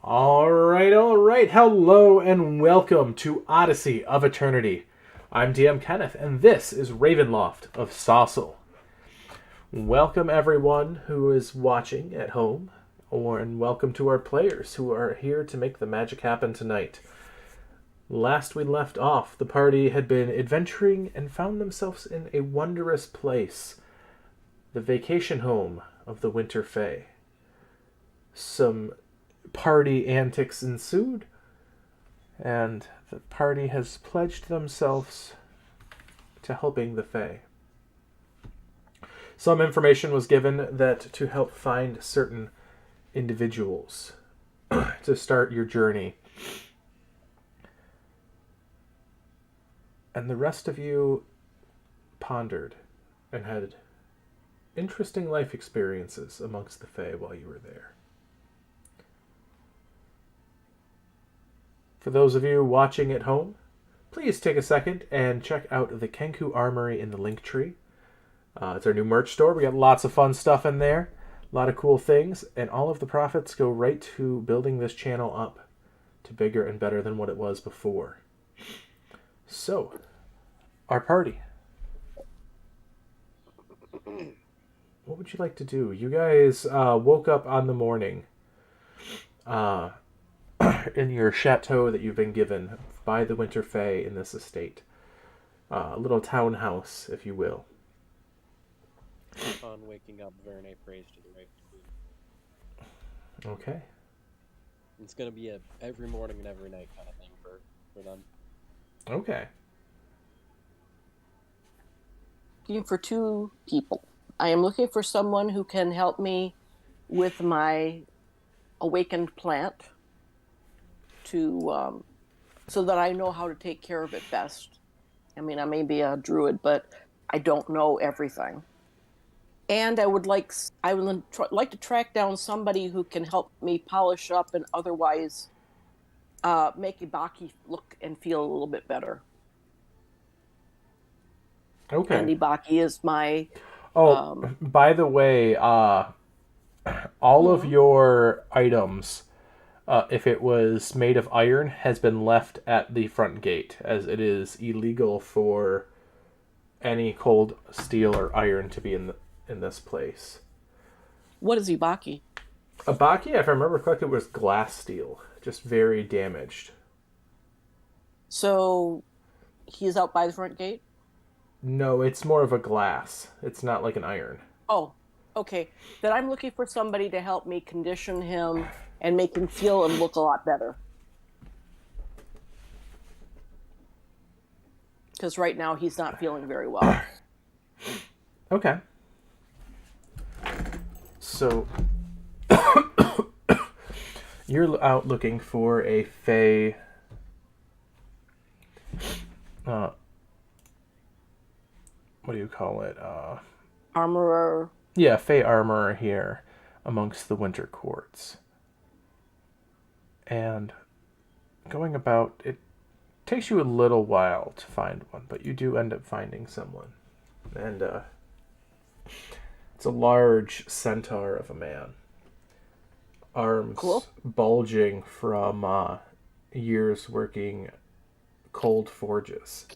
All right. Hello and welcome to Odyssey of Eternity. I'm DM Kenneth, and this is Ravenloft of Sossal. Welcome everyone who is watching at home, and welcome to our players who are here to make the magic happen tonight. Last we left off, the party had been adventuring and found themselves in a wondrous place, the vacation home of the Winter Fae. Some party antics ensued, and the party has pledged themselves to helping the Fae. Some information was given that to help find certain individuals to start your journey. And the rest of you pondered and had interesting life experiences amongst the Fae while you were there. For those of you watching at home, please take a second and check out the Kenku Armory in the Linktree. It's our new merch store. We got lots of fun stuff in there, a lot of cool things, and all of the profits go right to building this channel up to bigger and better than what it was before. So, our party. What would you like to do? You guys woke up on the morning in your chateau that you've been given by the Winter Fae in this estate. A little townhouse, if you will. On waking up, Verne prays to the Raven Queen. Okay. It's gonna be a every morning and every night kind of thing for them. Okay. Looking for two people. I am looking for someone who can help me with my awakened plant to so that I know how to take care of it best. I mean, I may be a druid, but I don't know everything. And I would like to track down somebody who can help me polish up and otherwise make Ibaki look and feel a little bit better. Okay. And Ibaki is my... by the way, all of your items, if it was made of iron, has been left at the front gate, as it is illegal for any cold steel or iron to be in this place. What is Ibaki? Ibaki, if I remember correctly, was glass steel, just very damaged. So he's out by the front gate? No, it's more of a glass. It's not like an iron. Oh, okay. Then I'm looking for somebody to help me condition him and make him feel and look a lot better. Because right now he's not feeling very well. Okay. So, you're out looking for a Fae... what do you call it? Armorer. Yeah, Fae armorer here amongst the Winter Courts. And going about, it takes you a little while to find one, but you do end up finding someone. And it's a large centaur of a man. Arms bulging from years working cold forges.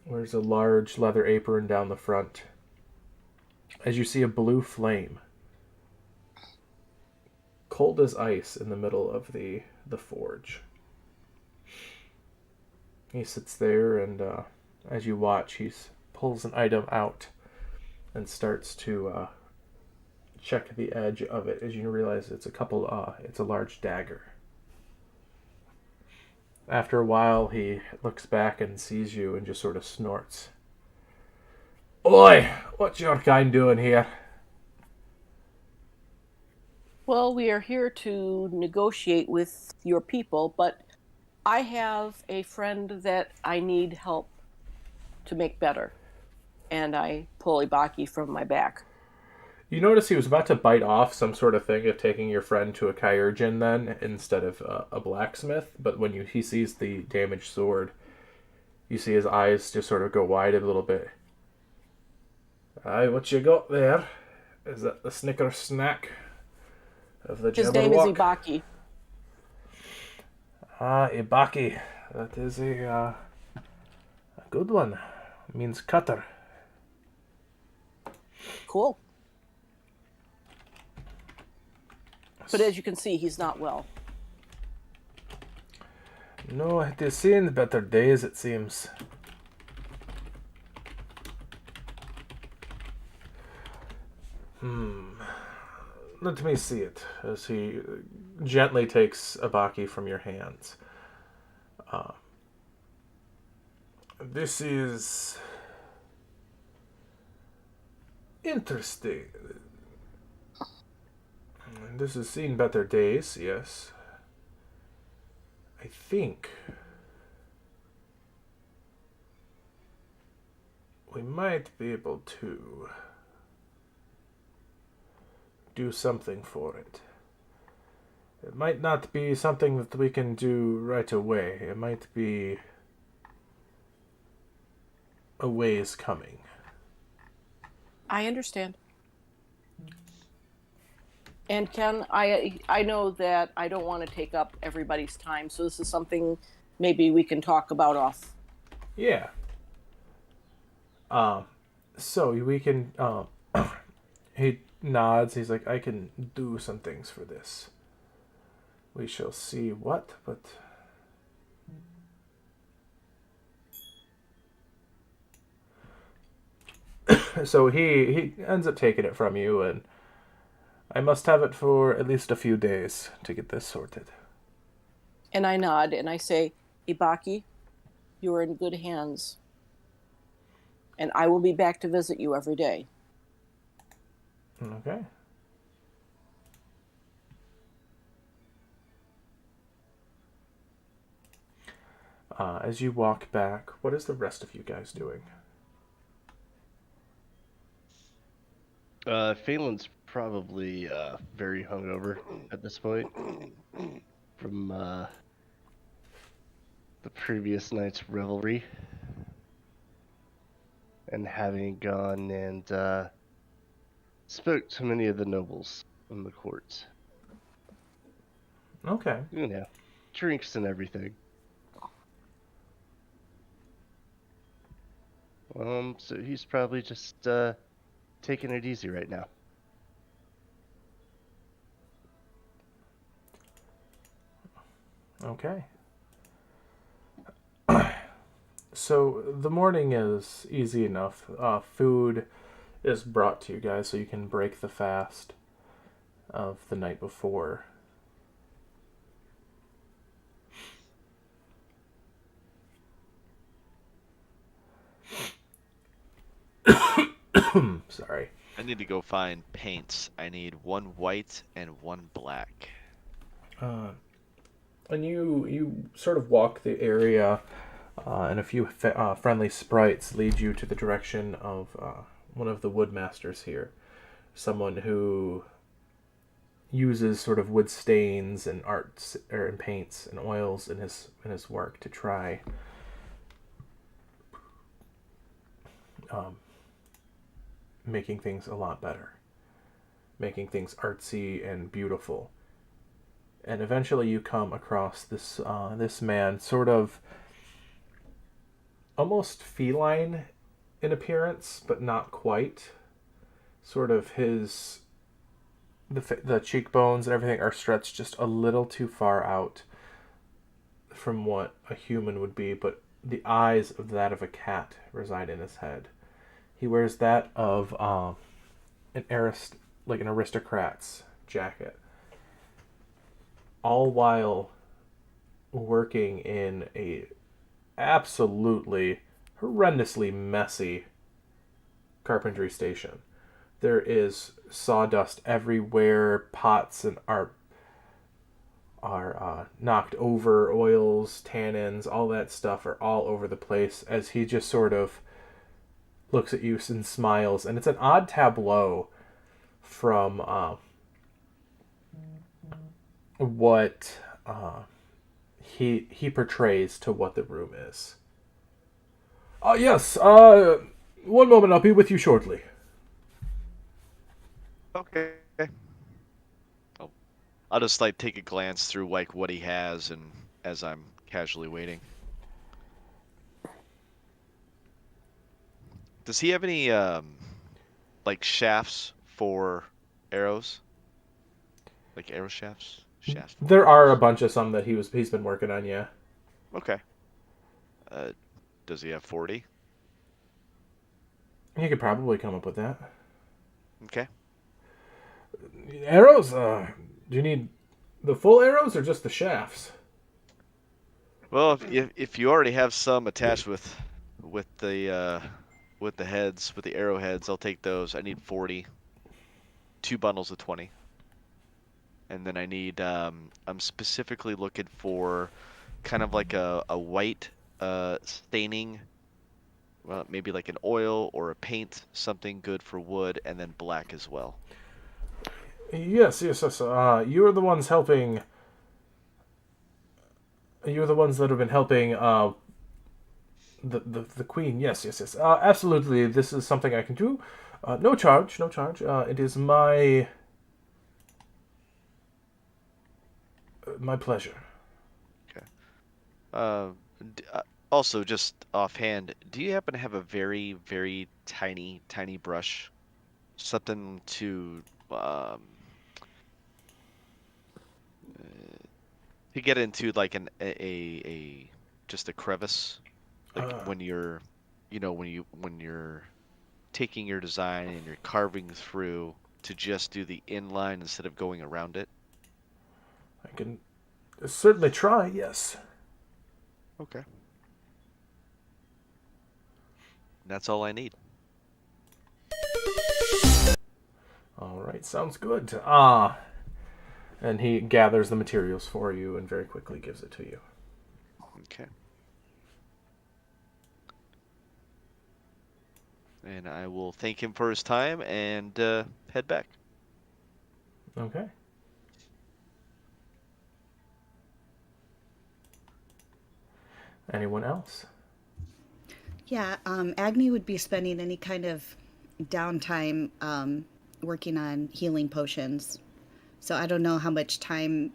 Wears a large leather apron down the front. As you see a blue flame, cold as ice, in the middle of the forge. He sits there, and as you watch, he pulls an item out and starts to check the edge of it. As you realize, it's a large dagger. After a while, he looks back and sees you and just sort of snorts. Oi! What's your kind doing here? Well, we are here to negotiate with your people, but I have a friend that I need help to make better. And I pull Ibaki from my back. You notice he was about to bite off some sort of thing of taking your friend to a Kyurgeon then, instead of a blacksmith, but when he sees the damaged sword, you see his eyes just sort of go wide a little bit. Aye, what you got there? Is that the Snicker snack? of the His name is Jabberwock. Ibaki. Ah, Ibaki. That is a good one. It means cutter. Cool. But as you can see, he's not well. No, it is seen better days, it seems. Let me see it, as he gently takes Ibaki from your hands. This is interesting. This has seen better days, yes. I think we might be able to do something for it. It might not be something that we can do right away. It might be a ways coming. I understand. And Ken, I know that I don't want to take up everybody's time, so this is something maybe we can talk about off. Yeah. So we can. He nods. He's like, I can do some things for this. We shall see what, but. So he ends up taking it from you, and I must have it for at least a few days to get this sorted. And I nod and I say, Ibaki, you are in good hands. And I will be back to visit you every day. Okay. As you walk back, what is the rest of you guys doing? Phelan's probably very hungover at this point from the previous night's revelry and having gone and spoke to many of the nobles in the court. Okay. You know, drinks and everything. So he's probably just taking it easy right now. Okay. So the morning is easy enough. Food is brought to you guys so you can break the fast of the night before. Sorry. I need to go find paints. I need one white and one black. And you sort of walk the area, and a few friendly sprites lead you to the direction of one of the woodmasters here. Someone who uses sort of wood stains and arts and paints and oils in his work to try making things a lot better, making things artsy and beautiful. And eventually you come across this man, sort of almost feline in appearance, but not quite. Sort of the cheekbones and everything are stretched just a little too far out from what a human would be, but the eyes of that of a cat reside in his head. He wears that of an aristocrat's jacket, all while working in a absolutely horrendously messy carpentry station. There is sawdust everywhere. Pots and are knocked over. Oils, tannins, all that stuff are all over the place. As he just sort of looks at you and smiles, and it's an odd tableau from what he portrays to what the room is. Yes. One moment. I'll be with you shortly. Okay. I'll I'll just like take a glance through like what he has, and as I'm casually waiting. Does he have any like shafts for arrows? Like arrow shafts? Shafts for There are a arrows. bunch of some that he's been working on. Yeah, Okay. Uh, does he have 40? you could probably come up with that. Okay. Arrows? Do you need the full arrows or just the shafts? Well, if you already have some attached with the heads, with the arrowheads, I'll take those. I need 40. 2 bundles of 20. And then I need I'm specifically looking for kind of like a white staining, well, maybe like an oil or a paint, something good for wood, and then black as well. Yes, yes, yes. You are the ones helping. You are the ones that have been helping the queen. Yes, yes, yes. Absolutely. This is something I can do. No charge, no charge. It is my pleasure. Okay. Uh, Also, just offhand, do you happen to have a very, very tiny, tiny brush? Something to get into like a just a crevice, like Uh, when you're, when you're taking your design and you're carving through to just do the inline instead of going around it. I can certainly try. Yes. Okay. That's all I need. All right. Sounds good. And he gathers the materials for you and very quickly gives it to you. Okay. And I will thank him for his time and head back. Okay. Anyone else? Yeah, Agni would be spending any kind of downtime working on healing potions. So I don't know how much time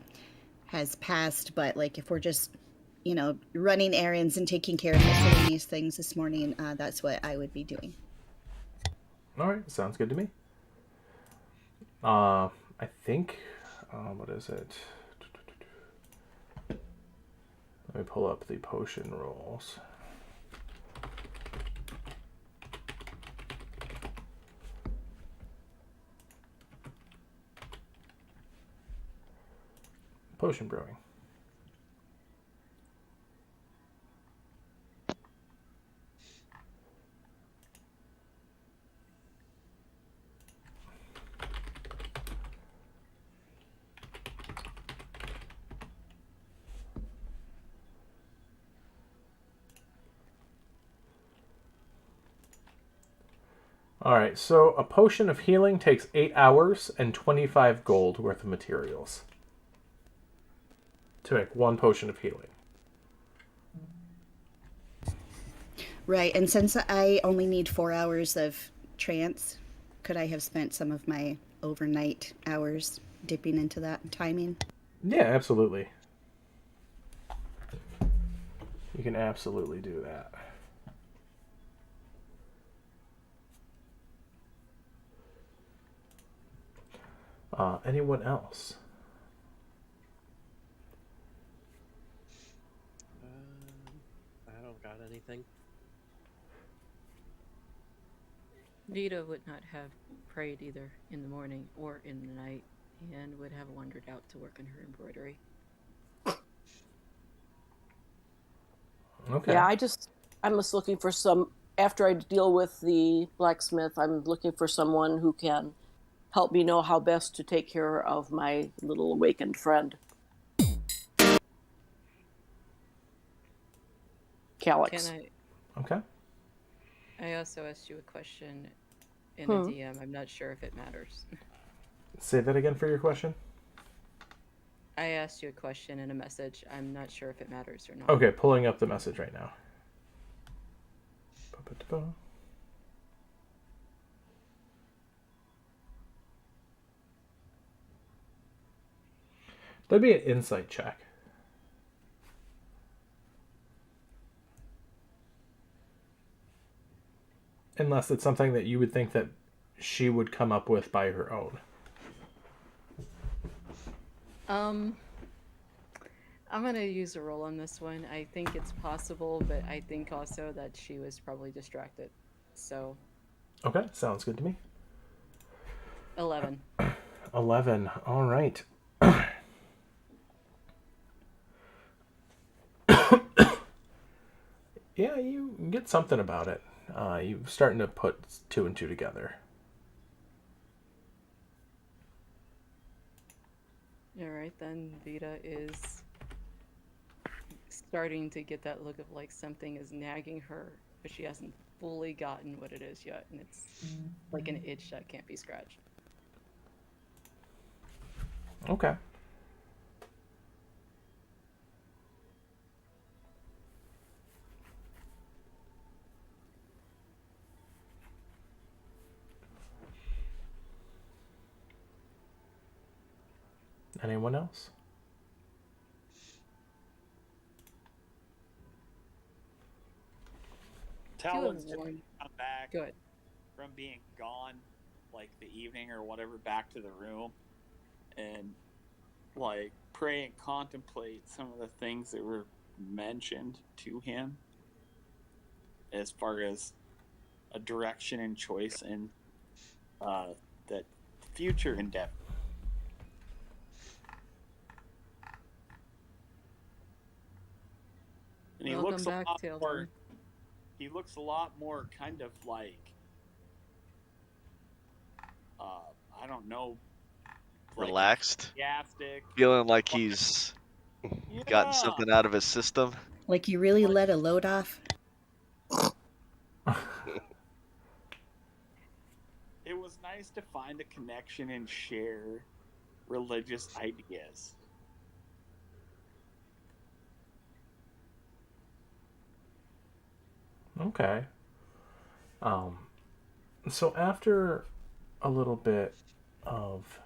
has passed, but like if we're just, running errands and taking care of miscellaneous things this morning, that's what I would be doing. All right. Sounds good to me. I think. What is it? Let me pull up the potion rolls. Potion brewing. All right, so a potion of healing takes 8 hours and 25 gold worth of materials to make one potion of healing. Right, and since I only need 4 hours of trance, could I have spent some of my overnight hours dipping into that timing? Yeah, absolutely. You can absolutely do that. Anyone else? I don't got anything. Vita would not have prayed either in the morning or in the night, and would have wandered out to work on her embroidery. Okay. Yeah, I'm just looking for some. After I deal with the blacksmith, I'm looking for someone who can help me know how best to take care of my little awakened friend, Can Calyx. Okay. I also asked you a question in a Hmm. DM. I'm not sure if it matters. Say that again for your question. I asked you a question in a message. I'm not sure if it matters or not. Okay, pulling up the message right now. Ba-ba-da-ba. That'd be an insight check. Unless it's something that you would think that she would come up with by her own. I'm gonna use a roll on this one. I think it's possible, but I think also that she was probably distracted. So Okay, sounds good to me. 11. 11. All right. Yeah, you get something about it. You're starting to put two and two together. Alright, then Vita is starting to get that look of like something is nagging her, but she hasn't fully gotten what it is yet, and it's like an itch that can't be scratched. Okay. Anyone else? Talon's just warned. come back Go ahead. from being gone, like the evening or whatever, back to the room, and like pray and contemplate some of the things that were mentioned to him as far as a direction and choice and that future endeavor. And he Welcome looks back, a lot Tailton. more. He looks a lot more kind of like, I don't know, like Relaxed, enthusiastic, feeling like he's gotten something out of his system. Like you really let a load off? It was nice to find a connection and share religious ideas. Okay. So after a little bit of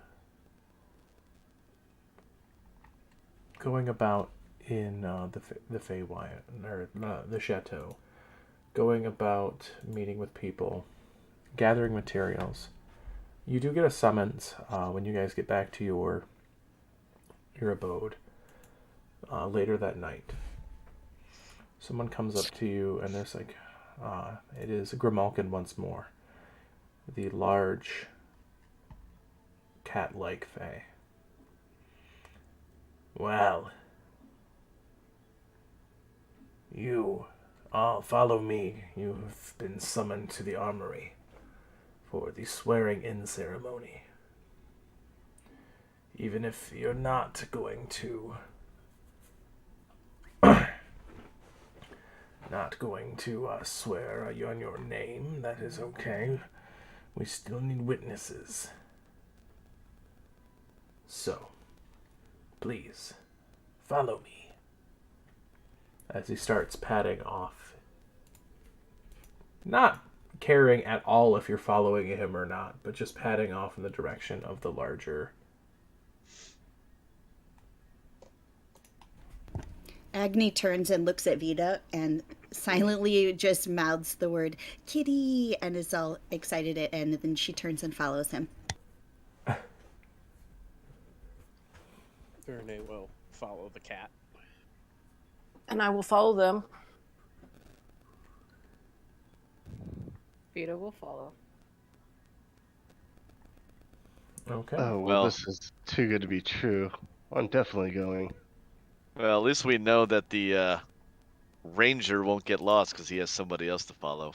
going about in the Feywild, or the chateau, going about meeting with people, gathering materials, you do get a summons when you guys get back to your abode later that night. Someone comes up to you and there's like, it is Grimalkin once more, the large cat-like Fey. Well, you all follow me. You've been summoned to the armory for the swearing-in ceremony. Even if you're not going to swear on your name, that is okay. We still need witnesses. So, please, follow me. As he starts padding off. Not caring at all if you're following him or not, but just padding off in the direction of the larger. Agni turns and looks at Vita and silently just mouths the word kitty and is all excited, and then she turns and follows him. Verne will follow the cat. And I will follow them. Vita will follow. Okay. Oh, well, Well- this is too good to be true. I'm definitely going. Well, at least we know that the ranger won't get lost because he has somebody else to follow.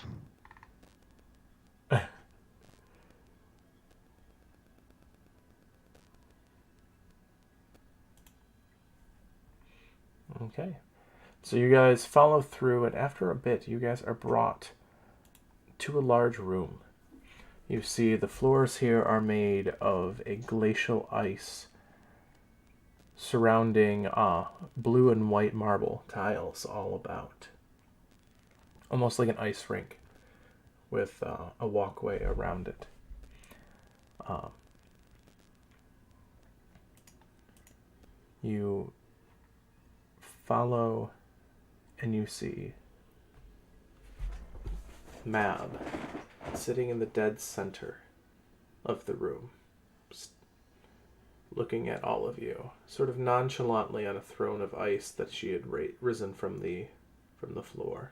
Okay. So you guys follow through, and after a bit, you guys are brought to a large room. You see the floors here are made of a glacial ice surrounding blue and white marble tiles all about. Almost like an ice rink with a walkway around it. You follow and you see Mab sitting in the dead center of the room, looking at all of you, sort of nonchalantly on a throne of ice that she had risen from the floor.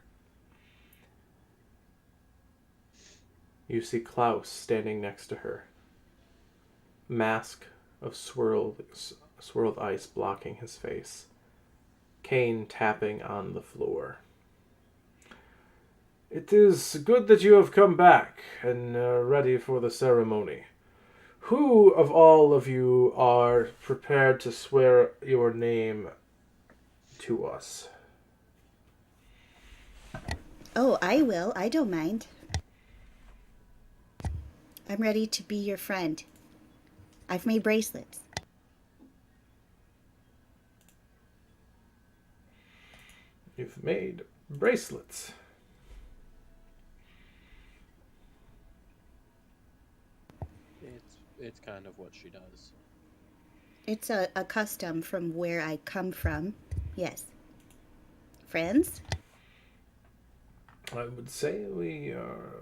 You see Klaus standing next to her, mask of swirled ice blocking his face, cane tapping on the floor. It is good that you have come back and are ready for the ceremony. Who of all of you are prepared to swear your name to us? Oh, I will. I don't mind. I'm ready to be your friend. I've made bracelets. You've made bracelets. It's kind of what she does. It's a custom from where I come from. Yes. Friends? I would say we are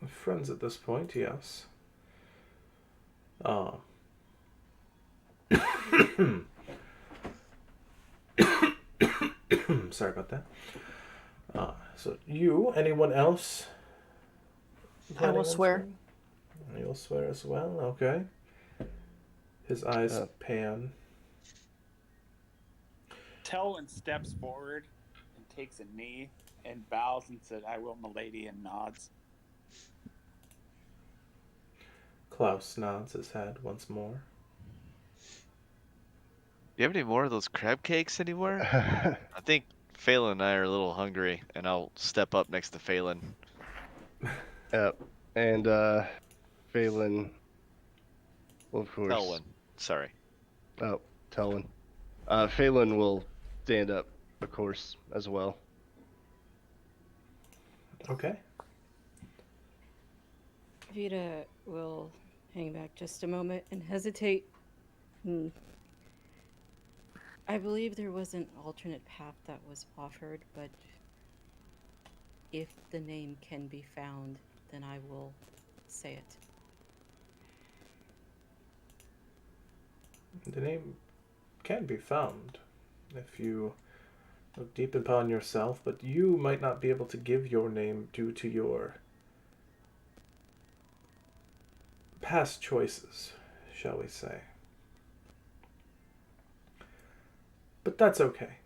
friends at this point, yes. Sorry about that. So you, anyone else? I will swear. You'll swear as well, okay. His eyes pan. Telwyn steps forward and takes a knee and bows and said, "I will, milady," and nods. Klaus nods his head once more. Do you have any more of those crab cakes anywhere? I think Phelan and I are a little hungry, and I'll step up next to Phelan. Yep. And Phelan, well, of course. Telwyn, sorry. Oh, Telwyn. Phelan will stand up, of course, as well. Okay. Vita will hang back just a moment and hesitate. I believe there was an alternate path that was offered, but if the name can be found, then I will say it. The name can be found if you look deep upon yourself, but you might not be able to give your name due to your past choices, shall we say. But that's okay.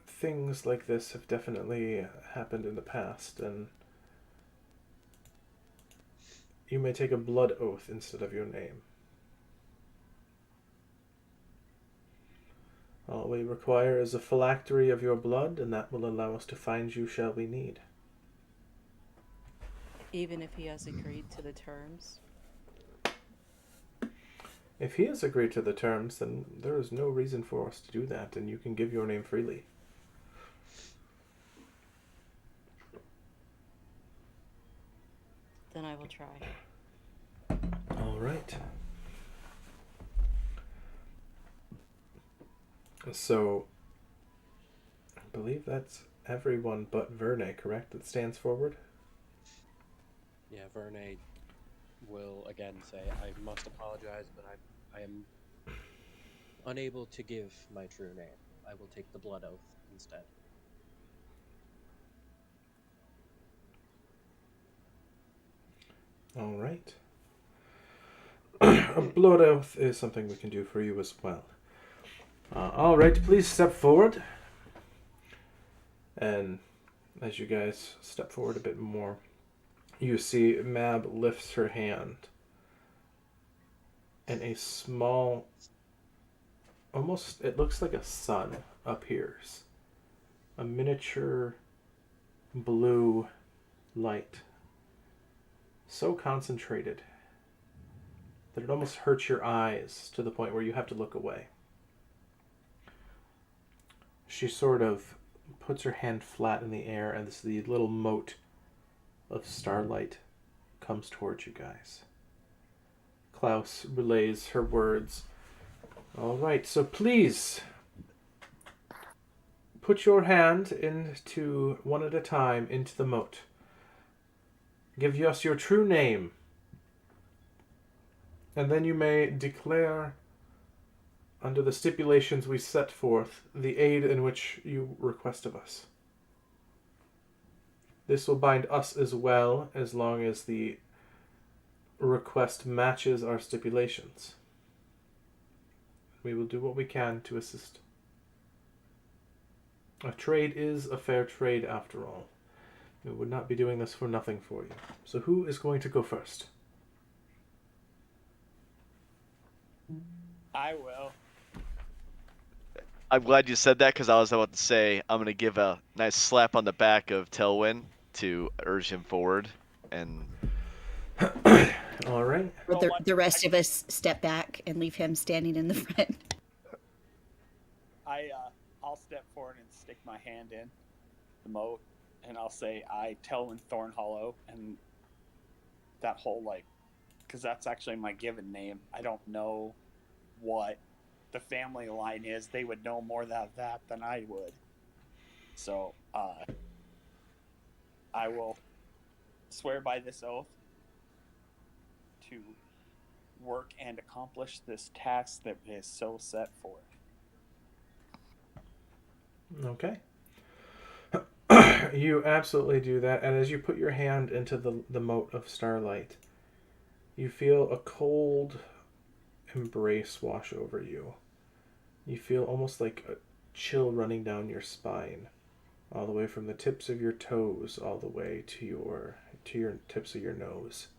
Things like this have definitely happened in the past, and you may take a blood oath instead of your name. All we require is a phylactery of your blood, and that will allow us to find you shall we need. Even if he has agreed to the terms? If he has agreed to the terms, then there is no reason for us to do that, and you can give your name freely. Then I will try. All right. So, I believe that's everyone but Verne, correct, that stands forward? Yeah, Verne will again say, "I must apologize, but I am unable to give my true name. I will take the blood oath instead." All right. A blood oath is something we can do for you as well. All right, please step forward. And as you guys step forward a bit more, you see Mab lifts her hand, and a small, almost, it looks like a sun appears. A miniature blue light. So concentrated that it almost hurts your eyes to the point where you have to look away. She sort of puts her hand flat in the air, and the little mote of starlight comes towards you guys. Klaus relays her words. All right, so please put your hand into one at a time into the moat. Give us your true name, and then you may declare, under the stipulations we set forth, the aid in which you request of us. This will bind us as well, as long as the request matches our stipulations. We will do what we can to assist. A trade is a fair trade after all. We would not be doing this for nothing for you. So who is going to go first? I will. I'm glad you said that because I was about to say I'm going to give a nice slap on the back of Telwyn to urge him forward. And All right. Or the rest of us step back and leave him standing in the front. I'll step forward and stick my hand in the moat, and I'll say, I Telwyn Thornhollow, and that whole, like, because that's actually my given name. I don't know what the family line is. They would know more about that than I would. So, I will swear by this oath to work and accomplish this task that is so set forth. Okay. You absolutely do that, and as you put your hand into the moat of starlight, you feel a cold embrace wash over you. You feel almost like a chill running down your spine, all the way from the tips of your toes all the way to your tips of your nose.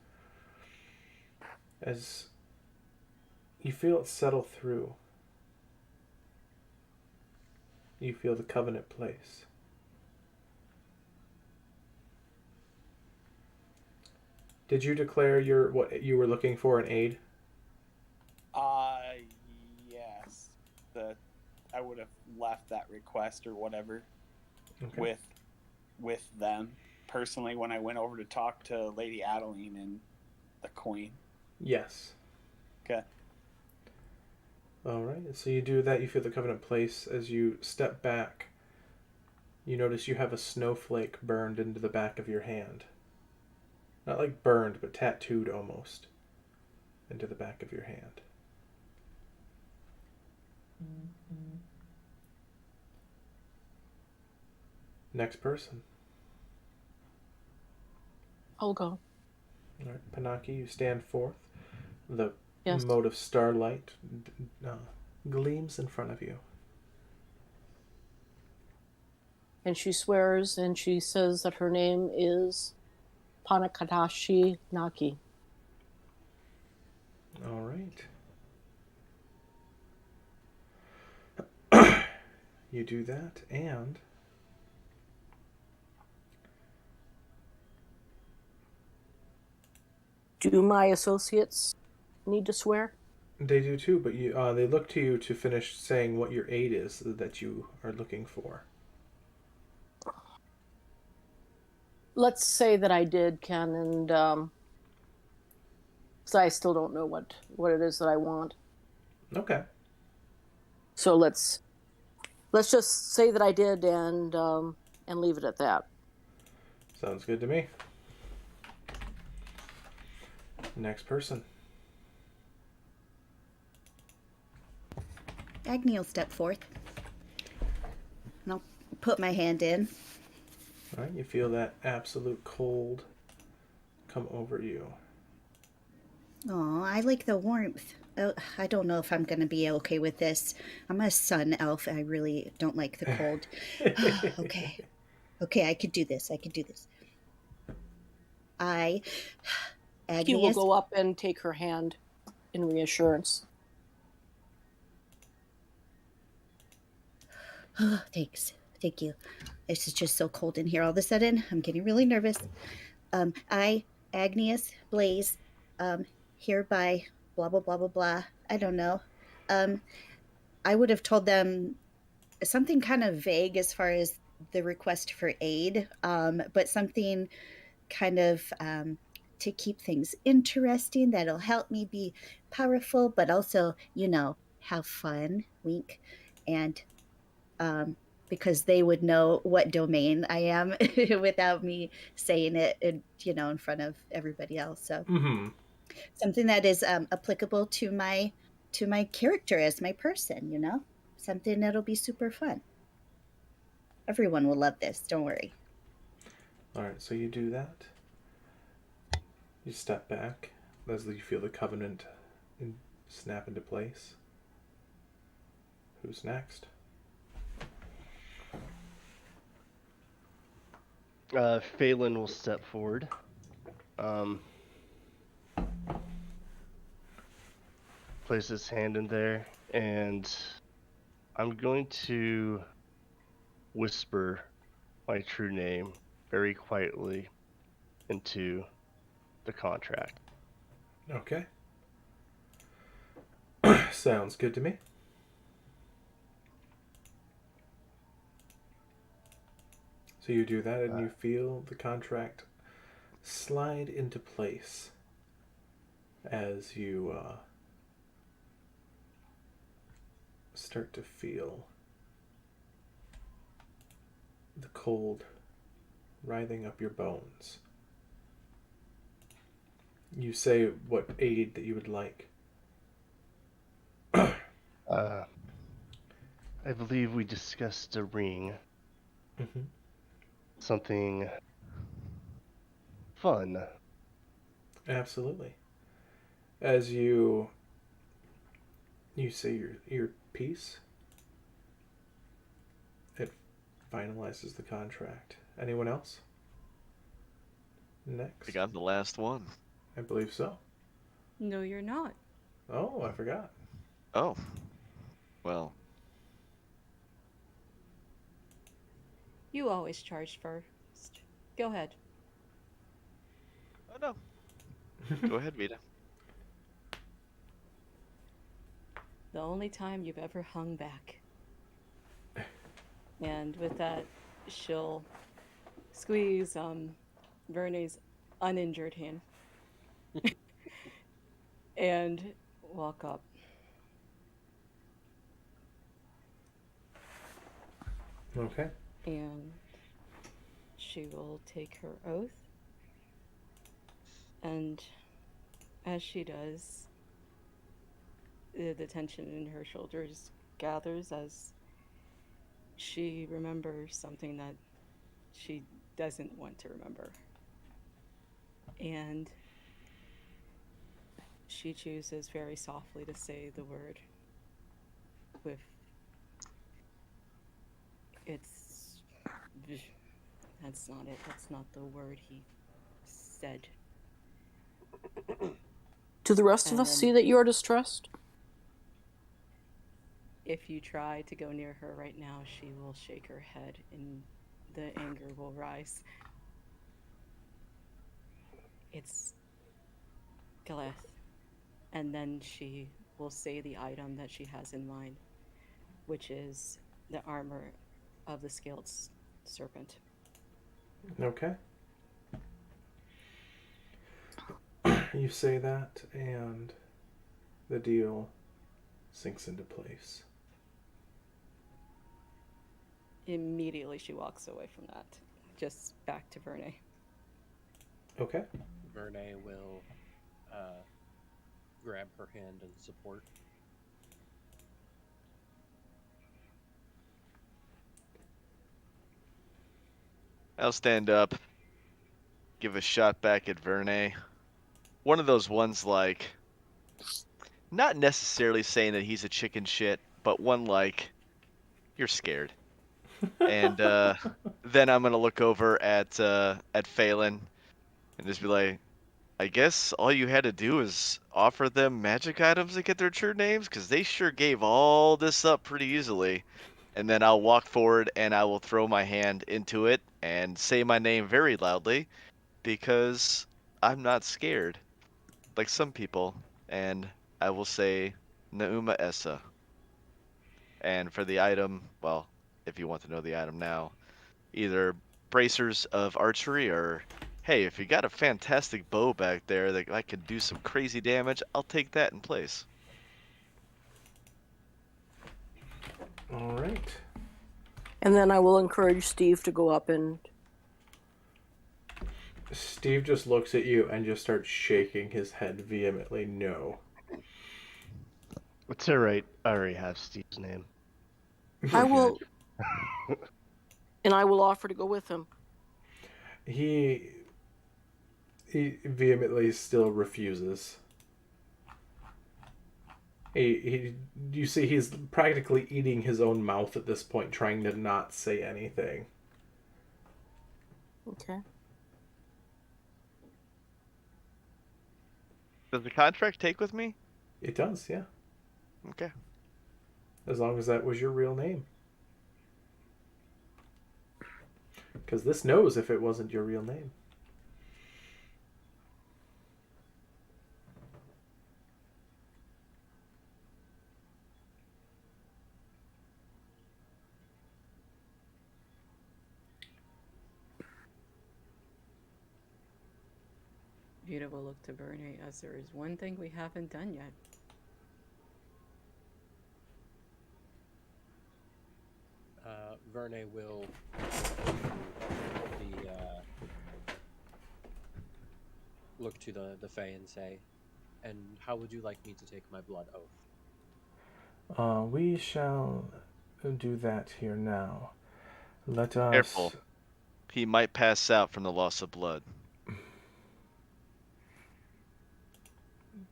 As you feel it settle through, you feel the covenant place. Did you declare what you were looking for in aid? Yes. I would have left that request or whatever with them personally when I went over to talk to Lady Adeline and the Queen. Yes. Okay. All right. So you do that. You feel the covenant place. As you step back, you notice you have a snowflake burned into the back of your hand. Not like burned, but tattooed almost into the back of your hand. Next person. I'll go. All right, Panaki, you stand forth. The Yes. mote of starlight gleams in front of you. And she swears and she says that her name is Panakadashi Naki. All right. You do that, and do my associates need to swear? they do too, but they look to you to finish saying what your aid is that you are looking for. Let's say that I did, Ken, and because I still don't know what it is that I want. Okay. So let's just say that I did and leave it at that. Sounds good to me. Next person. Agni will step forth. And I'll put my hand in. All right, you feel that absolute cold come over you. Oh, I like the warmth. Oh, I don't know if I'm going to be okay with this. I'm a sun elf. I really don't like the cold. Okay. Okay, I could do this. Agnes. He will go up and take her hand in reassurance. Oh, thanks. Thank you. This is just so cold in here all of a sudden. I'm getting really nervous. I, Agnes Blaze, hereby, blah, blah, blah, blah, blah. I don't know. I would have told them something kind of vague as far as the request for aid, but something kind of to keep things interesting, that'll help me be powerful, but also, have fun, wink, and because they would know what domain I am without me saying it, in front of everybody else. So Mm-hmm. something that is applicable to my character as my person, something that'll be super fun. Everyone will love this. Don't worry. All right, so you do that. You step back as you feel the covenant snap into place. Who's next? Phelan will step forward. Place his hand in there, and I'm going to whisper my true name very quietly into the contract. Okay. Sounds good to me. So you do that, and you feel the contract slide into place as you start to feel the cold writhing up your bones. You say what aid that you would like. I believe we discussed a ring. Mm-hmm. Something fun. Absolutely. As you say your piece, it finalizes the contract. Anyone else? I Next. think I'm the last one. I believe so. No, you're not. Oh, I forgot. Oh. Well, You always charge first. Go ahead. oh no. Go ahead, Vita. The only time you've ever hung back. And with that, she'll squeeze Verne's uninjured hand and walk up. Okay. And she will take her oath. And as she does, the tension in her shoulders gathers as she remembers something that she doesn't want to remember. And she chooses very softly to say the word with it's that's not it. That's not the word he said. Do the rest of And us see then that you are distressed? if you try to go near her right now, she will shake her head and the anger will rise. It's Galeth. And then she will say the item that she has in mind, which is the armor of the scaled serpent. Okay. You say that, and the deal sinks into place. Immediately she walks away from that, just back to Verne. Okay. Verne will grab her hand in support. I'll stand up, give a shot back at Verne. One of those ones like, not necessarily saying that he's a chicken shit, but one like, you're scared. And then I'm gonna look over at Phelan and just be like, I guess all you had to do is offer them magic items to get their true names, because they sure gave all this up pretty easily. And then I'll walk forward and I will throw my hand into it and say my name very loudly, because I'm not scared, like some people. And I will say Nauma Essa. And for the item, well, if you want to know the item now, either bracers of archery or Hey, if you got a fantastic bow back there that I could do some crazy damage, I'll take that in place. All right. And then I will encourage Steve to go up and. Steve just looks at you and just starts shaking his head vehemently. No. It's alright. I already have Steve's name. I We're will. good. And I will offer to go with him. He vehemently still refuses. You see, he's practically eating his own mouth at this point, trying to not say anything. Okay. Does the contract take with me? It does, yeah. Okay. As long as that was your real name. Because this knows if it wasn't your real name. Vita will look to Verne as there is one thing we haven't done yet. Verne will look to the Fae and say, "And how would you like me to take my blood oath?" We shall do that here now. Let us... Careful. He might pass out from the loss of blood.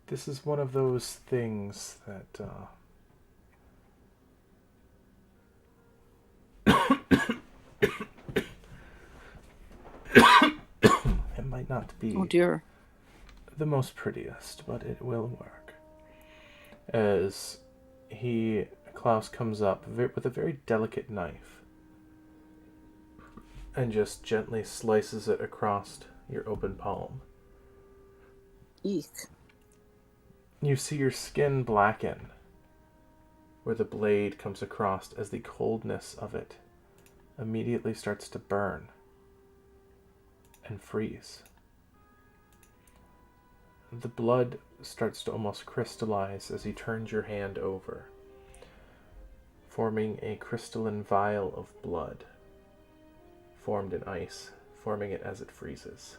This is one of those things that... it might not be Oh dear. the most prettiest, but it will work. As Klaus comes up with a very delicate knife and just gently slices it across your open palm. Eek. You see your skin blacken where the blade comes across as the coldness of it immediately starts to burn and freeze. The blood starts to almost crystallize as he turns your hand over, forming a crystalline vial of blood formed in ice, forming it as it freezes.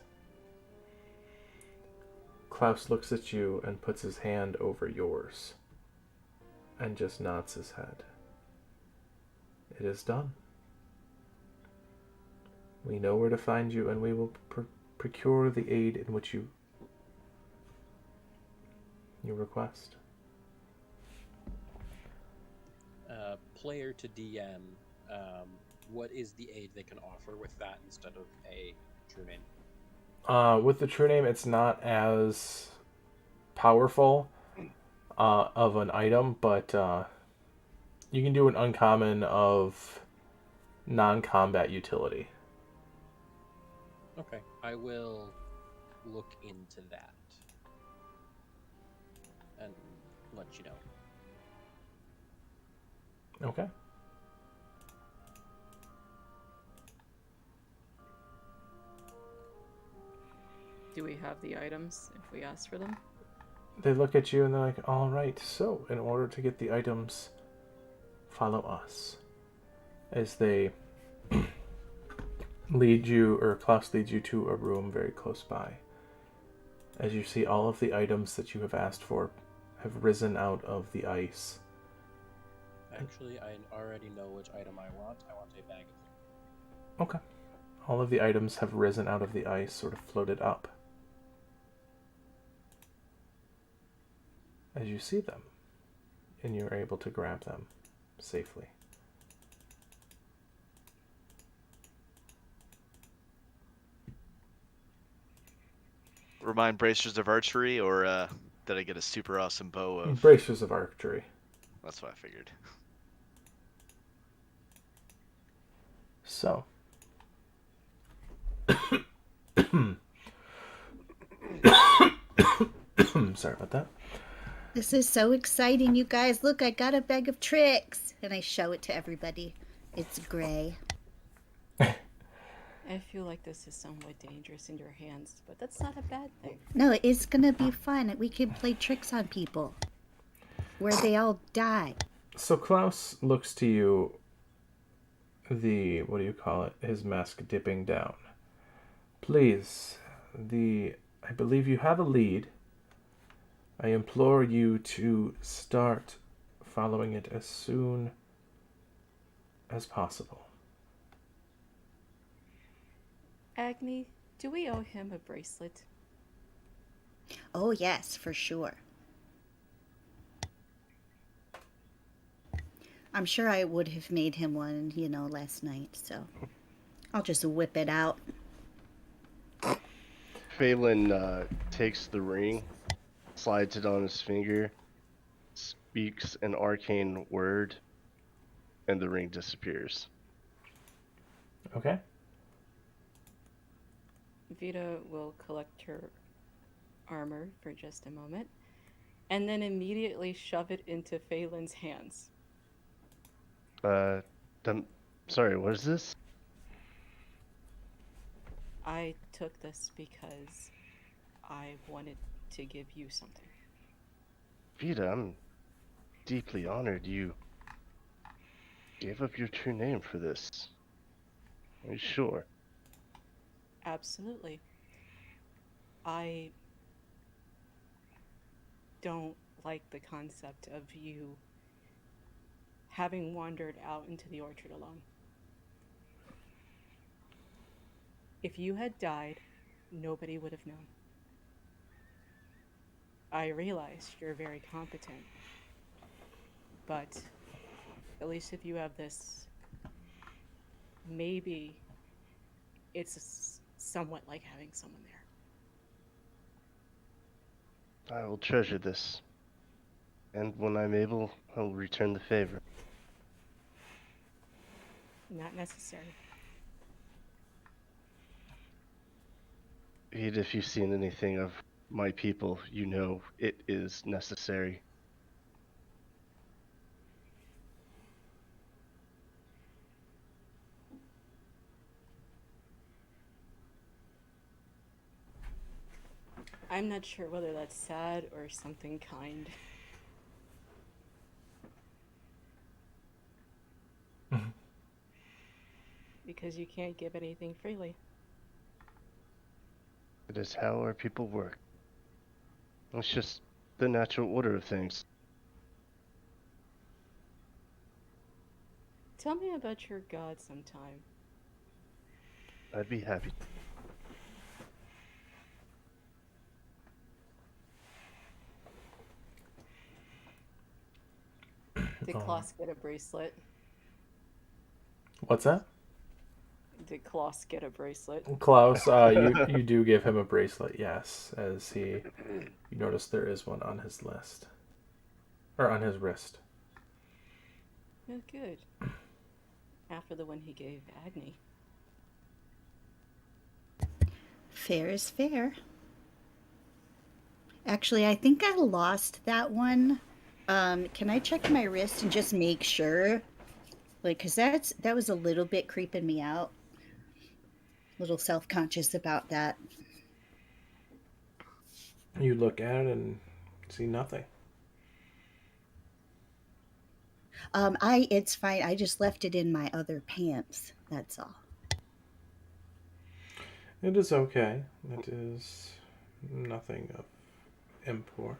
Klaus looks at you and puts his hand over yours and just nods his head. It is done. We know where to find you, and we will procure the aid in which you request. Player to DM, what is the aid they can offer with that instead of a true name? With the true name, it's not as powerful of an item, but you can do an uncommon of non-combat utility. Okay, I will look into that and let you know. Okay. Do we have the items if we ask for them? They look at you and they're like, all right, so in order to get the items, follow us. As they Klaus leads you to a room very close by. As you see, all of the items that you have asked for have risen out of the ice. Actually, I already know which item I want. I want a bag of... Okay. All of the items have risen out of the ice, sort of floated up. As you see them, and you're able to grab them safely. Remind bracers of archery, or did I get a super awesome bow of... Bracers of archery. That's what I figured. So. Sorry about that. This is so exciting, you guys. Look, I got a bag of tricks. And I show it to everybody. It's gray. I feel like this is somewhat dangerous in your hands, but that's not a bad thing. No, it's gonna be fun. We can play tricks on people where they all die. So Klaus looks to you, what do you call it? His mask dipping down. Please, I believe you have a lead. I implore you to start following it as soon as possible. Agni, do we owe him a bracelet? Oh, yes, for sure. I'm sure I would have made him one, last night, so I'll just whip it out. Phelan takes the ring, slides it on his finger, speaks an arcane word, and the ring disappears. Okay? Vita will collect her armor for just a moment, and then immediately shove it into Phelan's hands. Sorry, what is this? I took this because I wanted to give you something. Vita, I'm deeply honored you gave up your true name for this. Are you sure? Absolutely. I don't like the concept of you having wandered out into the orchard alone. If you had died, nobody would have known. I realize you're very competent, but at least if you have this, maybe it's somewhat like having someone there. I will treasure this. And when I'm able, I'll return the favor. Not necessary. Vita, if you've seen anything of my people, you know it is necessary. I'm not sure whether that's sad or something kind. Because you can't give anything freely. It is how our people work. It's just the natural order of things. Tell me about your god sometime. I'd be happy. Did Klaus get a bracelet? What's that? Did Klaus get a bracelet? Klaus, you do give him a bracelet, yes, as you notice there is one on his list. Or on his wrist. Oh, good. After the one he gave Agni. Fair is fair. Actually, I think I lost that one. Can I check my wrist and just make sure? Like, because that was a little bit creeping me out. A little self-conscious about that. You look at it and see nothing. It's fine. I just left it in my other pants. That's all. It is okay. It is nothing of import.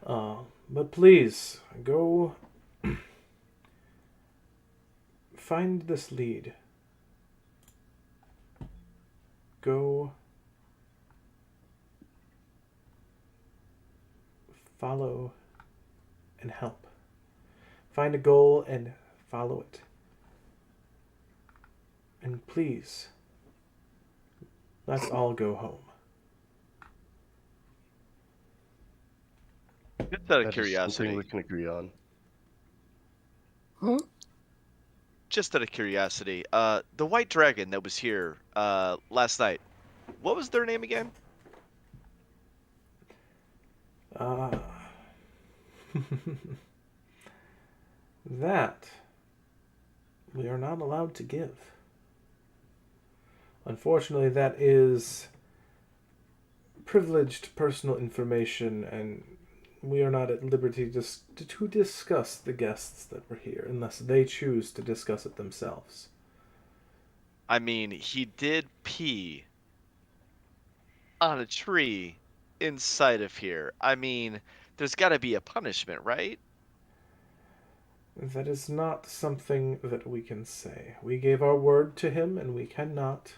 But please, go find this lead. Go follow and help. Find a goal and follow it. And please, let's all go home. Just out of That is curiosity. something we can agree on. Huh? Just out of curiosity, the white dragon that was here last night, what was their name again? That we are not allowed to give. Unfortunately, that is privileged personal information, and we are not at liberty to discuss the guests that were here unless they choose to discuss it themselves. I mean, he did pee on a tree inside of here. I mean, there's got to be a punishment, right? That is not something that we can say. We gave our word to him, and we cannot.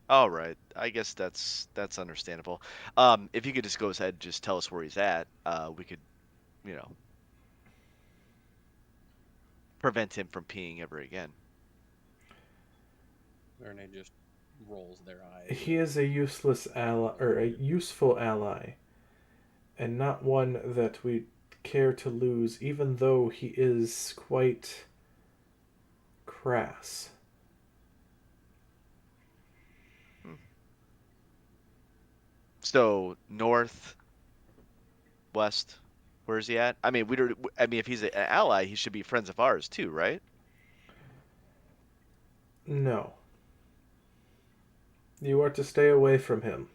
All right. I guess that's understandable. If you could just go ahead and just tell us where he's at, we could, you know, prevent him from peeing ever again. Verne just rolls their eyes. He is a useless ally, or a useful ally, and not one that we care to lose, even though he is quite crass. So north, west, where is he at? I mean, we don't. I mean, if he's an ally, he should be friends of ours too, right? No. You are to stay away from him.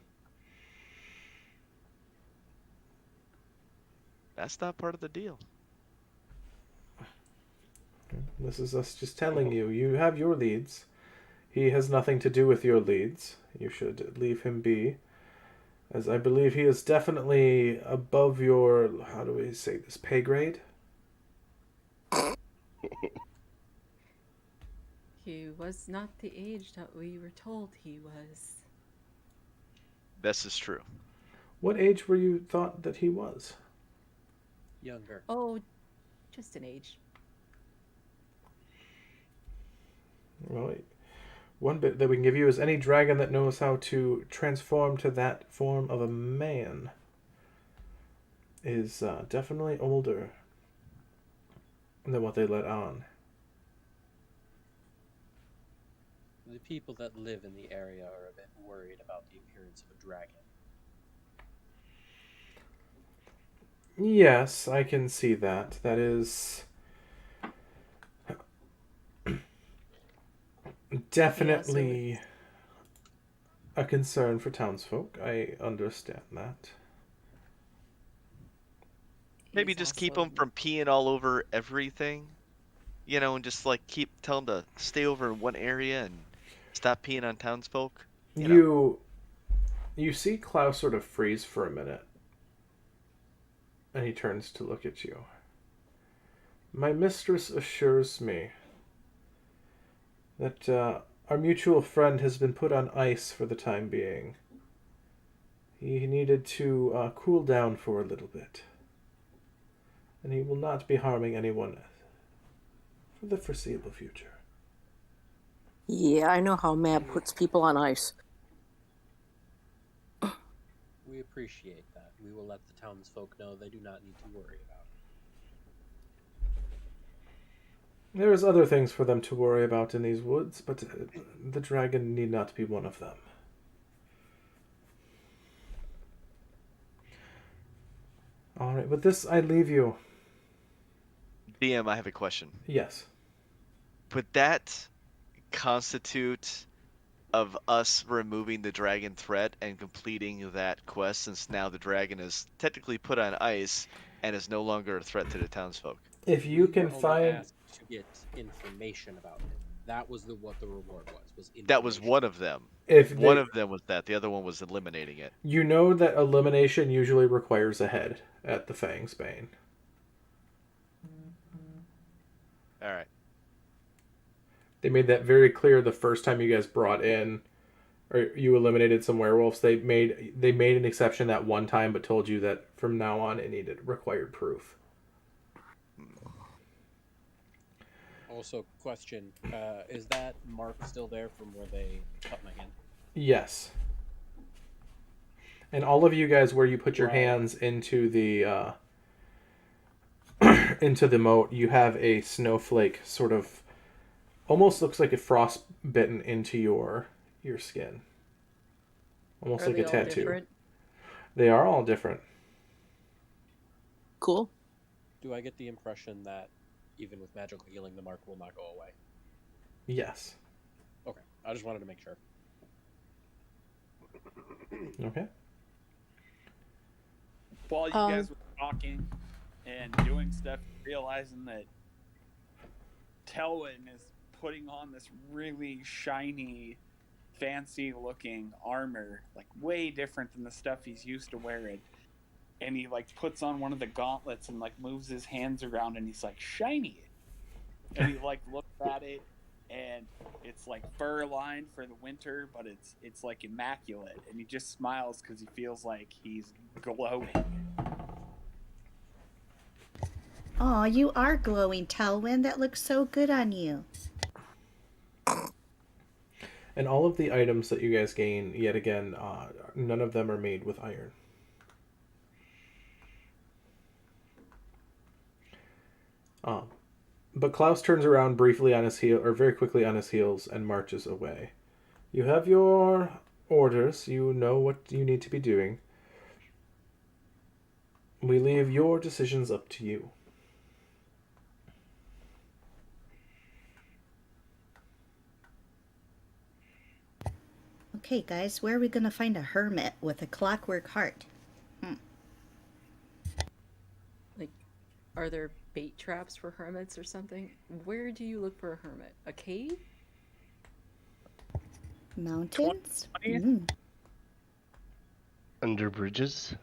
That's not part of the deal. This is us just telling you. You have your leads. He has nothing to do with your leads. You should leave him be. As I believe he is definitely above your, how do we say this, pay grade? He was not the age that we were told he was. This is true. What age were you thought that he was? Younger. Oh, just an age. Well, one bit that we can give you is any dragon that knows how to transform to that form of a man is definitely older than what they let on. The people that live in the area are a bit worried about the appearance of a dragon. Yes, I can see that. That is definitely a concern for townsfolk. I understand that. Maybe He's just keep also him from peeing all over everything, you know, and just like tell him to stay over in one area and stop peeing on townsfolk. You know. You see Klaus sort of freeze for a minute, and he turns to look at you. My mistress assures me that our mutual friend has been put on ice for the time being. He needed to cool down for a little bit, and he will not be harming anyone for the foreseeable future. Yeah, I know how Mab puts people on ice. We appreciate that. We will let the townsfolk know they do not need to worry about it. There is other things for them to worry about in these woods, but the dragon need not be one of them. Alright, with this I leave you. DM, I have a question. Yes. Would that constitute of us removing the dragon threat and completing that quest, since now the dragon is technically put on ice and is no longer a threat to the townsfolk? If you We can were only find... asked to get information about him. That was what the reward was information. That was one of them. One of them was that. The other one was eliminating it. You know that elimination usually requires a head at the Fang's Bane. All right. They made that very clear the first time you guys brought in, or you eliminated some werewolves. They made an exception that one time, but told you that from now on it required proof. Also, question: is that mark still there from where they cut my hand? Yes. And all of you guys, where you put your hands into the into the moat, you have a snowflake sort of almost looks like a frostbitten into your skin. Almost Are like they a all tattoo. different? They are all different. Cool. Do I get the impression that even with magical healing, the mark will not go away? Yes. Okay. I just wanted to make sure. Okay. While you guys were talking and doing stuff, realizing that Telwyn is putting on this really shiny, fancy-looking armor, like way different than the stuff he's used to wearing. And he like puts on one of the gauntlets and like moves his hands around, and he's like, shiny. And he like looks at it, and it's like fur lined for the winter, but it's like immaculate. And he just smiles because he feels like he's glowing. Aw, you are glowing, Telwyn. That looks so good on you. And all of the items that you guys gain, yet again, none of them are made with iron. But Klaus turns around briefly on his heel, or very quickly on his heels, and marches away. You have your orders. You know what you need to be doing. We leave your decisions up to you. Okay, guys, where are we going to find a hermit with a clockwork heart? Like, are there bait traps for hermits or something? Where do you look for a hermit? A cave? Mountains? 20? Mm. Under bridges?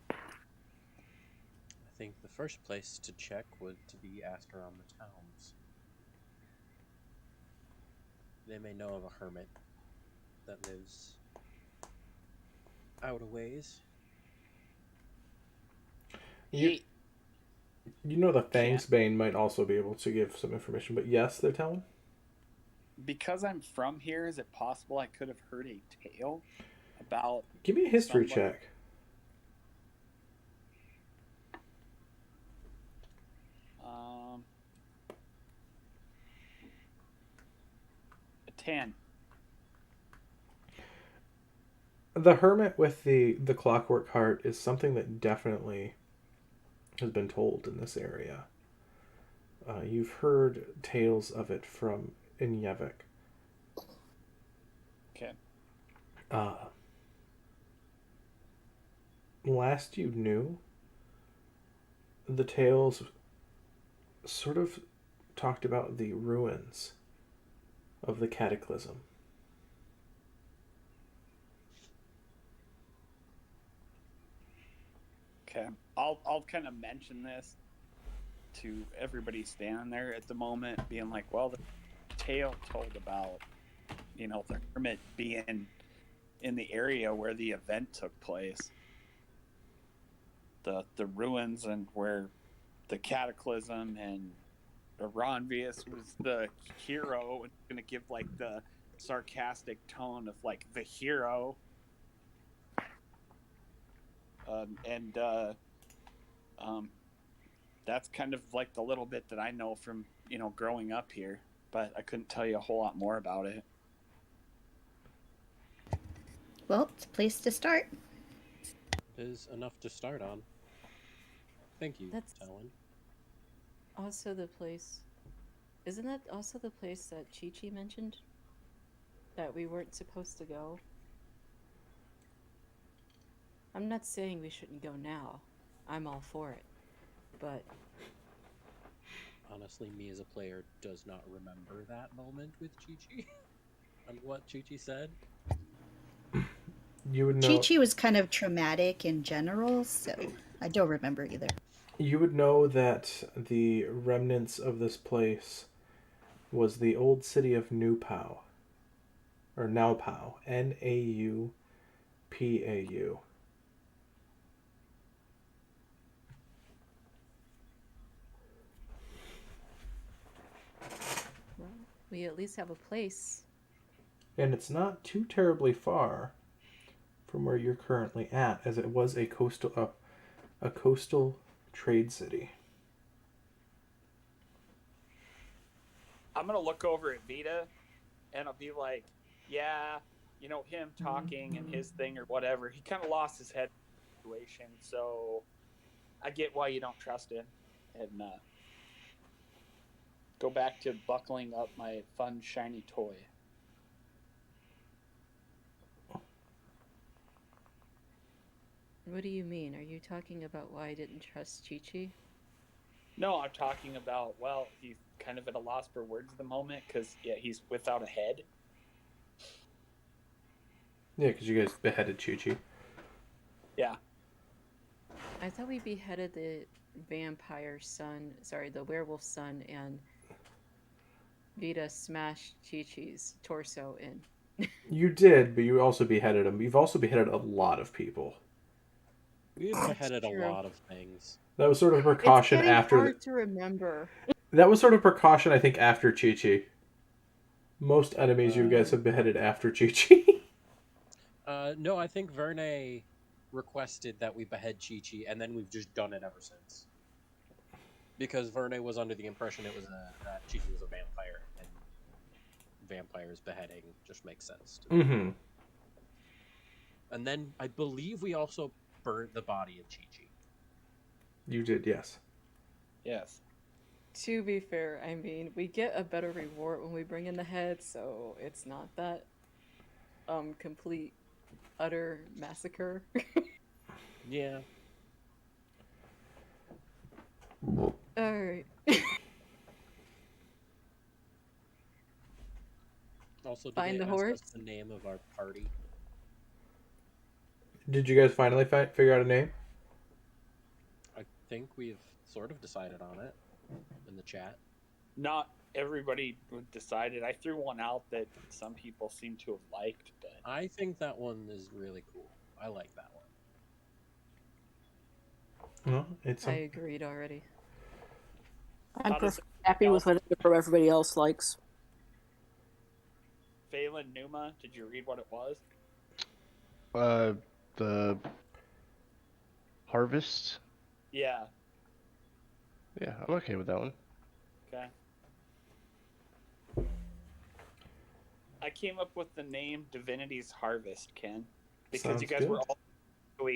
I think the first place to check would to be asked around the towns. They may know of a hermit that lives out a ways. You know the Fangsbane might also be able to give some information, but yes, they're telling. Because I'm from here, is it possible I could have heard a tale about... Give me a history somebody... check. A 10. The hermit with the clockwork heart is something that definitely has been told in this area. You've heard tales of it from Inyevik. Okay. Last you knew, the tales sort of talked about the ruins of the cataclysm. Okay. I'll kind of mention this to everybody standing there at the moment, being like, well, the tale told about, you know, the hermit being in the area where the event took place. The ruins and where the cataclysm, and Aronvius was the hero, and going to give like the sarcastic tone of like the hero. That's kind of like the little bit that I know from, you know, growing up here, but I couldn't tell you a whole lot more about it. Well, it's a place to start. It is enough to start on. Thank you, That's Talon. also the place. Isn't that also the place that Chi-Chi mentioned? That we weren't supposed to go? I'm not saying we shouldn't go now. I'm all for it. But Honestly, me as a player does not remember that moment with Chi-Chi and what Chi-Chi said. You would know. Chi-Chi was kind of traumatic in general, so I don't remember either. You would know that the remnants of this place was the old city of Naupau. Or Naupau. Naupau. well, we at least have a place. And it's not too terribly far from where you're currently at, as it was a coastal trade city. I'm going to look over at Vita, and I'll be like, yeah, you know, him talking and his thing or whatever, he kind of lost his head situation, so I get why you don't trust him. And go back to buckling up my fun, shiny toy. What do you mean? Are you talking about why I didn't trust Chi-Chi? No, I'm talking about, well, he's kind of at a loss for words at the moment because, yeah, he's without a head. Yeah, because you guys beheaded Chi-Chi. Yeah. I thought we beheaded the the werewolf son, and Vita smashed Chi-Chi's torso in. You did, but you also beheaded him. You've also beheaded a lot of people. We've beheaded a true. lot of things. That was sort of a It's precaution getting after. hard to remember. That was sort of precaution, I think, after Chi-Chi. Most enemies you guys have beheaded after Chi-Chi. No, I think Verne requested that we behead Chi-Chi, and then we've just done it ever since. Because Verne was under the impression that Chi-Chi was a vampire, and vampires beheading just makes sense to me. Mm-hmm. And then I believe we also burnt the body of Chi-Chi. You did, yes. Yes. To be fair, I mean, we get a better reward when we bring in the head, so it's not that complete utter massacre. Yeah. Alright. Also, did Find they the ask horse? us the name of our party? Did you guys finally figure out a name? I think we've sort of decided on it in the chat. Not everybody decided. I threw one out that some people seem to have liked, but I think that one is really cool. I like that one. Well, it's I agreed already. I'm How does perfectly happy with whatever everybody else likes. Phelan Numa, did you read what it was? The harvest. Yeah. Yeah, I'm okay with that one. Okay. I came up with the name Divinity's Harvest, Ken, because Sounds you guys good. were all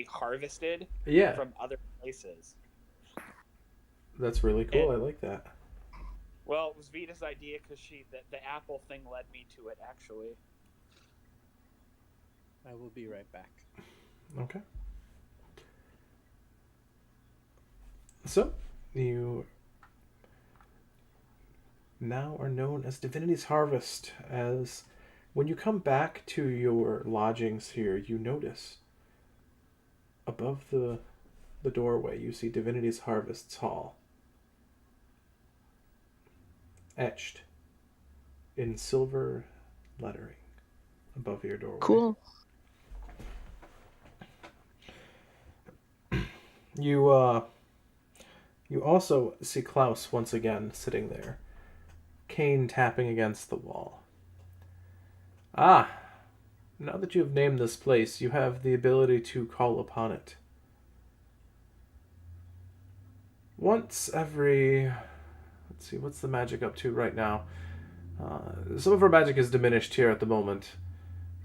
harvested Yeah, from other places. that's really cool. And- I like that. Well, it was Vita's idea because the apple thing led me to it, actually. I will be right back. Okay. So, you now are known as Divinity's Harvest, as when you come back to your lodgings here, you notice above the doorway you see Divinity's Harvest's Hall, etched in silver lettering above your doorway. Cool. You also see Klaus once again sitting there, cane tapping against the wall. Ah, now that you have named this place, you have the ability to call upon it. Once every... Let's see, what's the magic up to right now? Some of our magic is diminished here at the moment.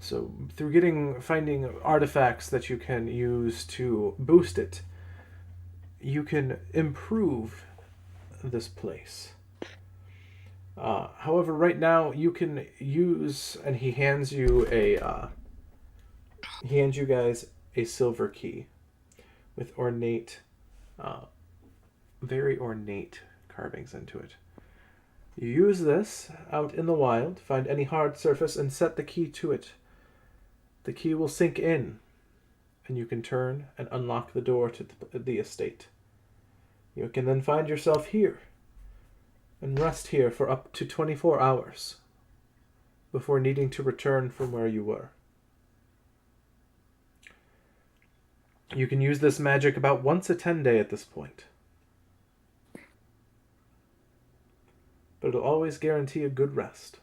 So through finding artifacts that you can use to boost it, you can improve this place. However, right now you can use, and he hands you guys a silver key with very ornate carvings into it. You use this out in the wild, find any hard surface, and set the key to it. The key will sink in, and you can turn and unlock the door to the estate. You can then find yourself here, and rest here for up to 24 hours, before needing to return from where you were. You can use this magic about once a 10-day at this point. But it'll always guarantee a good rest.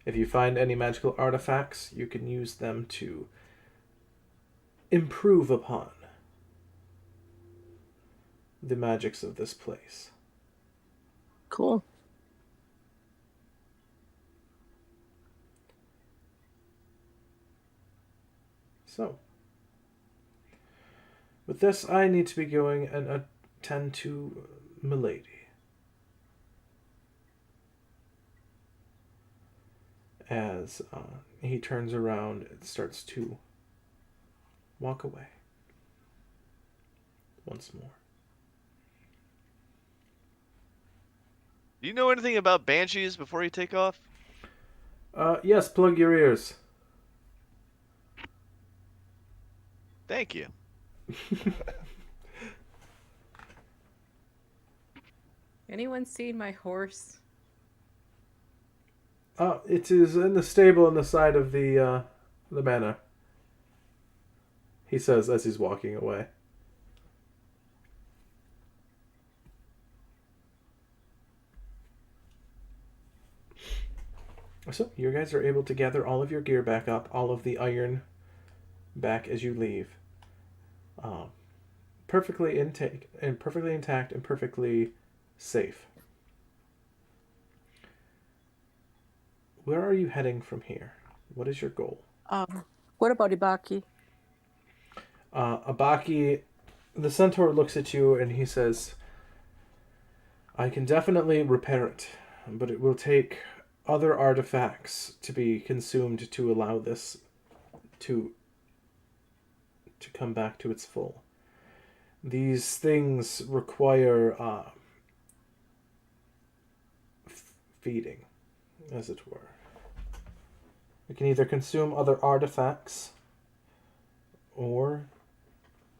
If you find any magical artifacts, you can use them to improve upon the magics of this place. Cool. So, with this, I need to be going and attend to Milady. As he turns around and starts to walk away. Once more. Do you know anything about banshees before you take off? Yes, plug your ears. Thank you. Anyone seen my horse? It is in the stable on the side of the manor. He says as he's walking away. So, you guys are able to gather all of your gear back up, all of the iron back as you leave. Perfectly intact and perfectly safe. Where are you heading from here? What is your goal? What about Ibaki? Abaki, the centaur looks at you and he says, I can definitely repair it, but it will take other artifacts to be consumed to allow this to come back to its full. These things require feeding, as it were. We can either consume other artifacts, or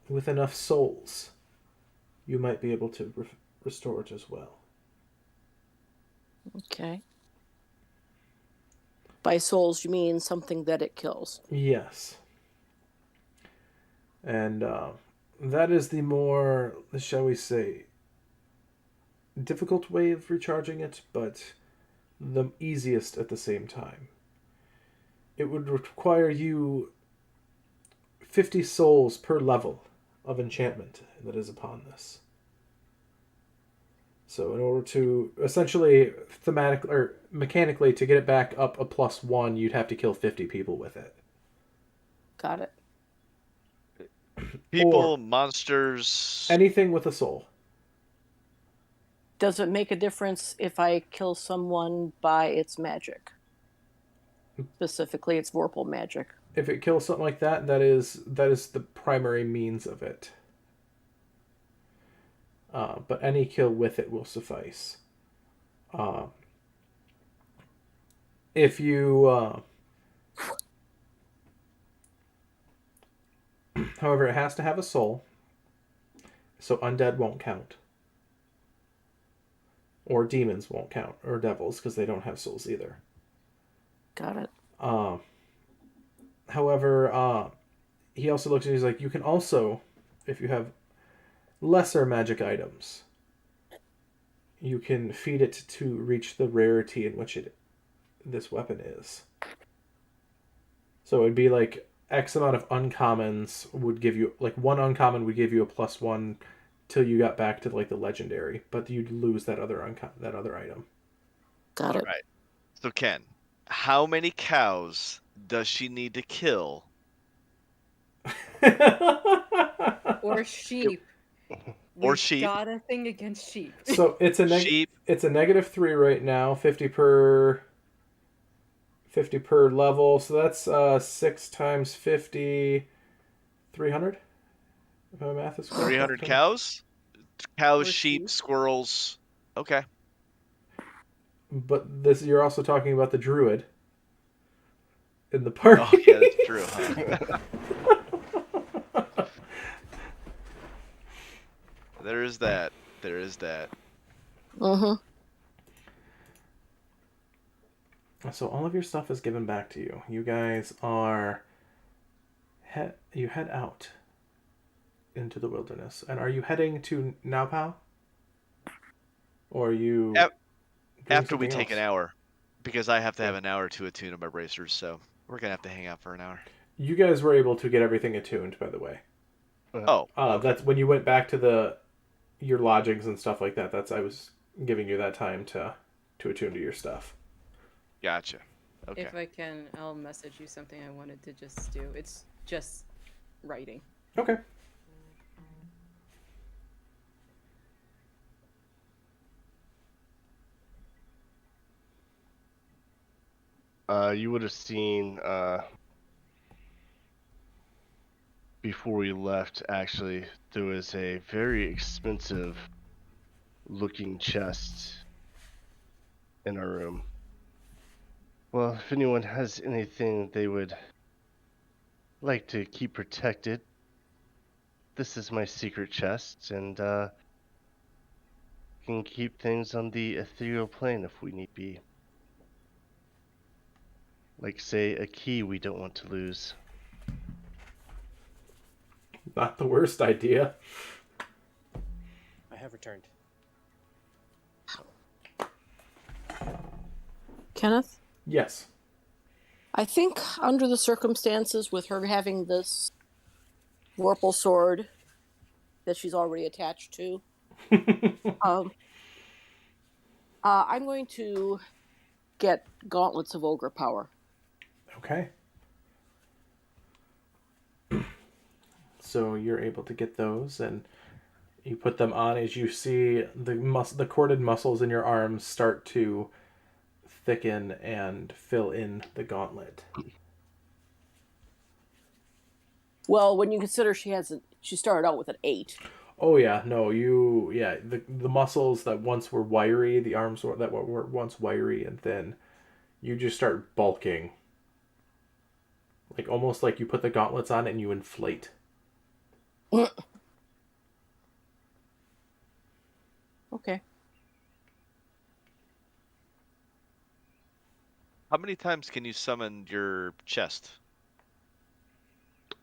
with enough souls, you might be able to restore it as well. Okay. By souls, you mean something that it kills? Yes. And that is the more, shall we say, difficult way of recharging it, but the easiest at the same time. It would require you 50 souls per level of enchantment that is upon this. So in order to essentially mechanically to get it back up a +1, you'd have to kill 50 people with it. Got it. People, Or monsters. anything with a soul. Does it make a difference if I kill someone by its magic? Specifically, its Vorpal magic. If it kills something like that, that is the primary means of it. But any kill with it will suffice. If you, however, it has to have a soul, so undead won't count, or demons won't count, or devils because they don't have souls either. Got it. However, he also looks at you, he's like, you can also, if you have lesser magic items, you can feed it to reach the rarity in which this weapon is. So it'd be like X amount of uncommons would give you, like one uncommon would give you a +1 till you got back to like the legendary, but you'd lose that other item. Got it. Right. So Ken, how many cows does she need to kill? Or sheep? Or We've sheep. got a thing against sheep. So it's a Sheep. it's a -3 right now, 50 per level. So that's 6 times 50, 300. If my math is correct. 300 cows? Cows, Or sheep, sheep. squirrels. Okay. But this, you're also talking about the druid in the party. Oh, yeah, that's true, huh? There is that. There is that. Mm-hmm. So all of your stuff is given back to you. You guys are you head out into the wilderness. And are you heading to Naupau? Or are you doing After we something take else? an hour. Because I have to have an hour to attune my bracers, so we're going to have to hang out for an hour. You guys were able to get everything attuned, by the way. Oh, okay. That's when you went back to your lodgings and stuff like that. That's I was giving you that time to attune to your stuff. Gotcha. Okay. If I can, I'll message you something I wanted to just do. It's just writing. Okay. You would have seen before we left, actually, there was a very expensive looking chest in our room. Well, if anyone has anything they would like to keep protected, this is my secret chest, and can keep things on the ethereal plane if we need be. Like, say, a key we don't want to lose. Not the worst idea. I have returned. Kenneth, Yes. I think under the circumstances with her having this Vorpal sword that she's already attached to, I'm going to get gauntlets of ogre power. Okay. So you're able to get those, and you put them on as you see the corded muscles in your arms start to thicken and fill in the gauntlet. Well, when you consider she started out with an 8. Oh yeah, no, the muscles that once were wiry, the arms that were once wiry and thin, you just start bulking. Like almost like you put the gauntlets on and you inflate. Okay. How many times can you summon your chest?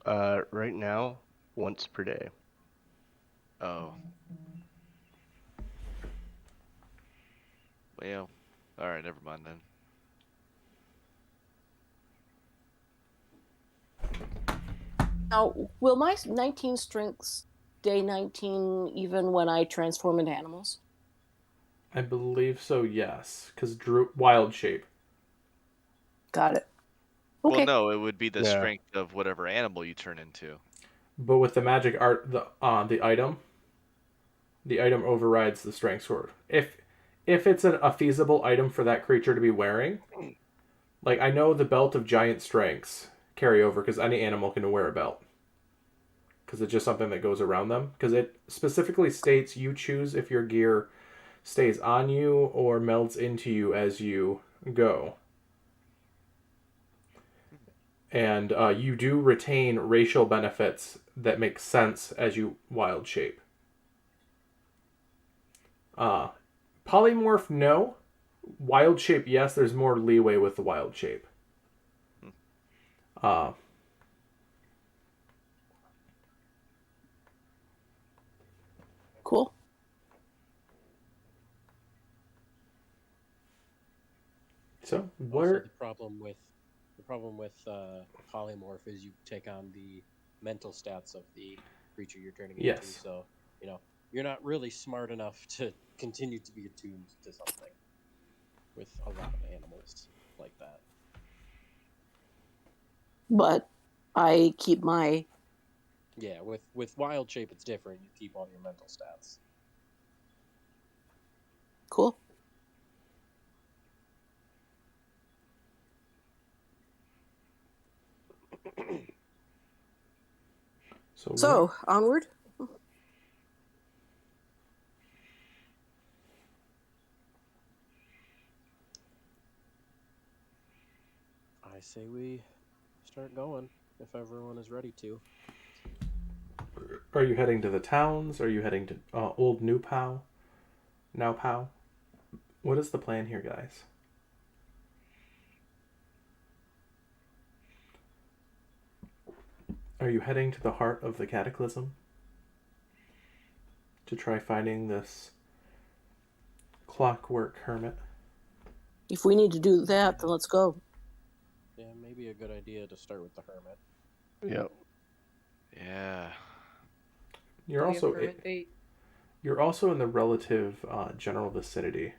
Right now, once per day. Oh. Well, alright, never mind then. Now, will my 19 strength stay 19 even when I transform into animals? I believe so, yes, because wild shape. Got it. Okay. Well, no, it would be the Yeah. strength of whatever animal you turn into. But with the magic art, the item overrides the strength sword. If it's a feasible item for that creature to be wearing, like I know the belt of giant strengths carry over because any animal can wear a belt. Because it's just something that goes around them. Because it specifically states you choose if your gear stays on you or melds into you as you go. And you do retain racial benefits that make sense as you wild shape. Polymorph, no. Wild shape, yes. There's more leeway with the wild shape. Cool. So Also, where? the problem with polymorph is you take on the mental stats of the creature you're turning into. Yes. So you're not really smart enough to continue to be attuned to something with a lot of animals like that. But I keep my... Yeah, with wild shape it's different. You keep all your mental stats. Cool. So, onward. I say we start going if everyone is ready to. Are you heading to the towns? Are you heading to Old New Pow? Now Pow? What is the plan here, guys? Are you heading to the heart of the cataclysm? To try finding this clockwork hermit? If we need to do that, then let's go. Yeah, maybe a good idea to start with the hermit. Yep. Yeah. You're We have also hermit bait. you're also in the relative general vicinity.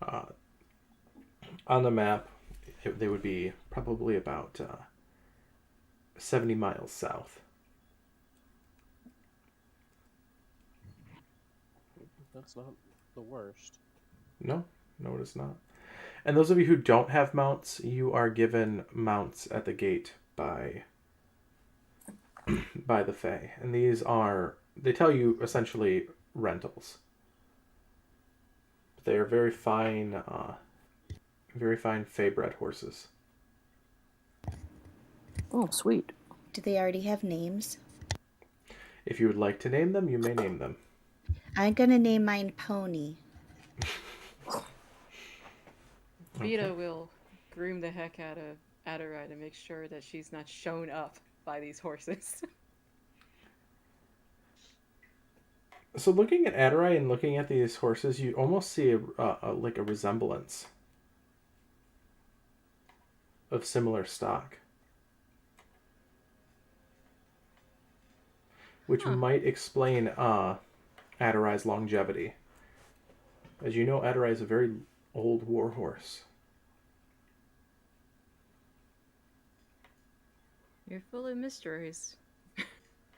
On the map, they would be probably about 70 miles south. That's not the worst. No, it is not. And those of you who don't have mounts, you are given mounts at the gate by by the Fae, and these are, they tell you essentially rentals. They are very fine Fae bred horses. Oh, sweet. Do they already have names? If you would like to name them, you may name them. I'm gonna name mine Pony. Vita will groom the heck out of Adderite to make sure that she's not shown up by these horses. So looking at Adderite and looking at these horses, you almost see like a resemblance of similar stock, which Huh. might explain Adderite's longevity. As you know, Adderite is a very old war horse. You're full of mysteries.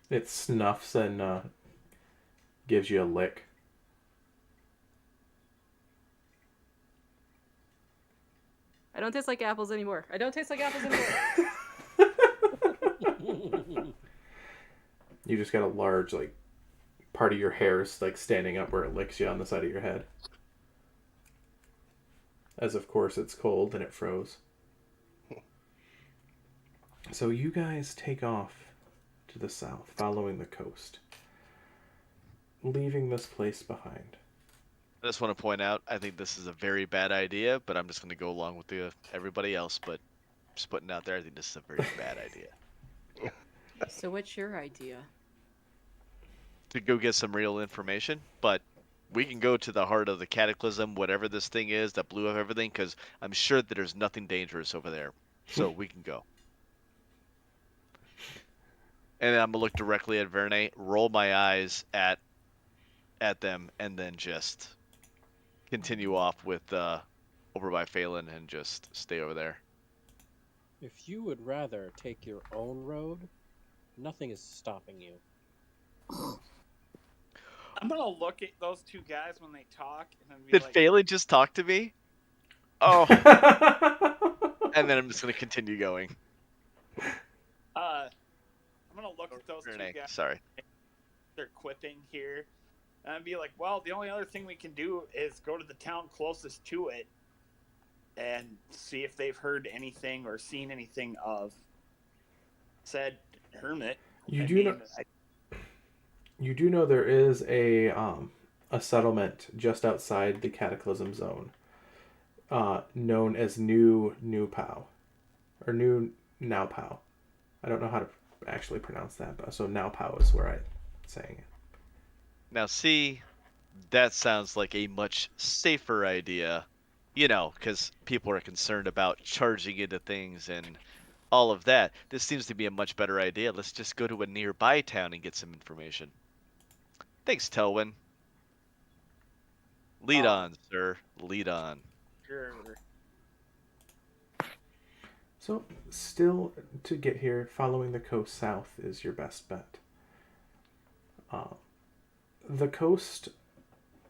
It snuffs and gives you a lick. I don't taste like apples anymore. I don't taste like apples anymore. You just got a large, like, part of your hair is like standing up where it licks you on the side of your head. As of course it's cold and it froze. So you guys take off to the south, following the coast, leaving this place behind. I just want to point out, I think this is a very bad idea, but I'm just going to go along with everybody else. But just putting it out there, I think this is a very bad idea. So what's your idea? To go get some real information, but we can go to the heart of the cataclysm, whatever this thing is that blew up everything, because I'm sure that there's nothing dangerous over there. So we can go. And then I'm gonna look directly at Verne, roll my eyes at them, and then just continue off with over by Phelan and just stay over there. If you would rather take your own road, nothing is stopping you. I'm gonna look at those two guys when they talk, and then be Did like, Phelan just talk to me? Oh. And then I'm just gonna continue going. I'm gonna look at those two Verne, guys. sorry. They're quipping here, and I'd be like, well, the only other thing we can do is go to the town closest to it and see if they've heard anything or seen anything of said hermit. You do know there is a settlement just outside the Cataclysm Zone, known as New Pau, or New Now Pau. I don't know how to actually pronounce that, but so Now Pau is where I'm saying it. Now see, that sounds like a much safer idea, you know, because people are concerned about charging into things and all of that. This seems to be a much better idea. Let's just go to a nearby town and get some information. Thanks, Telwyn. Lead on, sir. Lead on. Sure. So, still to get here, following the coast south is your best bet. The coast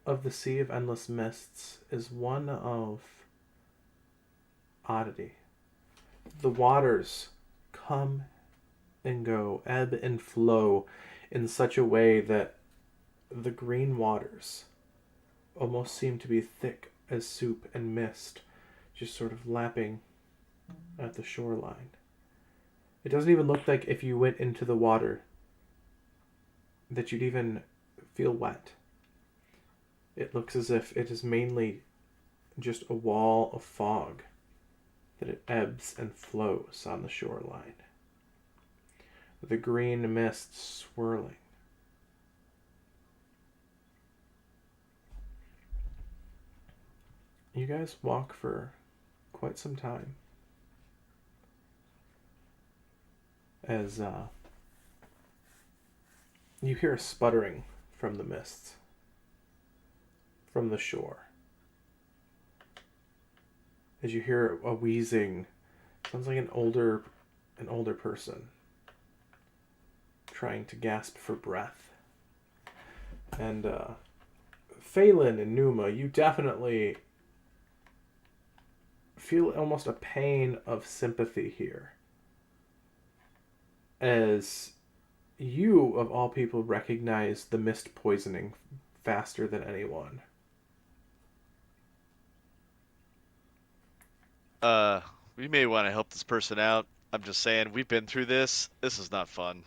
of the Sea of Endless Mists is one of oddity. The waters come and go, ebb and flow in such a way that the green waters almost seem to be thick as soup and mist, just sort of lapping at the shoreline. It doesn't even look like if you went into the water that you'd even feel wet. It looks as if it is mainly just a wall of fog that it ebbs and flows on the shoreline. The green mist swirling. You guys walk for quite some time as you hear a sputtering from the mists, from the shore. As you hear a wheezing, sounds like an older person trying to gasp for breath. And Phelan and Numa, you definitely feel almost a pain of sympathy here, as You, of all people, recognize the mist poisoning faster than anyone. We may want to help this person out. I'm just saying, we've been through this. This is not fun.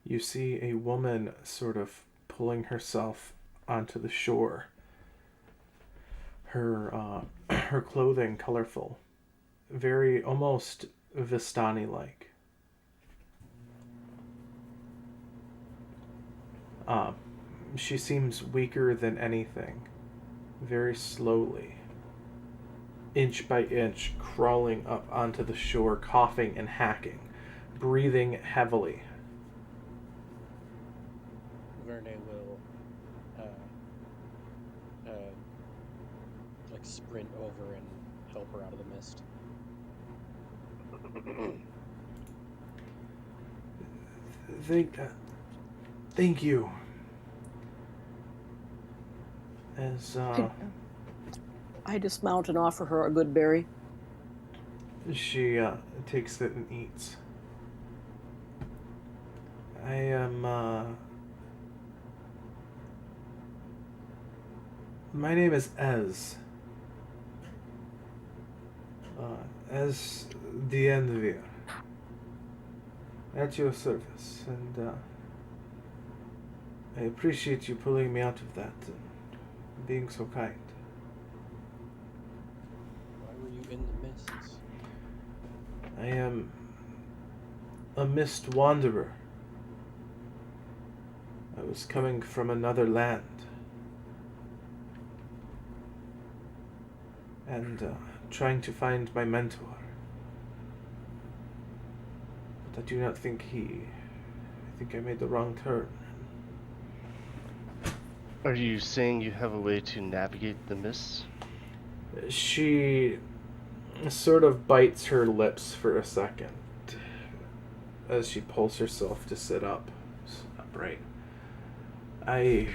You see a woman sort of pulling herself onto the shore. Her clothing colorful, very almost Vistani-like. She seems weaker than anything. Very slowly, inch by inch, crawling up onto the shore, coughing and hacking, breathing heavily. Verne will, like sprint over and help her out of the mist. Thank you. As I dismount and offer her a good berry. she takes it and eats. I am my name is Ez. Ez the Envier. At your service, and I appreciate you pulling me out of that and being so kind. Why were you in the mists? I am a mist wanderer. I was coming from another land. And trying to find my mentor. But I do not think I think I made the wrong turn. Are you saying you have a way to navigate the mists? She sort of bites her lips for a second as she pulls herself to sit up upright. I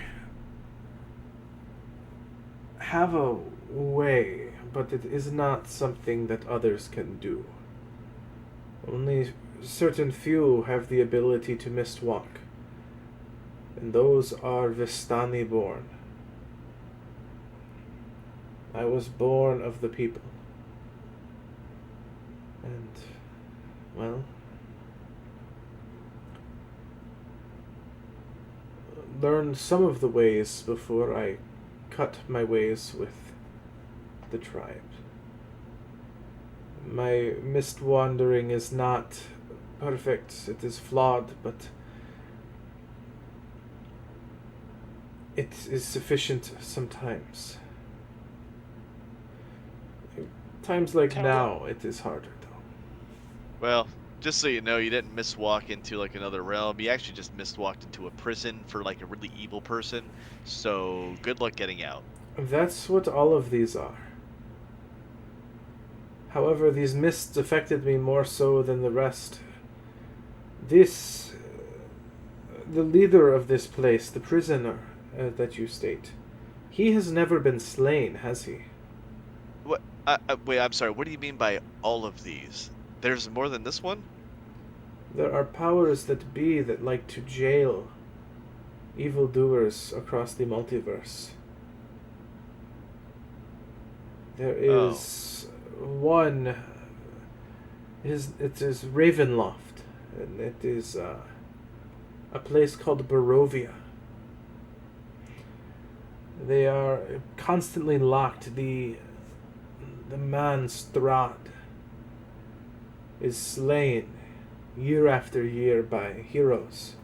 have a way, but it is not something that others can do. Only certain few have the ability to mist walk, and those are Vistani born. I was born of the people. And, well, learned some of the ways before I cut my ways with the tribe. My mist wandering is not perfect, it is flawed, but it is sufficient sometimes. Times like now, it is harder, though. Well, just so you know, you didn't miswalk into like another realm. You actually just miswalked into a prison for like a really evil person. So good luck getting out. That's what all of these are. However, these mists affected me more so than the rest. The leader of this place, the prisoner that you state, he has never been slain, has he? What? Wait, I'm sorry. What do you mean by all of these? There's more than this one? There are powers that be that like to jail evildoers across the multiverse. There is one. It is Ravenloft, and it is a place called Barovia. They are constantly locked. The man Strahd is slain year after year by heroes.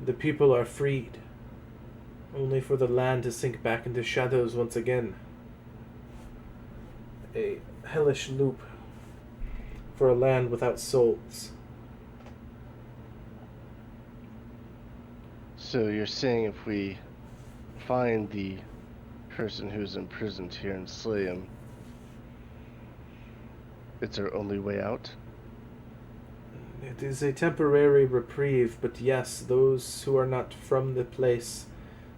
The people are freed, only for the land to sink back into shadows once again. A hellish loop for a land without souls. So you're saying if we find the person who's imprisoned here and slay him, it's our only way out? It is a temporary reprieve, but yes, those who are not from the place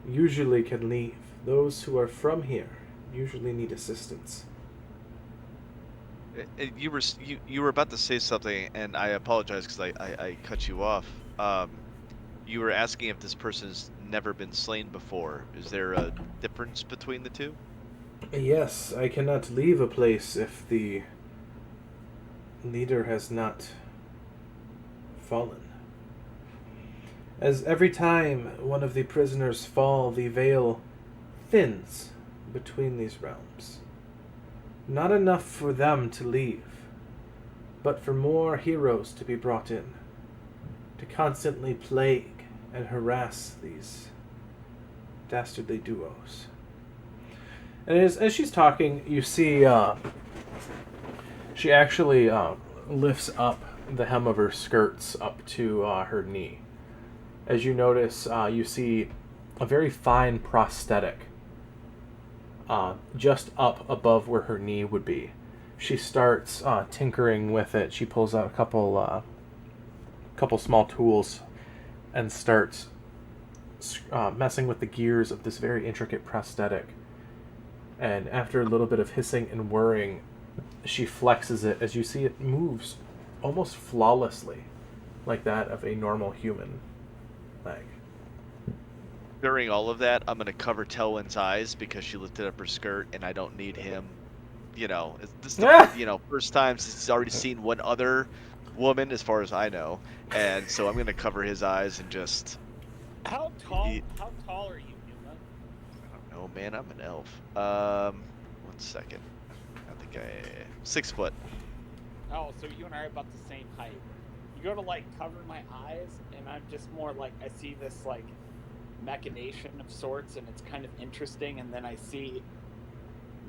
usually can leave. Those who are from here usually need assistance. You were about to say something, and I apologize because I cut you off. You were asking if this person's never been slain before. Is there a difference between the two? Yes, I cannot leave a place if the leader has not fallen. As every time one of the prisoners fall, the veil thins between these realms. Not enough for them to leave, but for more heroes to be brought in, to constantly plague and harass these dastardly duos. And as she's talking, you see she actually lifts up the hem of her skirts up to her knee. As you notice, you see a very fine prosthetic just up above where her knee would be. She starts tinkering with it. She pulls out a couple small tools and starts messing with the gears of this very intricate prosthetic. And after a little bit of hissing and whirring, she flexes it as you see it moves almost flawlessly, like that of a normal human leg. During all of that, I'm gonna cover Telwyn's eyes because she lifted up her skirt, and I don't need him. This is the first time since he's already seen one other woman, as far as I know, and so I'm gonna cover his eyes and just. How tall are you, Numa? I don't know, man. I'm an elf. 1 second. I think 6 foot. Oh, so you and I are about the same height. You go to cover my eyes, and I'm just more I see this machination of sorts, and it's kind of interesting, and then I see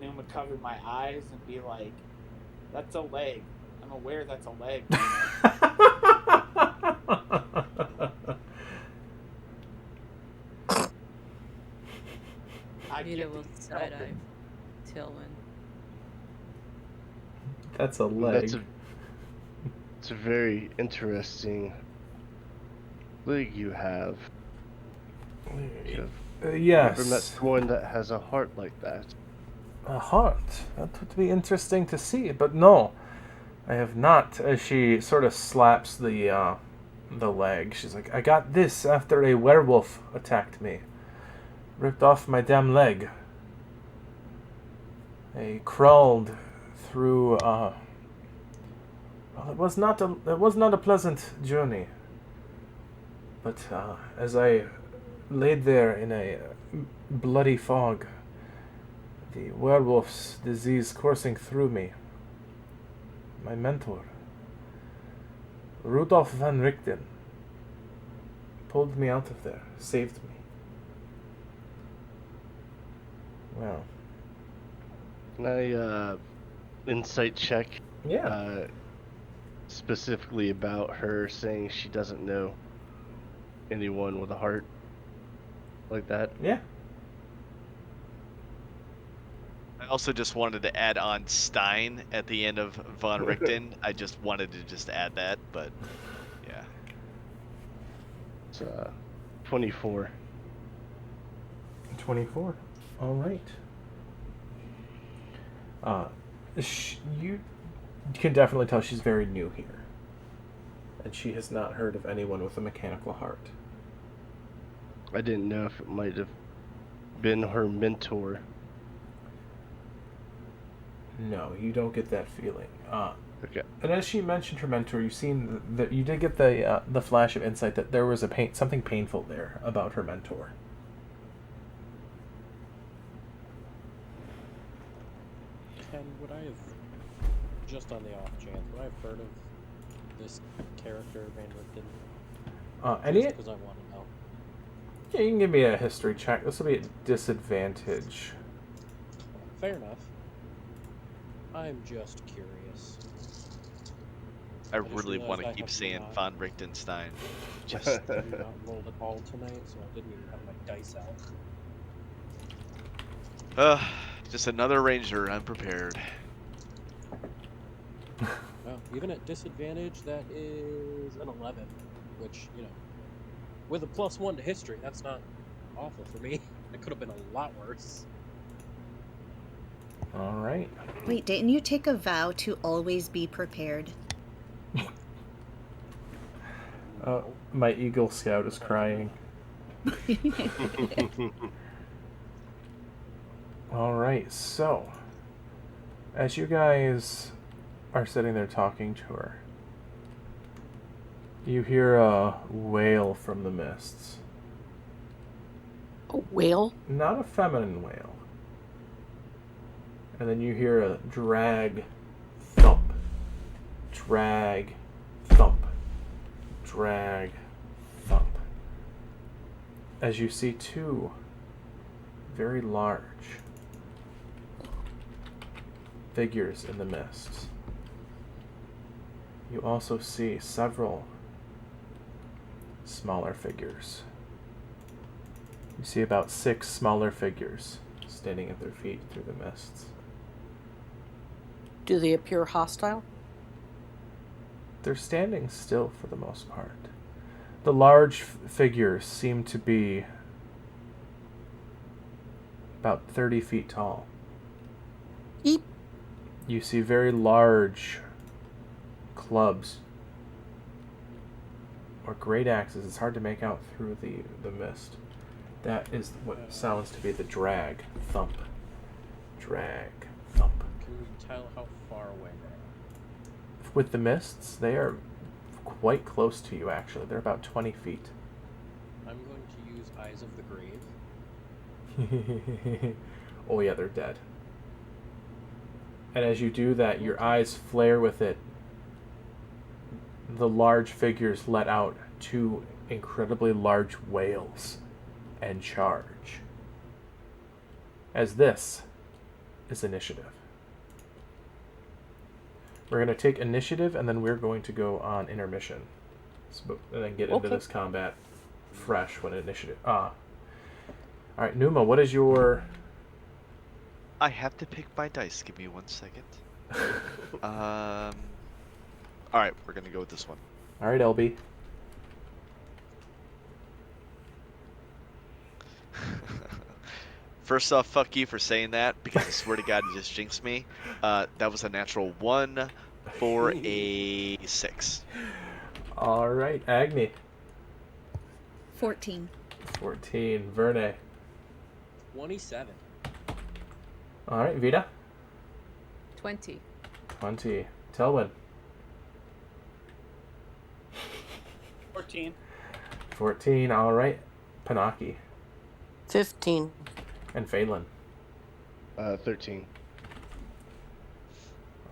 Numa cover my eyes and be like, that's a leg. I'm aware that's a leg. Nita will side-eye Tillman. That's a leg. It's a very interesting leg you have. Yes. Never met someone that has a heart like that. A heart? That would be interesting to see, but no, I have not. As she sort of slaps the leg, she's like, I got this after a werewolf attacked me. Ripped off my damn leg. I crawled through, well, it was not a pleasant journey. But as I laid there in a bloody fog, the werewolf's disease coursing through me, my mentor, Rudolf van Richten, pulled me out of there, saved me. Wow. Can I insight check? Yeah. Specifically about her saying she doesn't know anyone with a heart like that? Yeah. I also just wanted to add on Stein at the end of von Richten. I just wanted to just add that, but yeah. It's 24. 24. All right. You can definitely tell she's very new here. And she has not heard of anyone with a mechanical heart. I didn't know if it might have been her mentor. No, you don't get that feeling. Okay. And as she mentioned her mentor, you seen that you did get the flash of insight that there was something painful there about her mentor. Ken, would I have, just on the off chance, would I have heard of this character, Van Richten? Any? Because I want to know. Yeah, you can give me a history check. This will be at disadvantage. Fair enough. I'm just curious. I really want to keep saying von Richtenstein. Just not rolled at all tonight, so I didn't even have my dice out. Just another ranger unprepared. Well, even at disadvantage, that is an 11, which, with a +1 to history, that's not awful for me. It could have been a lot worse. All right. Wait, didn't you take a vow to always be prepared? My Eagle Scout is crying. All right, so as you guys are sitting there talking to her, you hear a wail from the mists. A whale? Not a feminine wail. And then you hear a drag, thump, drag, thump, drag, thump. As you see two very large figures in the mist. You also see several smaller figures. You see about 6 smaller figures standing at their feet through the mists. Do they appear hostile? They're standing still for the most part. The large figures seem to be about 30 feet tall. Eep. You see very large clubs or great axes. It's hard to make out through the mist. That is what sounds to be the drag, thump, drag, thump. Can you tell how far away they are? With the mists, they are quite close to you, actually. They're about 20 feet. I'm going to use Eyes of the Grave. Oh yeah, they're dead. And as you do that, your eyes flare with it. The large figures let out 2 incredibly large wails and charge. As this is initiative. We're going to take initiative, and then we're going to go on intermission. And then get into this combat fresh when initiative... Alright, Numa, what is your... I have to pick my dice. Give me 1 second. Alright, we're gonna go with this one. Alright, LB. First off, fuck you for saying that, because I swear to God, you just jinxed me. That was a natural 1 for a 6. Alright, Agni. 14. 14. Verne. 27. Alright, Vita. 20. 20. Telwyn. 14. 14. Alright. Panaki. 15. And Phelan. 13.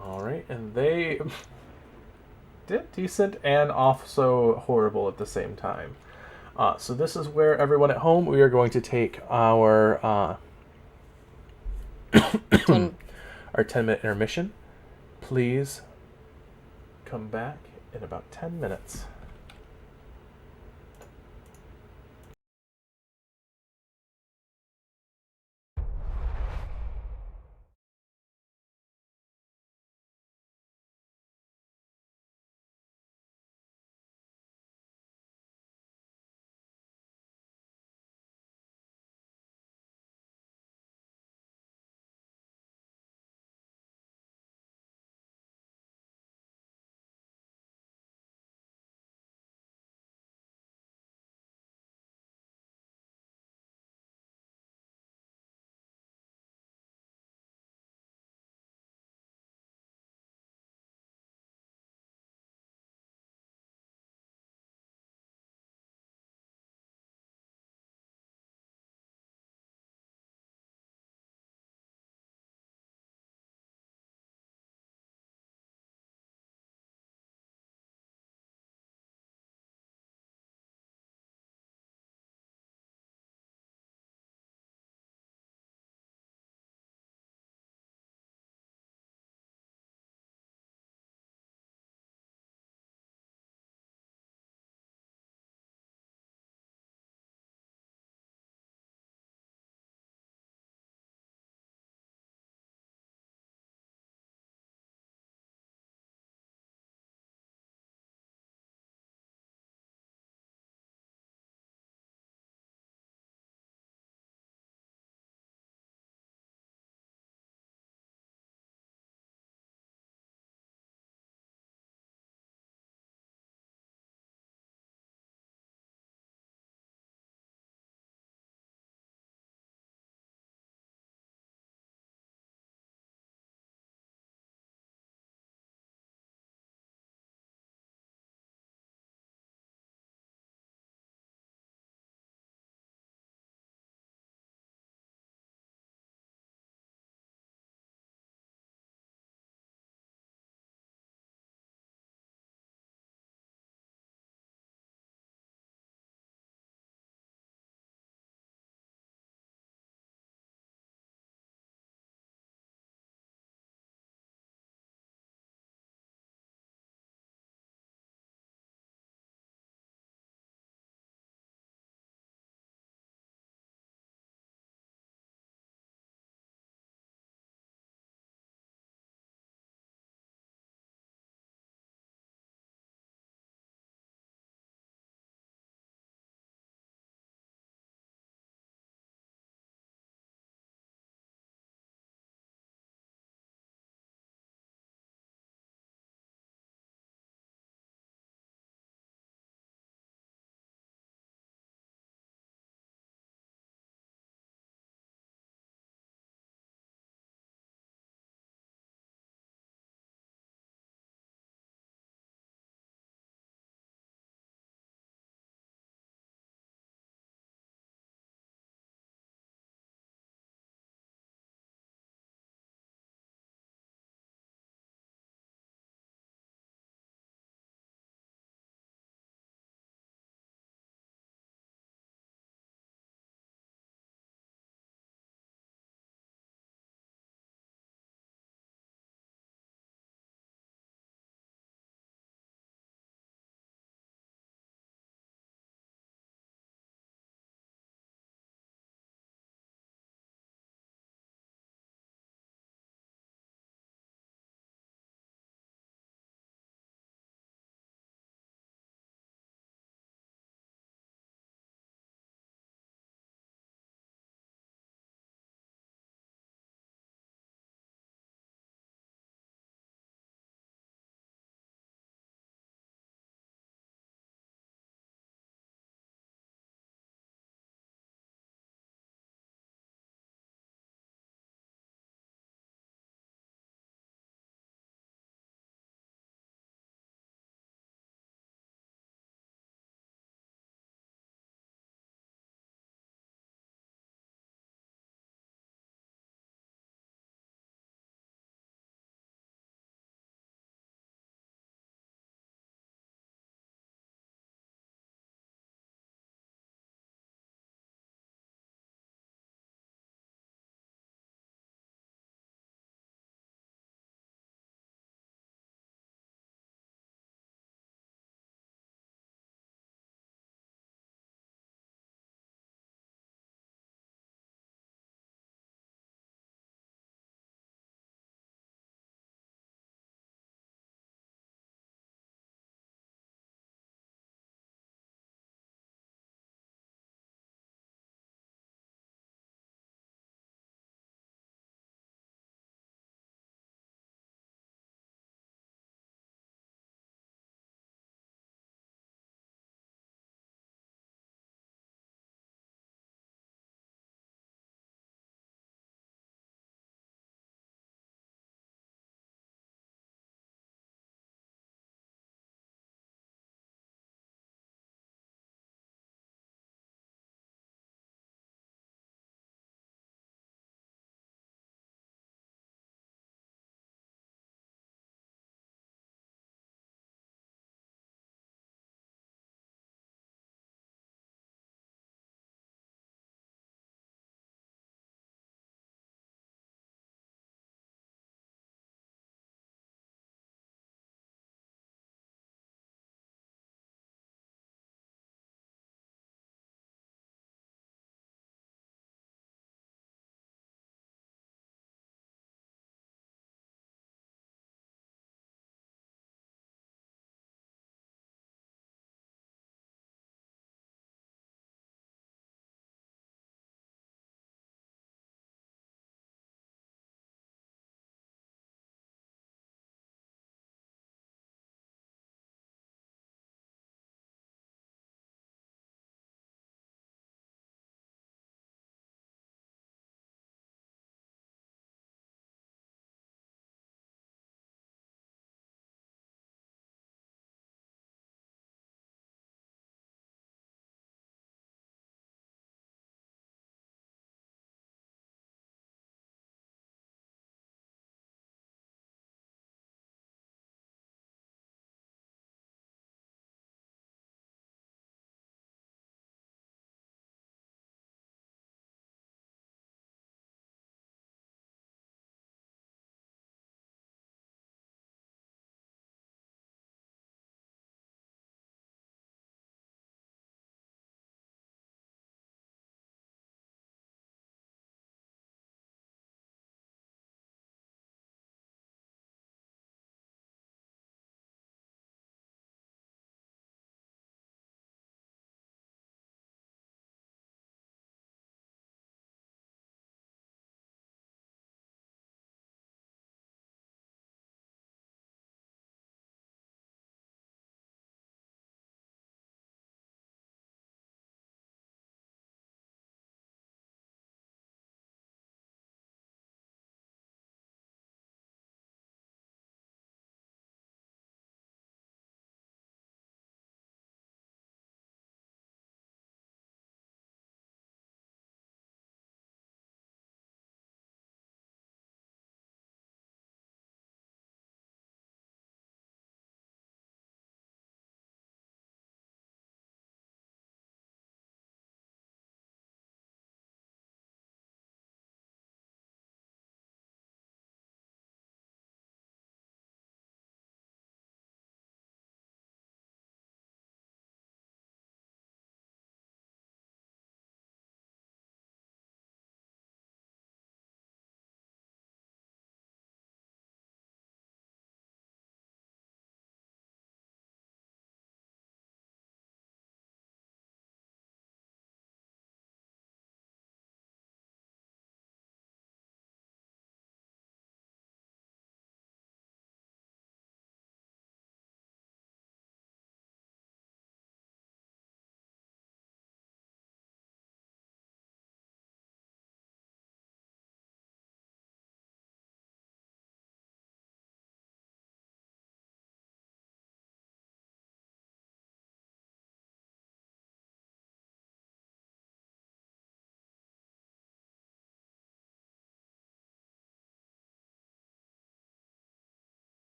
Alright, and they did decent and also horrible at the same time. So this is where everyone at home, we are going to take our our 10-minute intermission. Please come back in about 10 minutes.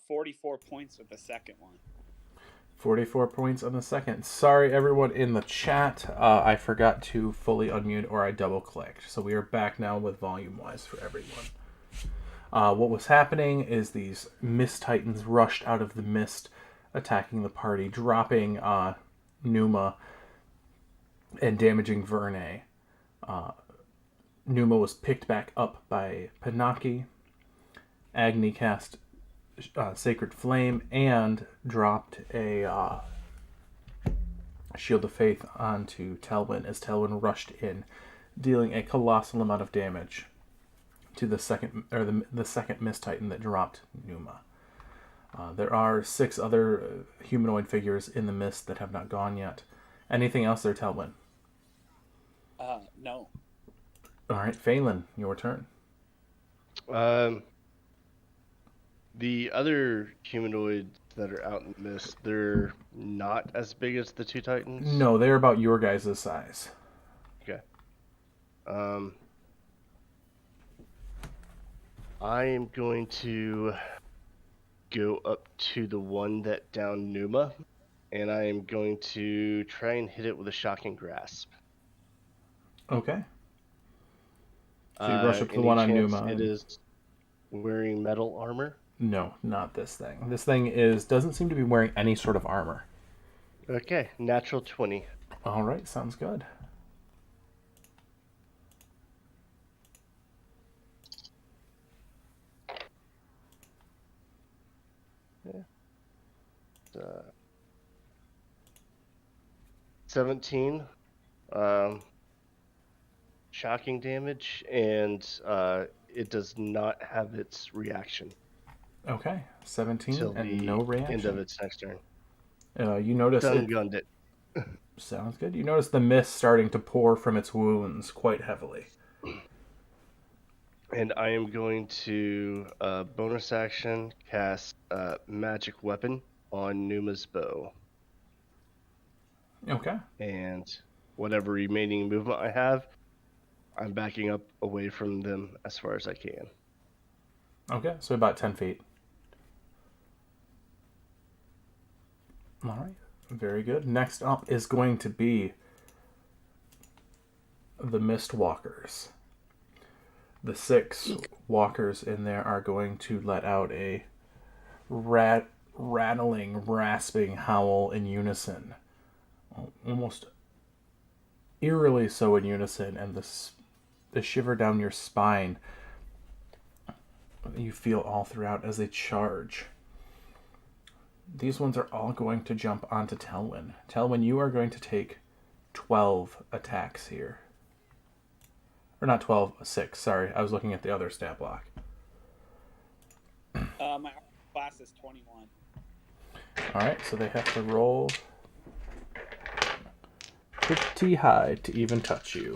44 points with the second one. 44 points on the second. Sorry, everyone in the chat. I forgot to fully unmute or I double-clicked. So we are back now with volume-wise for everyone. What was happening is these Mist Titans rushed out of the mist, attacking the party, dropping Numa and damaging Verne. Numa was picked back up by Panaki. Agni cast Sacred Flame and dropped a Shield of Faith onto Telwyn as Telwyn rushed in, dealing a colossal amount of damage to the second Mist Titan that dropped Numa. There are 6 other humanoid figures in the mist that have not gone yet. Anything else there, Telwyn? No. All right, Phelan, your turn. The other humanoids that are out in the mist, they're not as big as the 2 Titans? No, they're about your guys' size. Okay. I am going to go up to the one that downed Numa, and I am going to try and hit it with a Shocking Grasp. Okay. So you rush up to the one on Numa. It is wearing metal armor? No, not this thing. This thing doesn't seem to be wearing any sort of armor. Okay, natural 20. All right, sounds good. Yeah. 17. Shocking damage, and it does not have its reaction. Okay, 17 till and the no reaction. end of its next turn. You notice Stun-gunned it. Sounds good. You notice the mist starting to pour from its wounds quite heavily. And I am going to bonus action cast Magic Weapon on Numa's bow. Okay. And whatever remaining movement I have, I'm backing up away from them as far as I can. Okay, so about 10 feet. All right, very good. Next up is going to be the Mist Walkers. The 6 walkers in there are going to let out a rattling, rasping howl in unison. Almost eerily so in unison, and the shiver down your spine you feel all throughout as they charge. These ones are all going to jump onto Telwyn. Telwyn, you are going to take 12 attacks here. Or not 12, 6. Sorry, I was looking at the other stat block. My class is 21. Alright, so they have to roll pretty high to even touch you.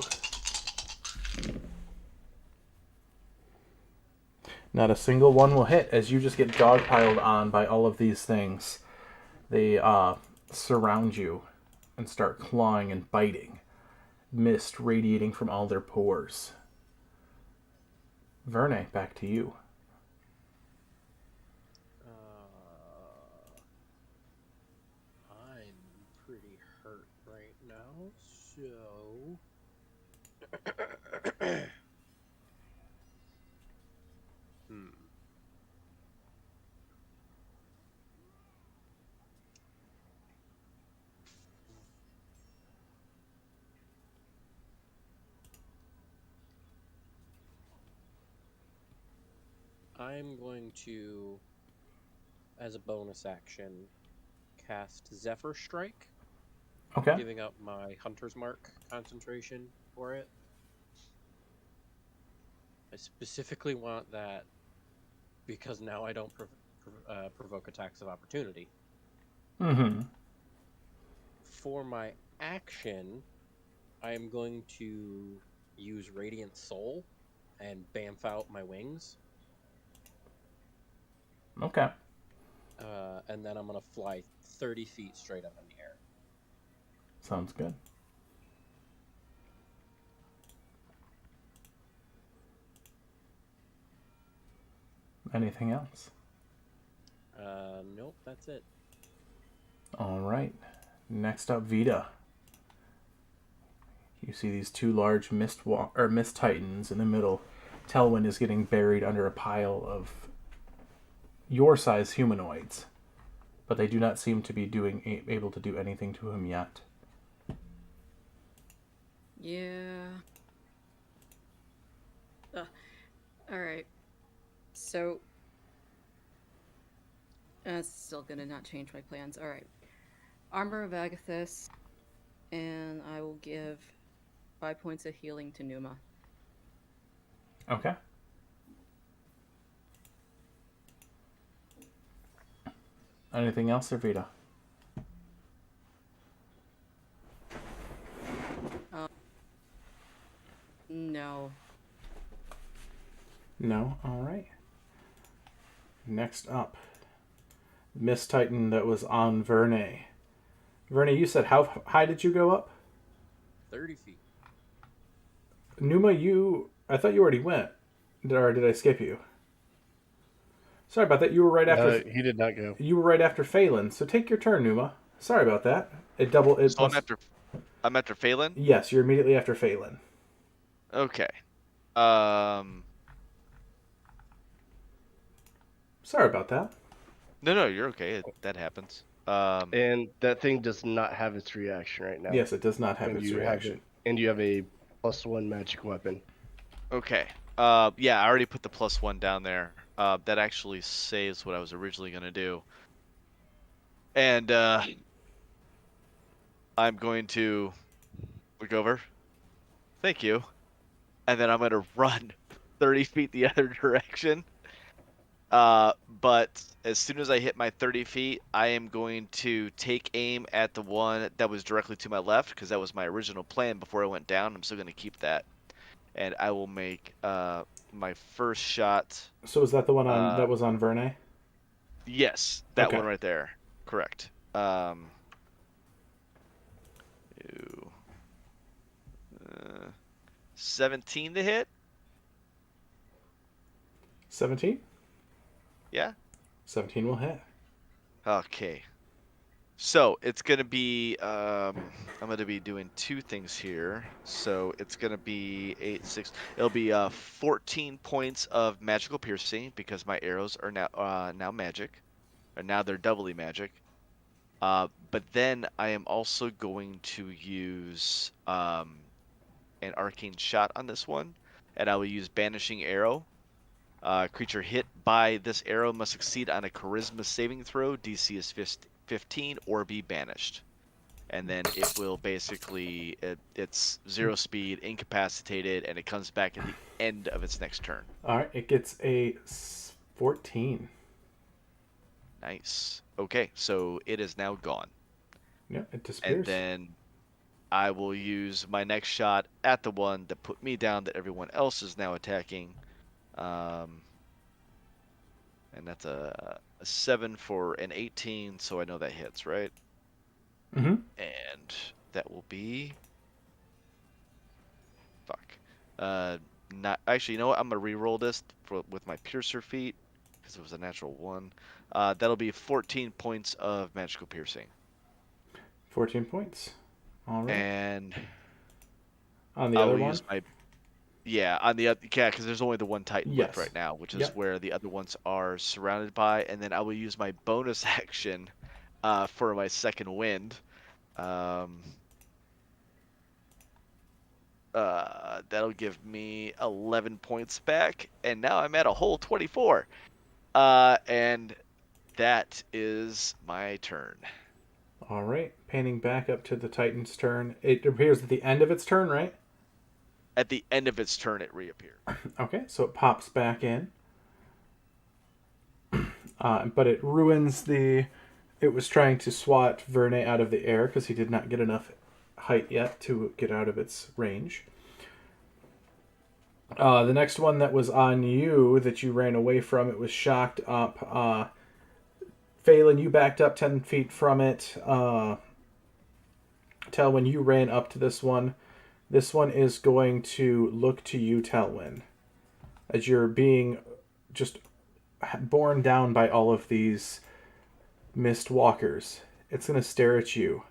Not a single one will hit as you just get dogpiled on by all of these things. They surround you and start clawing and biting. Mist radiating from all their pores. Verne, back to you. I'm pretty hurt right now, so... I'm going to, as a bonus action, cast Zephyr Strike. Okay. Giving up my Hunter's Mark concentration for it. I specifically want that because now I don't provoke attacks of opportunity. Mm-hmm. For my action, I am going to use Radiant Soul and bamf out my wings. Okay. And then I'm going to fly 30 feet straight up in the air. Sounds good. Anything else? Nope, that's it. All right. Next up, Vita. You see these two large mist titans in the middle. Telwyn is getting buried under a pile of your size humanoids, but they do not seem to be able to do anything to him yet. Yeah. Alright. So, that's still gonna not change my plans. Alright. Armor of Agathis, and I will give 5 points of healing to Numa. Okay. Anything else, Vita? No. No? Alright. Next up, Miss Titan that was on Vernay. Vernay, you said how high did you go up? 30 feet. Numa, I thought you already went. Or did I skip you? Sorry about that. You were right after. He did not go. You were right after Phelan. So take your turn, Numa. Sorry about that. So I'm after Phelan? Yes, you're immediately after Phelan. Okay. Sorry about that. No, you're okay. That happens. And that thing does not have its reaction right now. Yes, it does not have its reaction. And you have a +1 magic weapon. Okay. Yeah, I already put the +1 down there. That actually saves what I was originally going to do. And I'm going to look over. Thank you. And then I'm going to run 30 feet the other direction. But as soon as I hit my 30 feet, I am going to take aim at the one that was directly to my left, because that was my original plan before I went down. I'm still going to keep that. And I will make my first shot. So is that the one that was on Vernay? Yes, that one right there. Correct. 17 to hit. 17? Yeah. 17 will hit. Okay. So it's gonna be I'm gonna be doing two things here. So it's gonna be 8, 6. It'll be 14 points of magical piercing, because my arrows are now magic, or now they're doubly magic. But then I am also going to use an arcane shot on this one, and I will use banishing arrow. Creature hit by this arrow must succeed on a charisma saving throw. DC is 15 or be banished. And then it will basically, it's 0 speed, incapacitated, and it comes back at the end of its next turn. Alright, it gets a 14. Nice. Okay, so it is now gone. Yeah, it disappears. And then I will use my next shot at the one that put me down that everyone else is now attacking. And that's a 7 for an 18, so I know that hits, right? Mm-hmm. And that will be... Fuck. Not actually, you know what? I'm gonna re-roll this with my piercer feat, because it was a natural 1. That'll be 14 points of magical piercing. 14 points. All right. And on the other one? On the other, yeah, because there's only the one Titan left right now, which is Yep. where the other ones are surrounded by. And then I will use my bonus action for my second wind. That'll give me 11 points back, and now I'm at a whole 24. And that is my turn. All right, panning back up to the Titan's turn. It appears at the end of its turn, right? At the end of its turn, it reappeared. Okay, so it pops back in. But it ruins the... It was trying to swat Vernay out of the air because he did not get enough height yet to get out of its range. The next one that was on you that you ran away from, it was shocked up. Phelan, you backed up 10 feet from it. Telwyn, you ran up to this one. This one is going to look to you, Telwyn, as you're being just borne down by all of these mist walkers. It's going to stare at you,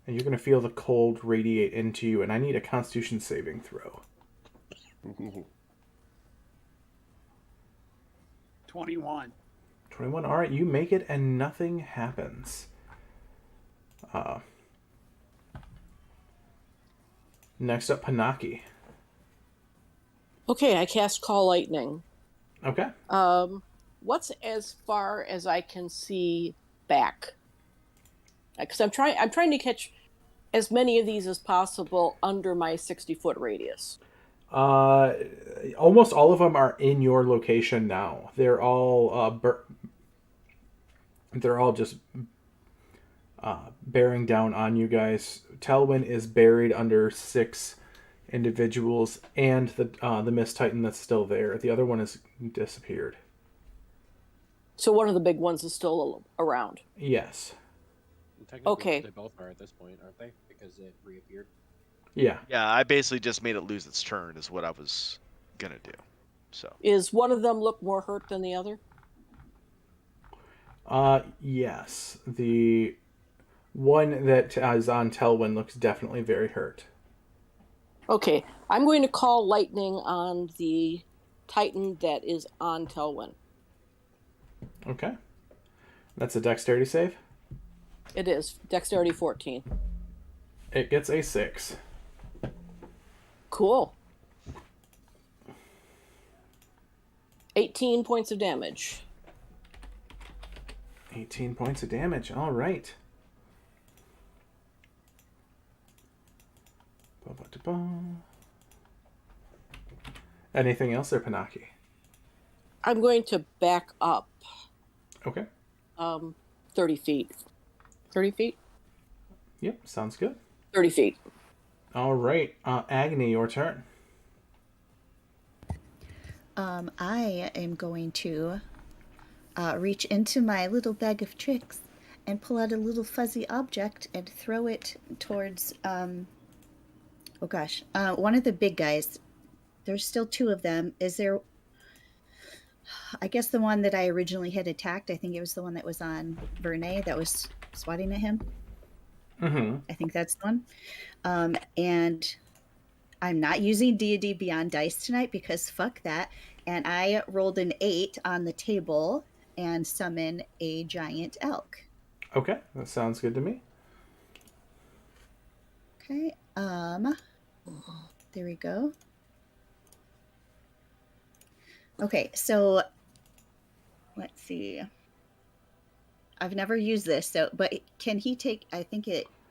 and you're going to feel the cold radiate into you, and I need a Constitution saving throw. 21. 21. All right, you make it, and nothing happens. Next up, Panaki. Okay, I cast Call Lightning. Okay. What's as far as I can see back? Because I'm trying to catch as many of these as possible under my 60-foot radius. Almost all of them are in your location now. They're all they're all just bearing down on you guys. Telwyn is buried under 6 individuals, and the Mist Titan that's still there. The other one has disappeared. So one of the big ones is still around. Yes. Technically, Okay. they both are at this point, aren't they? Because it reappeared. Yeah. Yeah, I basically just made it lose its turn, is what I was gonna do. So Is one of them look more hurt than the other? Yes. The one that is on Telwyn looks definitely very hurt. Okay, I'm going to call lightning on the Titan that is on Telwyn. Okay. That's a dexterity save. It is dexterity 14. It gets a 6. Cool. 18 points of damage. 18 points of damage. All right. Anything else there, Panaki? I'm going to back up Okay. 30 feet. 30 feet? Yep, sounds good. 30 feet. All right. Agni, your turn. I am going to reach into my little bag of tricks and pull out a little fuzzy object and throw it towards, one of the big guys. There's still 2 of them. Is there... I guess the one that I originally had attacked, I think it was the one that was on Vernay that was swatting at him. Mm-hmm. I think that's the one. And I'm not using D&D Beyond Dice tonight because fuck that. And I rolled an 8 on the table and summon a giant elk. Okay, that sounds good to me. Okay, there we go. Okay, so let's see. I've never used this, but can he take? I think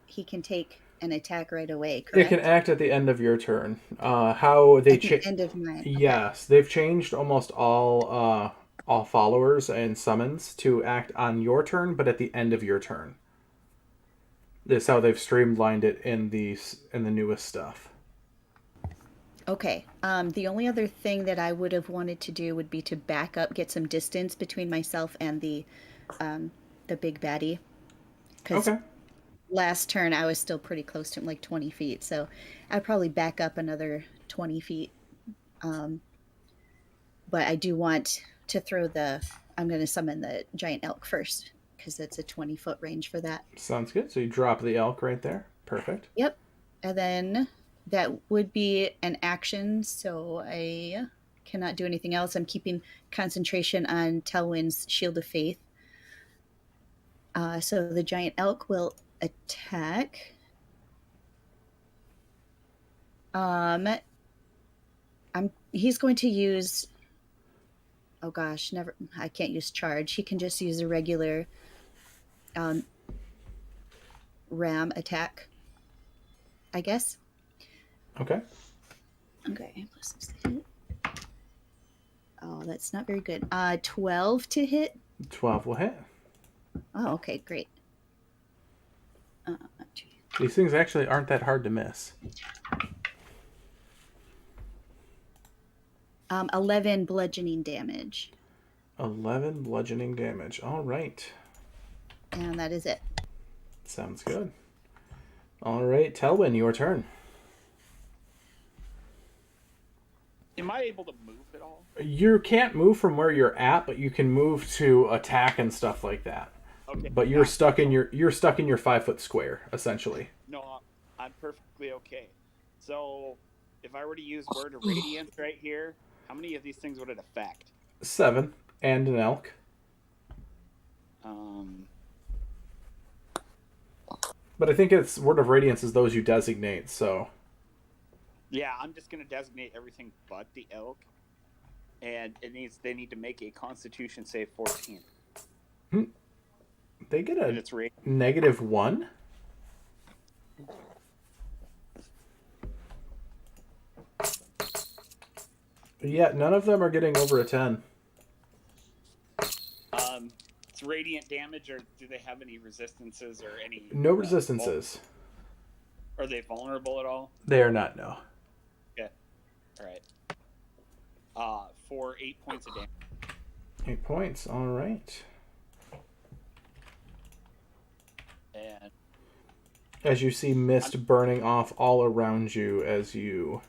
he can take an attack right away. Correct? It can act at the end of your turn. How they change? End of mine. Okay. Yes, they've changed almost all followers and summons to act on your turn, but at the end of your turn. This is how they've streamlined it in the newest stuff. Okay. The only other thing that I would have wanted to do would be to back up, get some distance between myself and the big baddie. Because last turn I was still pretty close to him, like 20 feet. So I'd probably back up another 20 feet. But I do want to throw I'm going to summon the giant elk first because it's a 20-foot range for that. Sounds good. So you drop the elk right there. Perfect. Yep. And then that would be an action, so I cannot do anything else. I'm keeping concentration on Telwyn's Shield of Faith. So the giant elk will attack. He's going to use... Oh gosh, I can't use charge. He can just use a regular ram attack, I guess. Okay. Okay, plus 6 to hit. Oh, that's not very good. 12 to hit. 12 will hit. Oh, okay, great. These things actually aren't that hard to miss. 11 bludgeoning damage. 11 bludgeoning damage. All right. And that is it. Sounds good. All right, Telwyn, your turn. Am I able to move at all? You can't move from where you're at, but you can move to attack and stuff like that. Okay. But you're stuck in your 5-foot square essentially. No, I'm perfectly okay. So, if I were to use Word of Radiance right here, how many of these things would it affect? 7 and an elk. But I think it's Word of Radiance is those you designate. So Yeah, I'm just gonna designate everything but the elk, and they need to make a Constitution save 14. they get And a it's rate. -1. Yeah, none of them are getting over a 10. It's radiant damage, or do they have any resistances or any? No resistances. Are they vulnerable at all? They are not, no. Okay. All right. For 8 points of damage. 8 points. All right. And as you see mist burning off all around you as you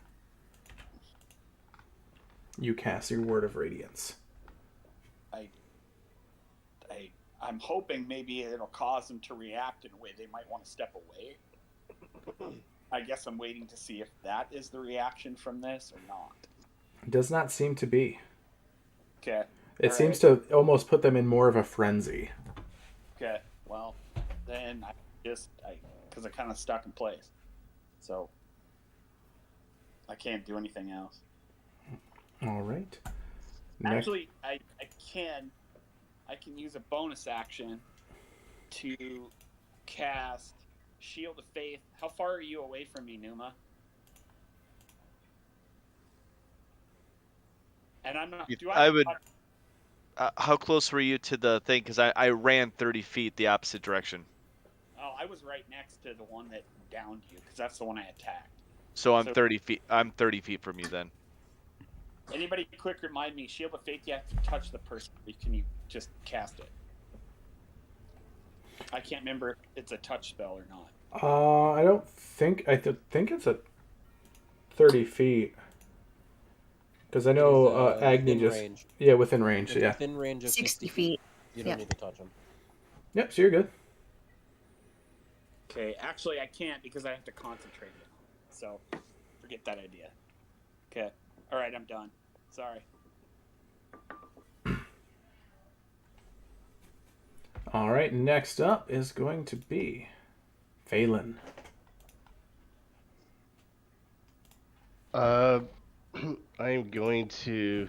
cast your Word of Radiance. I'm hoping maybe it'll cause them to react in a way they might want to step away. I guess I'm waiting to see if that is the reaction from this or not. It does not seem to be. Okay. It seems to almost put them in more of a frenzy. Okay. Well, then because I kind of stuck in place. So I can't do anything else. All right. Actually, I can use a bonus action to cast Shield of Faith. How far are you away from me, Numa? And I'm not. How close were you to the thing? Because I ran 30 feet the opposite direction. Oh, I was right next to the one that downed you, because that's the one I attacked. So I'm 30 feet. I'm 30 feet from you then. Anybody quick remind me, Shield of Faith, you have to touch the person. Can you just cast it? I can't remember if it's a touch spell or not. I don't think... I think it's a 30 feet. Because I know Agni just... range. Yeah, within range, yeah. Within range of 60 feet. You don't need to touch them. Yep, so you're good. Okay, actually I can't because I have to concentrate it. So, forget that idea. Okay. Alright, I'm done. Sorry. Alright, next up is going to be Phelan. I am going to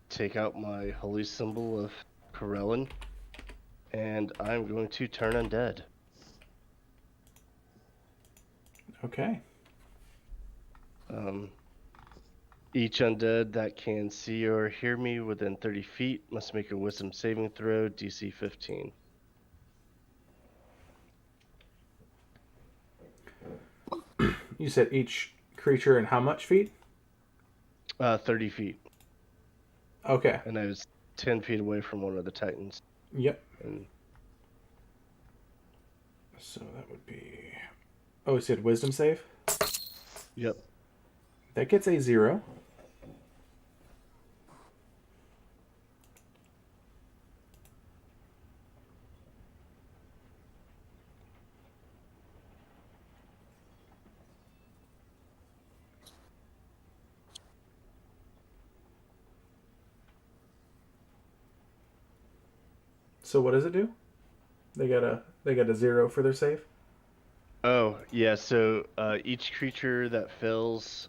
take out my holy symbol of Corellin, and I'm going to turn undead. Okay. Each undead that can see or hear me within 30 feet must make a wisdom saving throw, DC 15. You said each creature in how much feet? 30 feet. Okay. And I was 10 feet away from one of the titans. Yep. And so that would be... Oh, you said wisdom save? Yep. That gets a 0. So what does it do? They got a 0 for their save? Oh, yeah, so each creature that fails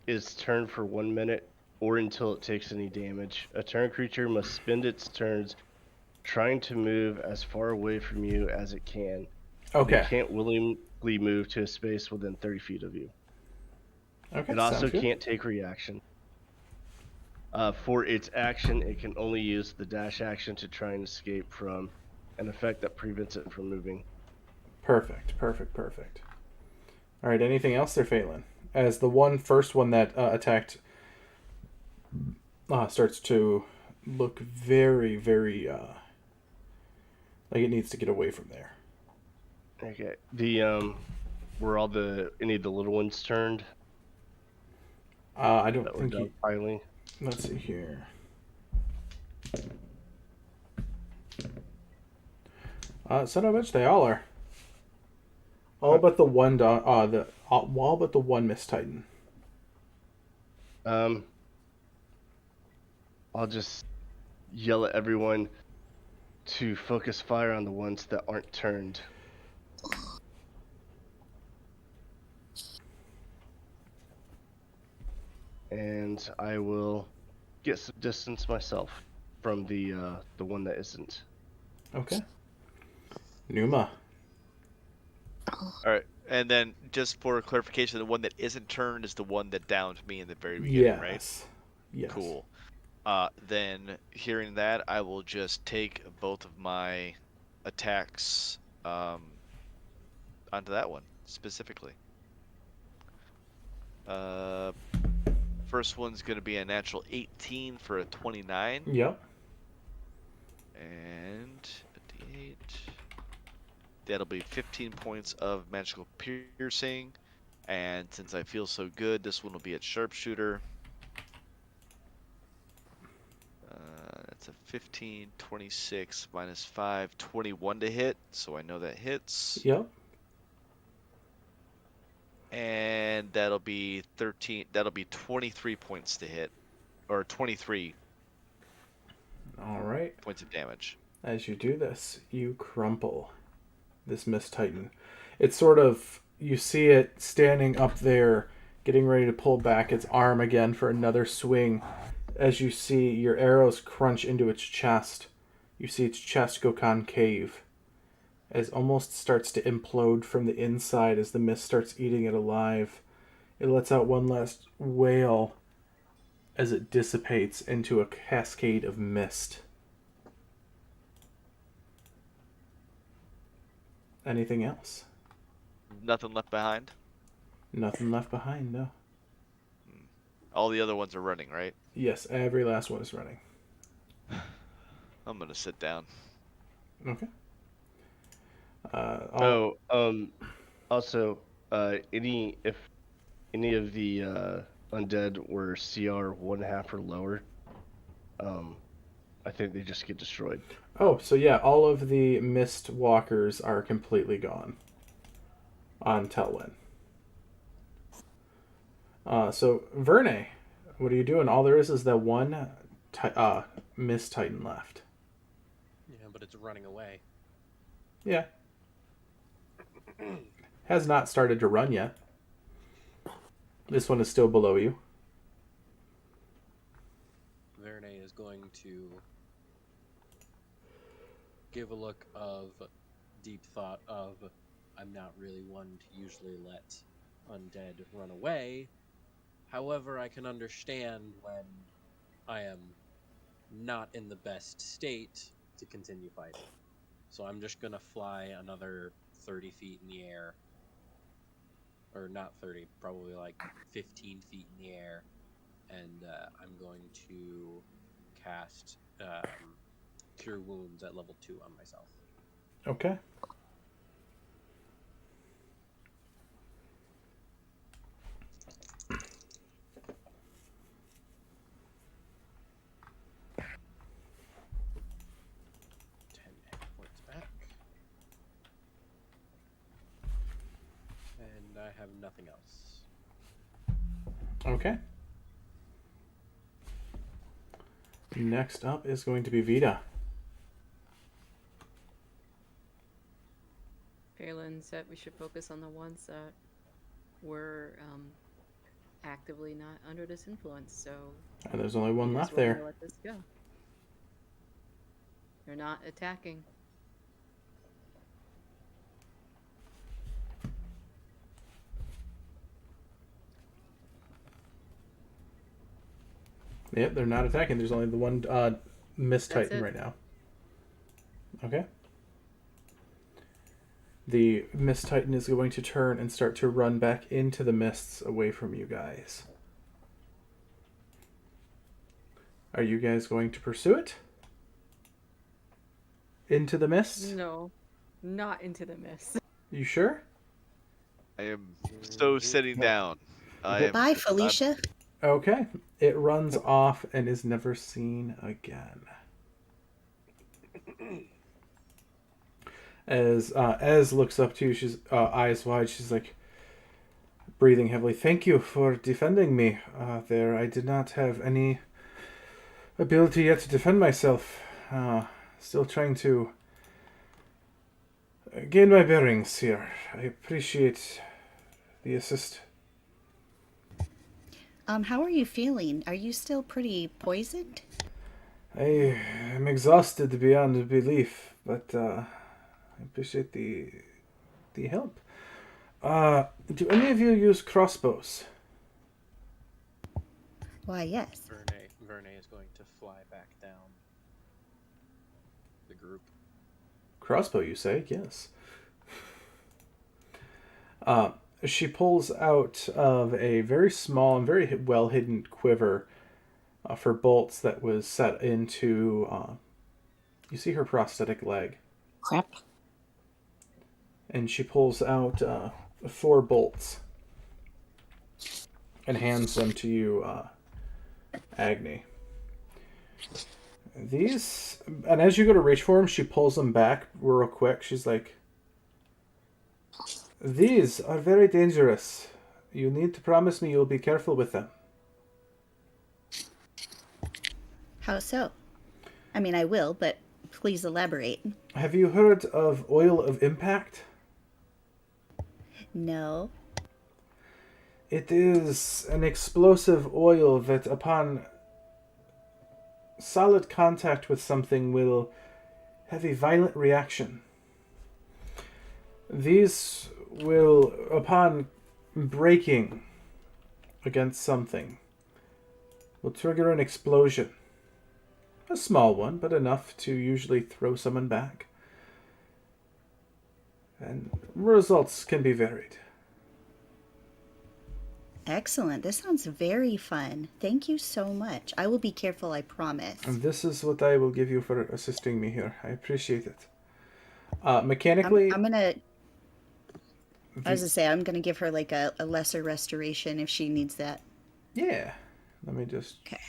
is turned for 1 minute or until it takes any damage. A turn creature must spend its turns trying to move as far away from you as it can. Okay. It can't willingly move to a space within 30 feet of you. Okay, it also can't take reaction. For its action, it can only use the dash action to try and escape from an effect that prevents it from moving. Perfect. All right, anything else there, Phelan? As the first one that attacked starts to look very, very like it needs to get away from there. Okay. Were any of the little ones turned? I don't think finally. Let's see here. Son of a bitch, they all are. All but the one all but the one Mist Titan. I'll just yell at everyone to focus fire on the ones that aren't turned. And I will get some distance myself from the one that isn't. Okay. Numa. All right, and then just for clarification, the one that isn't turned is the one that downed me in the very beginning, right? Yes. Cool. Then hearing that, I will just take both of my attacks onto that one specifically. First one's going to be a natural 18 for a 29. Yep. And a d8. That'll be 15 points of magical piercing. And since I feel so good, this one will be at sharpshooter. That's a 15, 26 minus 5, 21 to hit. So I know that hits. Yep. And that'll be 23 points to hit. Or 23 All right. points of damage. As you do this, you crumple this Mist Titan. It's sort of, you see it standing up there, getting ready to pull back its arm again for another swing. As you see your arrows crunch into its chest, you see its chest go concave, as almost starts to implode from the inside as the mist starts eating it alive. It lets out one last wail as it dissipates into a cascade of mist. Anything else? Nothing left behind? Nothing left behind, no. All the other ones are running, right? Yes, every last one is running. I'm going to sit down. Okay. Also, if any of the undead were CR 1/2 or lower, I think they just get destroyed. Oh, so yeah, all of the mist walkers are completely gone on Telwyn. So Verne, what are you doing? All there is that one Mist Titan left. Yeah, but it's running away. Yeah. Has not started to run yet. This one is still below you. Verne is going to give a look of deep thought of, I'm not really one to usually let undead run away. However, I can understand when I am not in the best state to continue fighting. So I'm just going to fly another 30 feet in the air. Or not 30, probably like 15 feet in the air. And I'm going to cast Cure Wounds at level 2 on myself. Okay. And I have nothing else. Okay. Next up is going to be Vita. Fairlin said we should focus on the ones that were actively not under this influence, so... And there's only one left we're there. gonna let this go. They're not attacking. Yep, they're not attacking. There's only the one Mist That's Titan it. right now. Okay. The Mist Titan is going to turn and start to run back into the mists away from you guys. Are you guys going to pursue it? Into the mist? No, not into the mist. You sure? I am so sitting down. Bye, Felicia. Okay. It runs off and is never seen again. As looks up to you, she's eyes wide. She's like breathing heavily. Thank you for defending me. There, I did not have any ability yet to defend myself. Still trying to gain my bearings here. I appreciate the assist. How are you feeling? Are you still pretty poisoned? I am exhausted beyond belief, but I appreciate the help. Do any of you use crossbows? Why, yes. Verne is going to fly back down the group. Crossbow, you say? Yes. She pulls out of a very small and very well hidden quiver for bolts that was set into. You see her prosthetic leg. Crap. And she pulls out 4 bolts and hands them to you, Agni. These, and as you go to reach for them, she pulls them back real quick. She's like, "These are very dangerous. You need to promise me you'll be careful with them." How so? I mean, I will, but please elaborate. Have you heard of oil of impact? No. It is an explosive oil that, upon solid contact with something, will have a violent reaction. These will, upon breaking against something, will trigger an explosion. A small one, but enough to usually throw someone back. And results can be varied. Excellent. This sounds very fun. Thank you so much. I will be careful, I promise. And this is what I will give you for assisting me here. I appreciate it. Mechanically, I'm gonna. I was gonna say I'm gonna give her like a lesser restoration if she needs that. yeah. Let me just. Okay.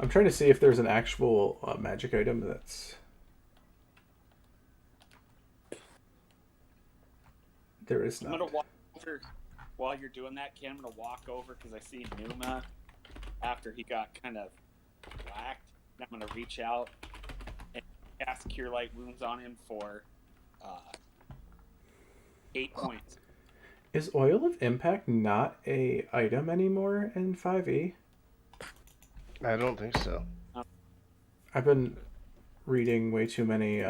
I'm trying to see if there's an actual magic item that's. There is I'm not. gonna walk over while you're doing that, Ken. I'm gonna walk over because I see Numa after he got kind of whacked. And I'm gonna reach out and cast Cure Light Wounds on him for 8 points. Is Oil of Impact not a item anymore in 5e? I don't think so. I've been reading way too many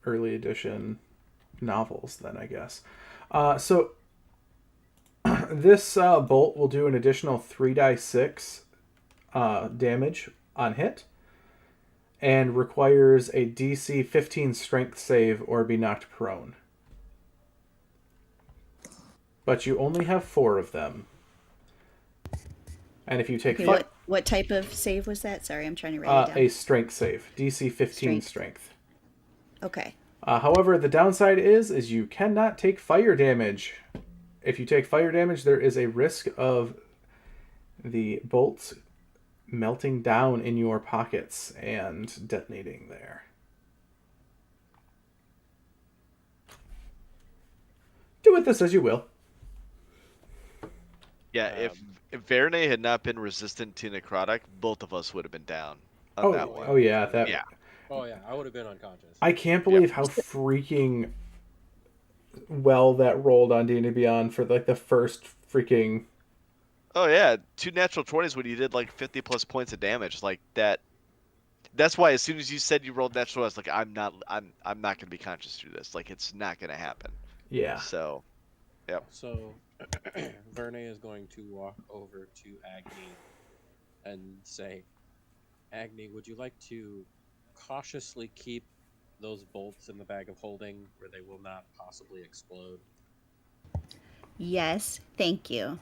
early edition novels then, I guess. So this bolt will do an additional 3d6 damage on hit and requires a DC 15 strength save or be knocked prone. But you only have 4 of them. And if you take Okay, what type of save was that? Sorry, I'm trying to write it down. a strength save, DC 15 strength. Okay. However, the downside is you cannot take fire damage. If you take fire damage, there is a risk of the bolts melting down in your pockets and detonating there. Do with this as you will. Yeah, if Verne had not been resistant to necrotic, both of us would have been down on that one. Oh yeah, that. Yeah. Oh yeah, I would have been unconscious. I can't believe how freaking well that rolled on D&D Beyond for like the first freaking. Oh yeah, 2 natural 20s when you did like 50 plus points of damage like that. That's why as soon as you said you rolled natural, I was like, I'm not gonna be conscious through this. Like it's not gonna happen. Yeah. So, yep. So Verne is going to walk over to Agni and say, Agni, would you like to cautiously keep those bolts in the bag of holding where they will not possibly explode? Yes, thank you.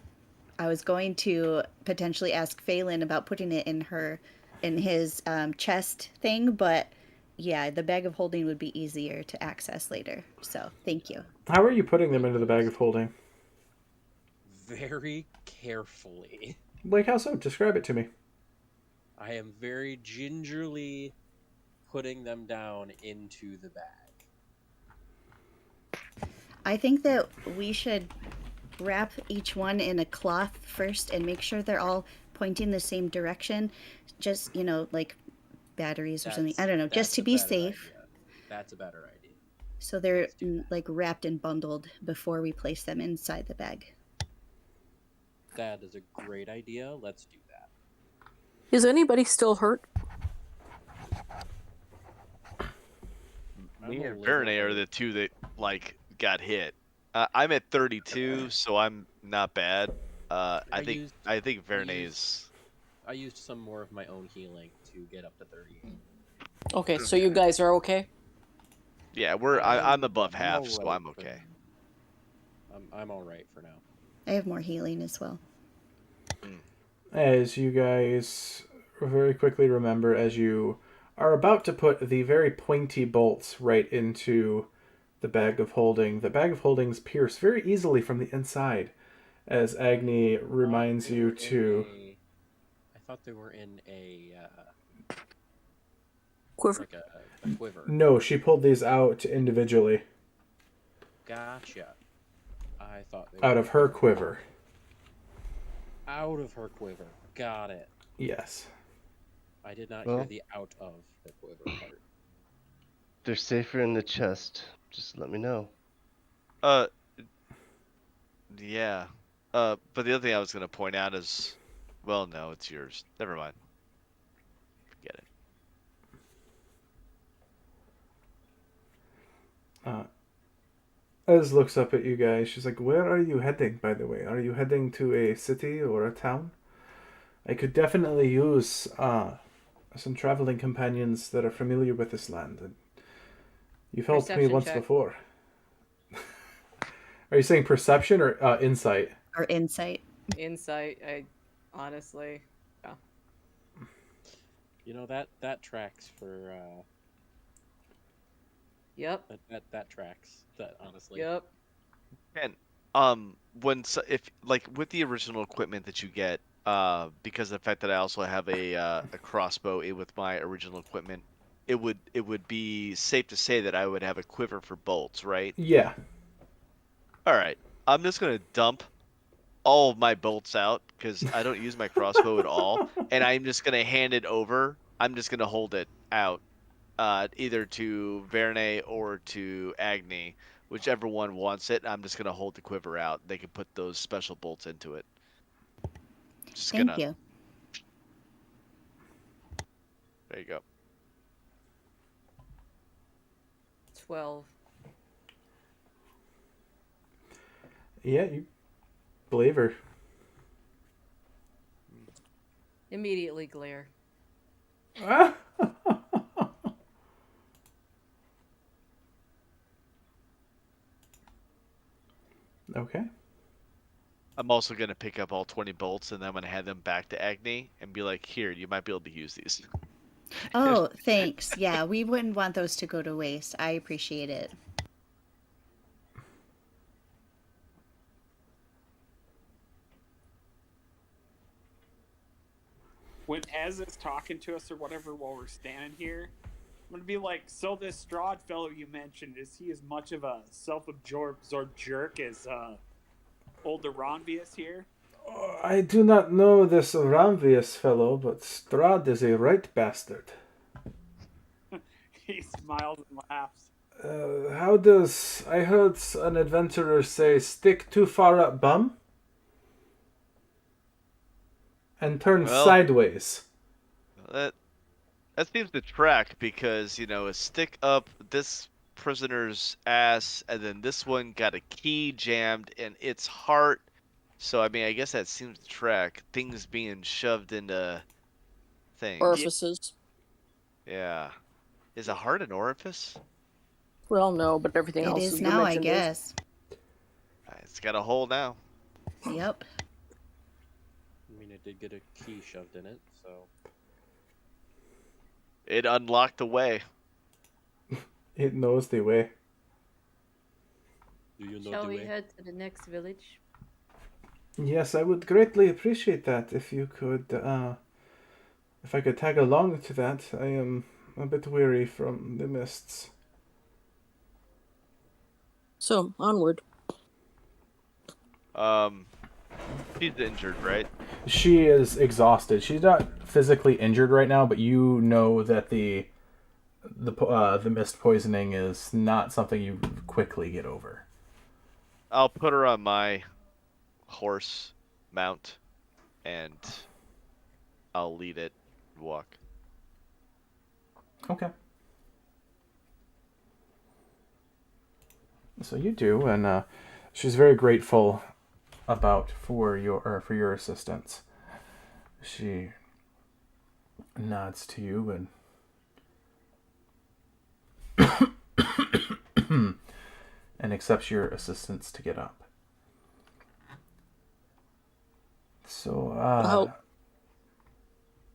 I was going to potentially ask Phelan about putting it in his chest thing, but yeah, the bag of holding would be easier to access later. So thank you. How are you putting them into the bag of holding? Very carefully. Like how so? Describe it to me. I am very gingerly putting them down into the bag. I think that we should wrap each one in a cloth first and make sure they're all pointing the same direction. Just, like batteries or something. I don't know, just That's to a be better safe. idea. That's a better idea. So they're Let's do that. like wrapped and bundled before we place them inside the bag. That is a great idea. Let's do that. Is anybody still hurt? Me I'm a and little Verne are hurt. the two that got hit. I'm at 32, so I'm not bad. I think Verne's. I used some more of my own healing to get up to 38. Okay, so you guys are okay? Yeah, I'm above half, so alright I'm for okay. now. I'm all right for now. I have more healing as well. As you guys very quickly remember, as you are about to put the very pointy bolts right into the bag of holdings pierce very easily from the inside, as Agni reminds you to... I thought they were in a Quiver. like a quiver. No, she pulled these out individually. Gotcha. I thought they Out were of her quiver. out of her quiver. Got it. Yes. I did not hear the out of her quiver part. They're safer in the chest. Just let me know. Yeah. But the other thing I was gonna point out is, well, no, it's yours. Never mind. Forget it. Ez looks up at you guys. She's like, where are you heading, by the way? Are you heading to a city or a town? I could definitely use some traveling companions that are familiar with this land. You've helped me Perception once check. before. Are you saying perception or insight? Or insight. Insight, honestly. Yeah. You know that tracks for Yep. that tracks. That honestly. Yep. And if like with the original equipment that you get, because of the fact that I also have a crossbow with my original equipment, it would be safe to say that I would have a quiver for bolts, right? Yeah. All right. I'm just gonna dump all of my bolts out because I don't use my crossbow at all, and I'm just gonna hand it over. I'm just gonna hold it out, either to Verne or to Agni, whichever one wants it. I'm just gonna hold the quiver out. They can put those special bolts into it. Just Thank gonna. you. There you go. 12. Yeah, you believe her. Immediately glare. Okay. I'm also gonna pick up all 20 bolts and then I'm gonna hand them back to Agni and be like, "Here, you might be able to use these." Oh, thanks. Yeah, we wouldn't want those to go to waste. I appreciate it. When Ez is talking to us or whatever while we're standing here, I'm gonna be like, so this Strahd fellow you mentioned, is he as much of a self-absorbed jerk as old Aranvius here? I do not know this Ramvius fellow, but Strahd is a right bastard. He smiles and laughs. How does... I heard an adventurer say, stick too far up bum? And turn sideways. That seems to track because, a stick up this prisoner's ass and then this one got a key jammed in its heart. So, I mean, I guess that seems to track. Things being shoved into things. Orifices. Yeah. Is a heart an orifice? Well, no, but everything It else is you now, I mentioned is. guess. It's got a hole now. Yep. I mean, it did get a key shoved in it, so. It unlocked the way. It knows the way. Do you know Shall the we way? head to the next village? Yes, I would greatly appreciate that if you could, if I could tag along to that. I am a bit weary from the mists. So, onward. She's injured, right? She is exhausted. She's not physically injured right now, but you know that the mist poisoning is not something you quickly get over. I'll put her on my horse mount, and I'll lead it and walk. Okay. So you do, and she's very grateful for your assistance. She nods to you and accepts your assistance to get up. So,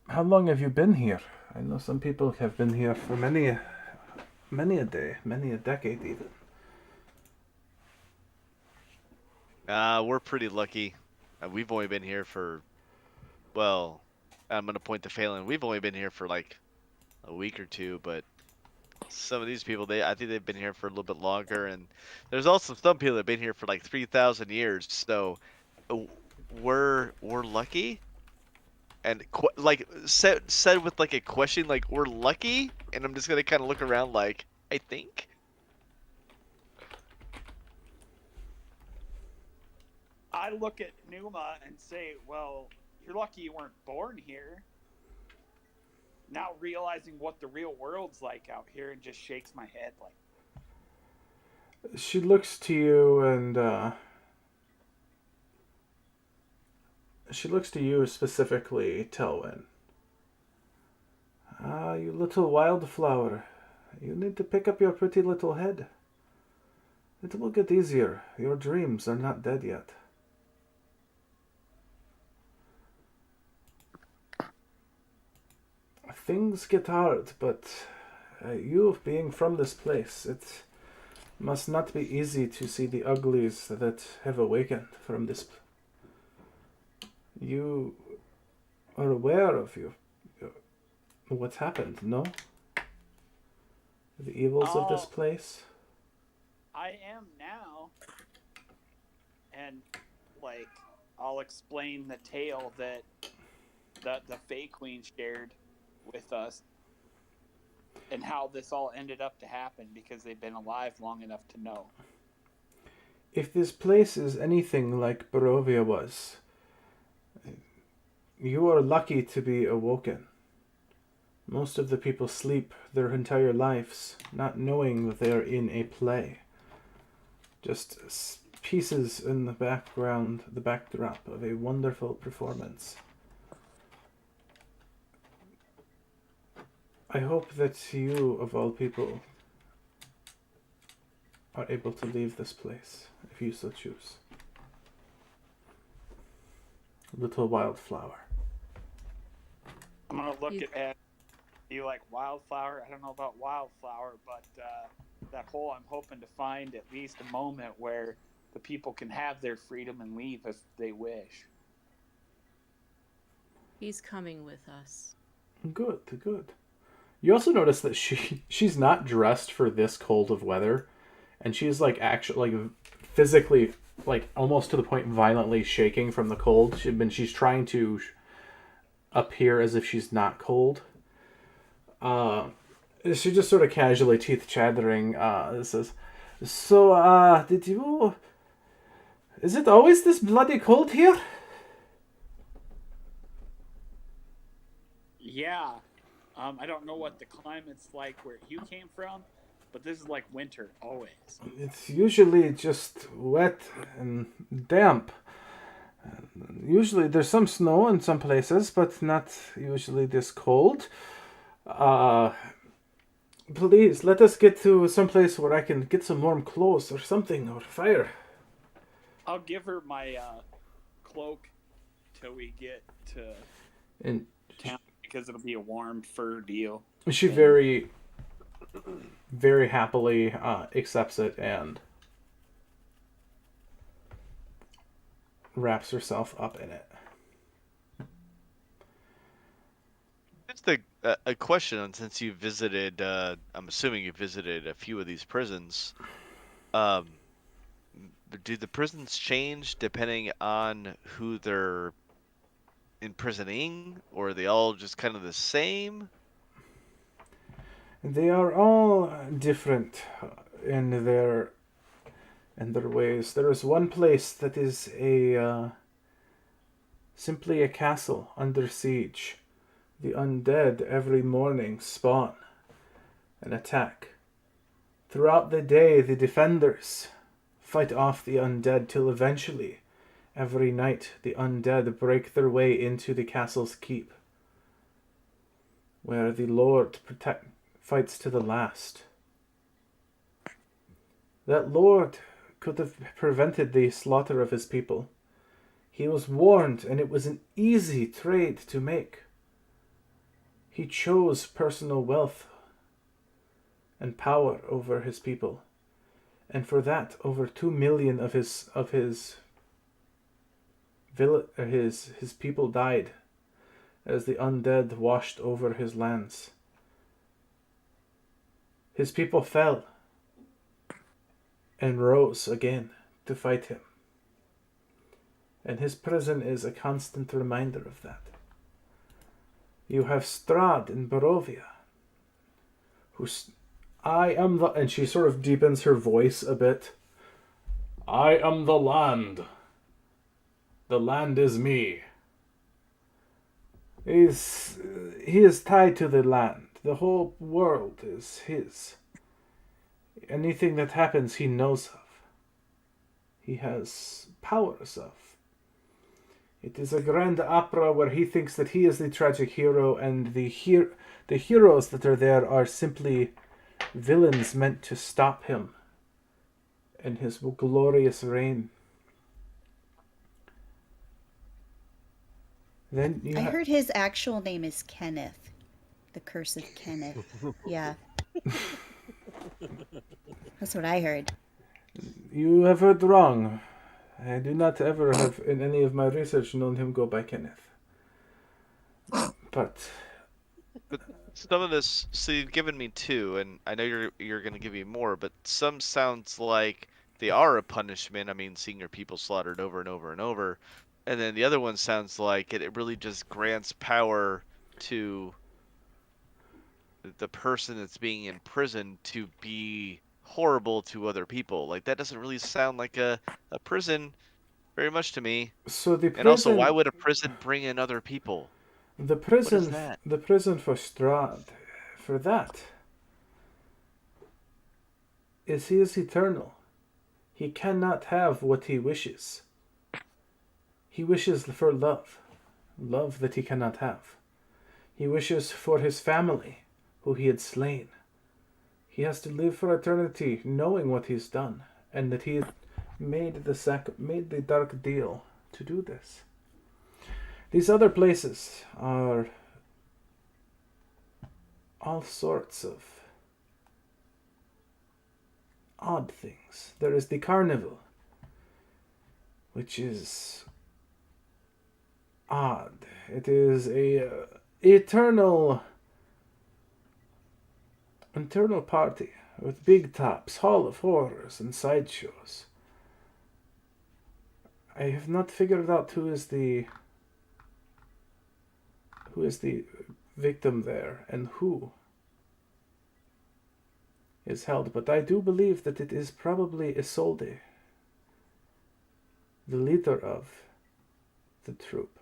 how long have you been here? I know some people have been here for many a day, many a decade even. We're pretty lucky. We've only been here for, well, I'm gonna point to Phelan. We've only been here for like a week or two, but some of these people, I think they've been here for a little bit longer, and there's also some people that have been here for like 3,000 years. So we're lucky, and like said with like a question, like we're lucky, and I'm just gonna kind of look around like I think. I look at Numa and say, well, you're lucky you weren't born here. Now realizing what the real world's like out here, and just shakes my head like. She looks to you and she looks to you specifically, Telwyn. You little wildflower. You need to pick up your pretty little head. It will get easier. Your dreams are not dead yet. Things get hard, but you being from this place, it must not be easy to see the uglies that have awakened from this. You are aware of what's happened, no? The evils of this place? I am now. And, like, I'll explain the tale that the Fey Queen shared with us and how this all ended up to happen, because they've been alive long enough to know. If this place is anything like Barovia was, you are lucky to be awoken. Most of the people sleep their entire lives, not knowing that they are in a play. Just pieces in the background, the backdrop of a wonderful performance. I hope that you, of all people, are able to leave this place, if you so choose. Little wildflower. I'm going to look at you like wildflower. I don't know about wildflower, but that hole, I'm hoping to find at least a moment where the people can have their freedom and leave if they wish. He's coming with us. Good, good. You also notice that she's not dressed for this cold of weather, and she's like actually like physically like almost to the point violently shaking from the cold. She's trying to appear as if she's not cold. She just sort of casually, teeth chattering, says, "So, did you? Is it always this bloody cold here?" Yeah. I don't know what the climate's like where you came from, but this is like winter always. It's usually just wet and damp. Usually there's some snow in some places, but not usually this cold. Please, let us get to some place where I can get some warm clothes or something, or fire. I'll give her my cloak till we get to And town, because it'll be a warm fur deal. she very, very happily accepts it and wraps herself up in it. Just a question on since you visited. I'm assuming you visited a few of these prisons. Um, do the prisons change depending on who they're imprisoning, or are they all just kind of the same? They are all different in their ways. There is one place that is a simply a castle under siege. The undead every morning spawn and attack. Throughout the day, the defenders fight off the undead till eventually, every night, the undead break their way into the castle's keep, where the Lord fights to the last. That Lord could have prevented the slaughter of his people. He was warned, and it was an easy trade to make. He chose personal wealth and power over his people, and for that, over 2 million of his people died as the undead washed over his lands. His people fell and rose again to fight him, and his prison is a constant reminder of that. You have Strahd in Barovia, and she sort of deepens her voice a bit. I am the land. The land is me. He is tied to the land. The whole world is his. Anything that happens, he knows of. He has powers of. It is a grand opera where he thinks that he is the tragic hero, and the heroes that are there are simply villains meant to stop him in his glorious reign. Then I heard his actual name is Kenneth. The Curse of Kenneth. Yeah. That's what I heard. You have heard wrong. I do not ever have, in any of my research, known him go by Kenneth. But Some of this, so you've given me two, and I know you're going to give me more, but some sounds like they are a punishment. I mean, seeing your people slaughtered over and over and over. And then the other one sounds like it really just grants power to the person that's being imprisoned to be horrible to other people. Like, that doesn't really sound like a prison very much to me. so the And also, why prison, would a prison bring in other people? the What is prison, that? the prison for Strahd, for that, is he is eternal. He cannot have what he wishes. He wishes for love, love that he cannot have. He wishes for his family, who he had slain. He has to live for eternity, knowing what he's done, and that he made the dark deal to do this. These other places are all sorts of odd things. There is the carnival, which is odd. It is a eternal party with big tops, hall of horrors, and sideshows. I have not figured out who is the victim there and who is held, but I do believe that it is probably Isolde, the leader of the troop.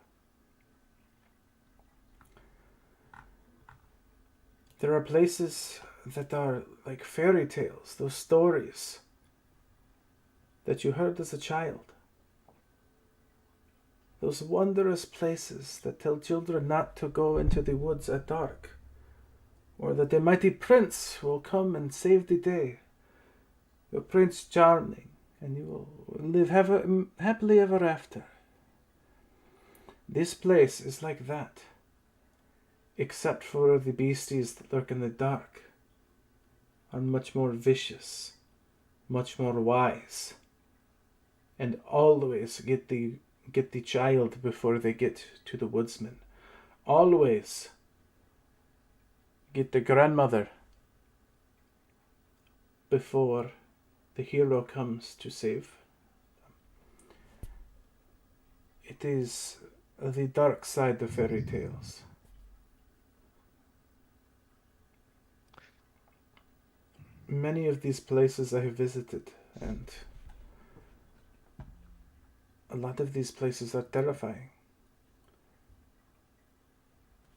There are places that are like fairy tales, those stories that you heard as a child. Those wondrous places that tell children not to go into the woods at dark, or that a mighty prince will come and save the day, your Prince Charming, and you will live happily ever after. This place is like that, except for the beasties that lurk in the dark are much more vicious, much more wise, and always get the child before they get to the woodsman. Always get the grandmother before the hero comes to save. It is the dark side of fairy tales. Many of these places I have visited, and a lot of these places are terrifying.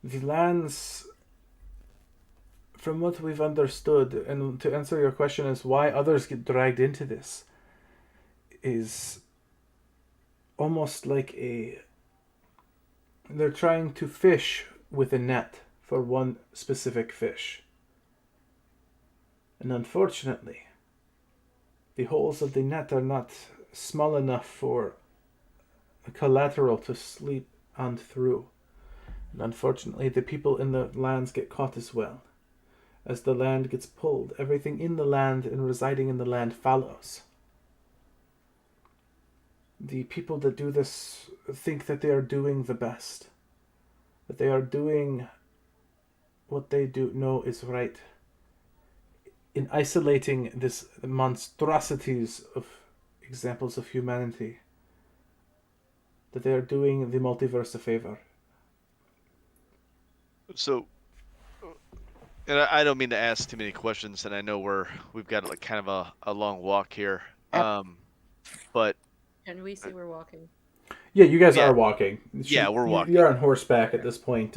The lands, from what we've understood, and to answer your question is why others get dragged into this, is almost like they're trying to fish with a net for one specific fish. And unfortunately, the holes of the net are not small enough for a collateral to sleep on through. And unfortunately, the people in the lands get caught as well. As the land gets pulled, everything in the land and residing in the land follows. The people that do this think that they are doing the best, that they are doing what they do know is right. In isolating this monstrosities of examples of humanity, that they are doing the multiverse a favor. So, and I don't mean to ask too many questions, and I know we've got like kind of a long walk here. But Can we see we're walking? Yeah, you guys Yeah. are walking. Yeah, we're walking. You're on horseback at this point,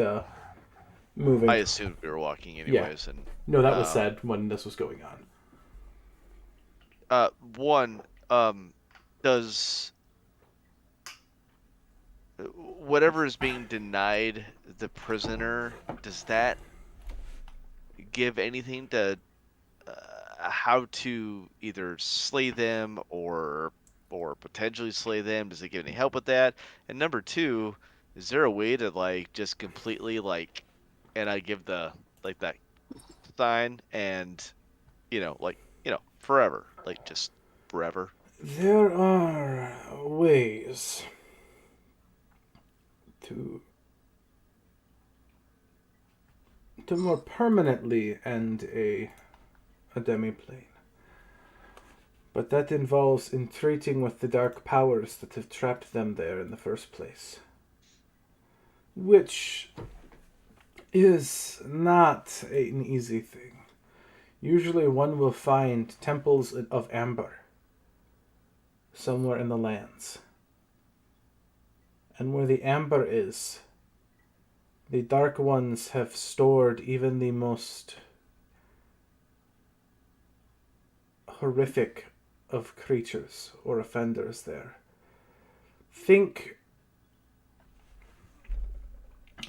moving. I assumed we were walking anyways, and No, that was said when this was going on. one, does whatever is being denied the prisoner, does that give anything to how to either slay them or potentially slay them? Does it give any help with that? And number two, is there a way to like just completely like, and I give the like that sign and forever, like just forever. There are ways to more permanently end a demiplane. But that involves entreating with the dark powers that have trapped them there in the first place. Which is not an easy thing. Usually one will find temples of amber somewhere in the lands. And where the amber is, the dark ones have stored even the most horrific of creatures or offenders there. Think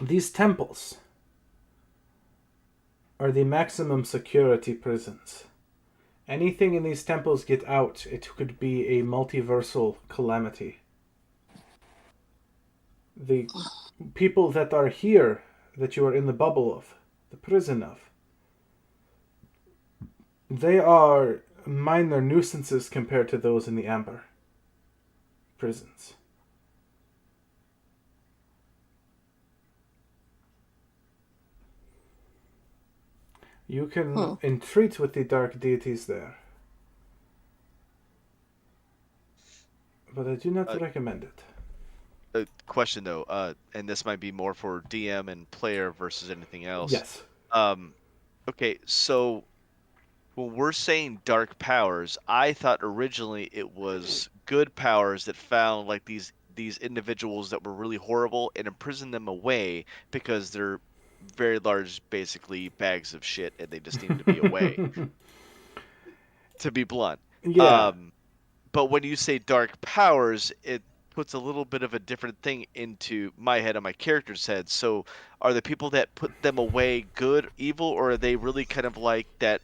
these temples are the maximum security prisons. Anything in these temples get out, it could be a multiversal calamity. The people that are here, that you are in the bubble of, the prison of, they are minor nuisances compared to those in the amber prisons. You can entreat with the dark deities there. But I do not recommend it. A question though, and this might be more for DM and player versus anything else. Yes. Okay, so when we're saying dark powers, I thought originally it was good powers that found like these individuals that were really horrible and imprisoned them away because they're very large, basically bags of shit, and they just needed to be away. To be blunt. Yeah. But when you say dark powers, it puts a little bit of a different thing into my head and my character's head. So are the people that put them away good, evil, or are they really kind of like that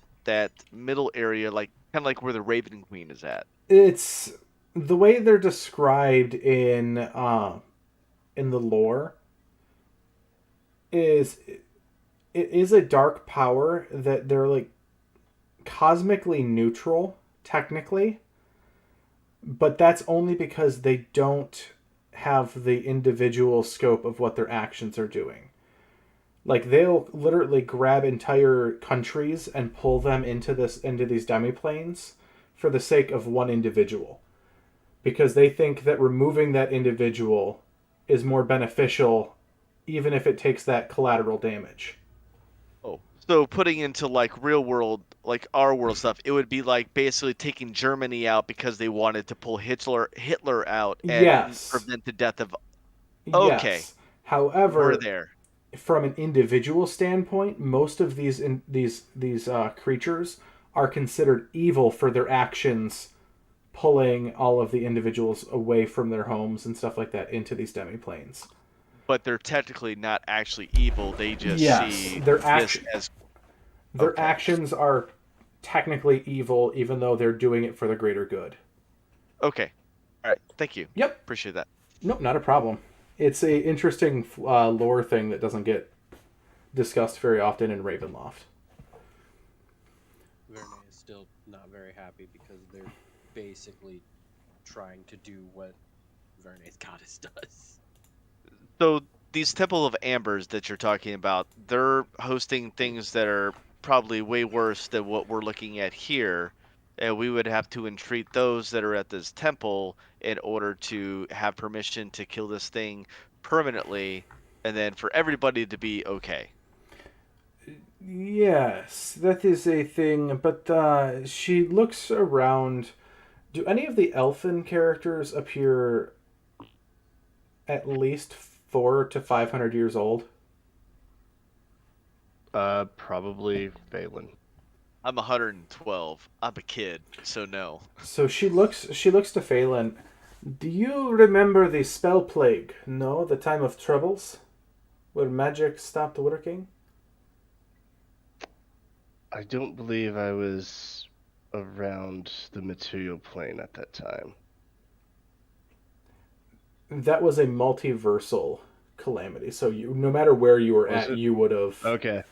middle area, like kind of like where the Raven Queen is at? It's the way they're described in the lore is it is a dark power that they're like cosmically neutral technically, but that's only because they don't have the individual scope of what their actions are doing. Like they'll literally grab entire countries and pull them into these demiplanes for the sake of one individual, because they think that removing that individual is more beneficial, even if it takes that collateral damage. Oh, so putting into like real world, like our world stuff, it would be like basically taking Germany out because they wanted to pull Hitler out and Yes. prevent the death of. Okay, Yes. we're However, there. from an individual standpoint, most of these creatures are considered evil for their actions, pulling all of the individuals away from their homes and stuff like that into these demiplanes. But they're technically not actually evil. They just Yes, see this as their okay. actions are technically evil, even though they're doing it for the greater good. Okay. All right. Thank you. Yep. Appreciate that. Nope, not a problem. It's a interesting lore thing that doesn't get discussed very often in Ravenloft. Verne is still not very happy because they're basically trying to do what Verne's goddess does. So these Temple of Ambers that you're talking about, they're hosting things that are probably way worse than what we're looking at here. And we would have to entreat those that are at this temple in order to have permission to kill this thing permanently, and then for everybody to be okay. Yes, that is a thing, but she looks around. Do any of the elfin characters appear at least 400 to 500 years old? Probably Phelan. I'm 112. I'm a kid, so no. So she looks to Phelan. Do you remember the spell plague? No, the time of troubles, where magic stopped working. I don't believe I was around the material plane at that time. That was a multiversal calamity. So no matter where you were Was at, it? you would have Okay.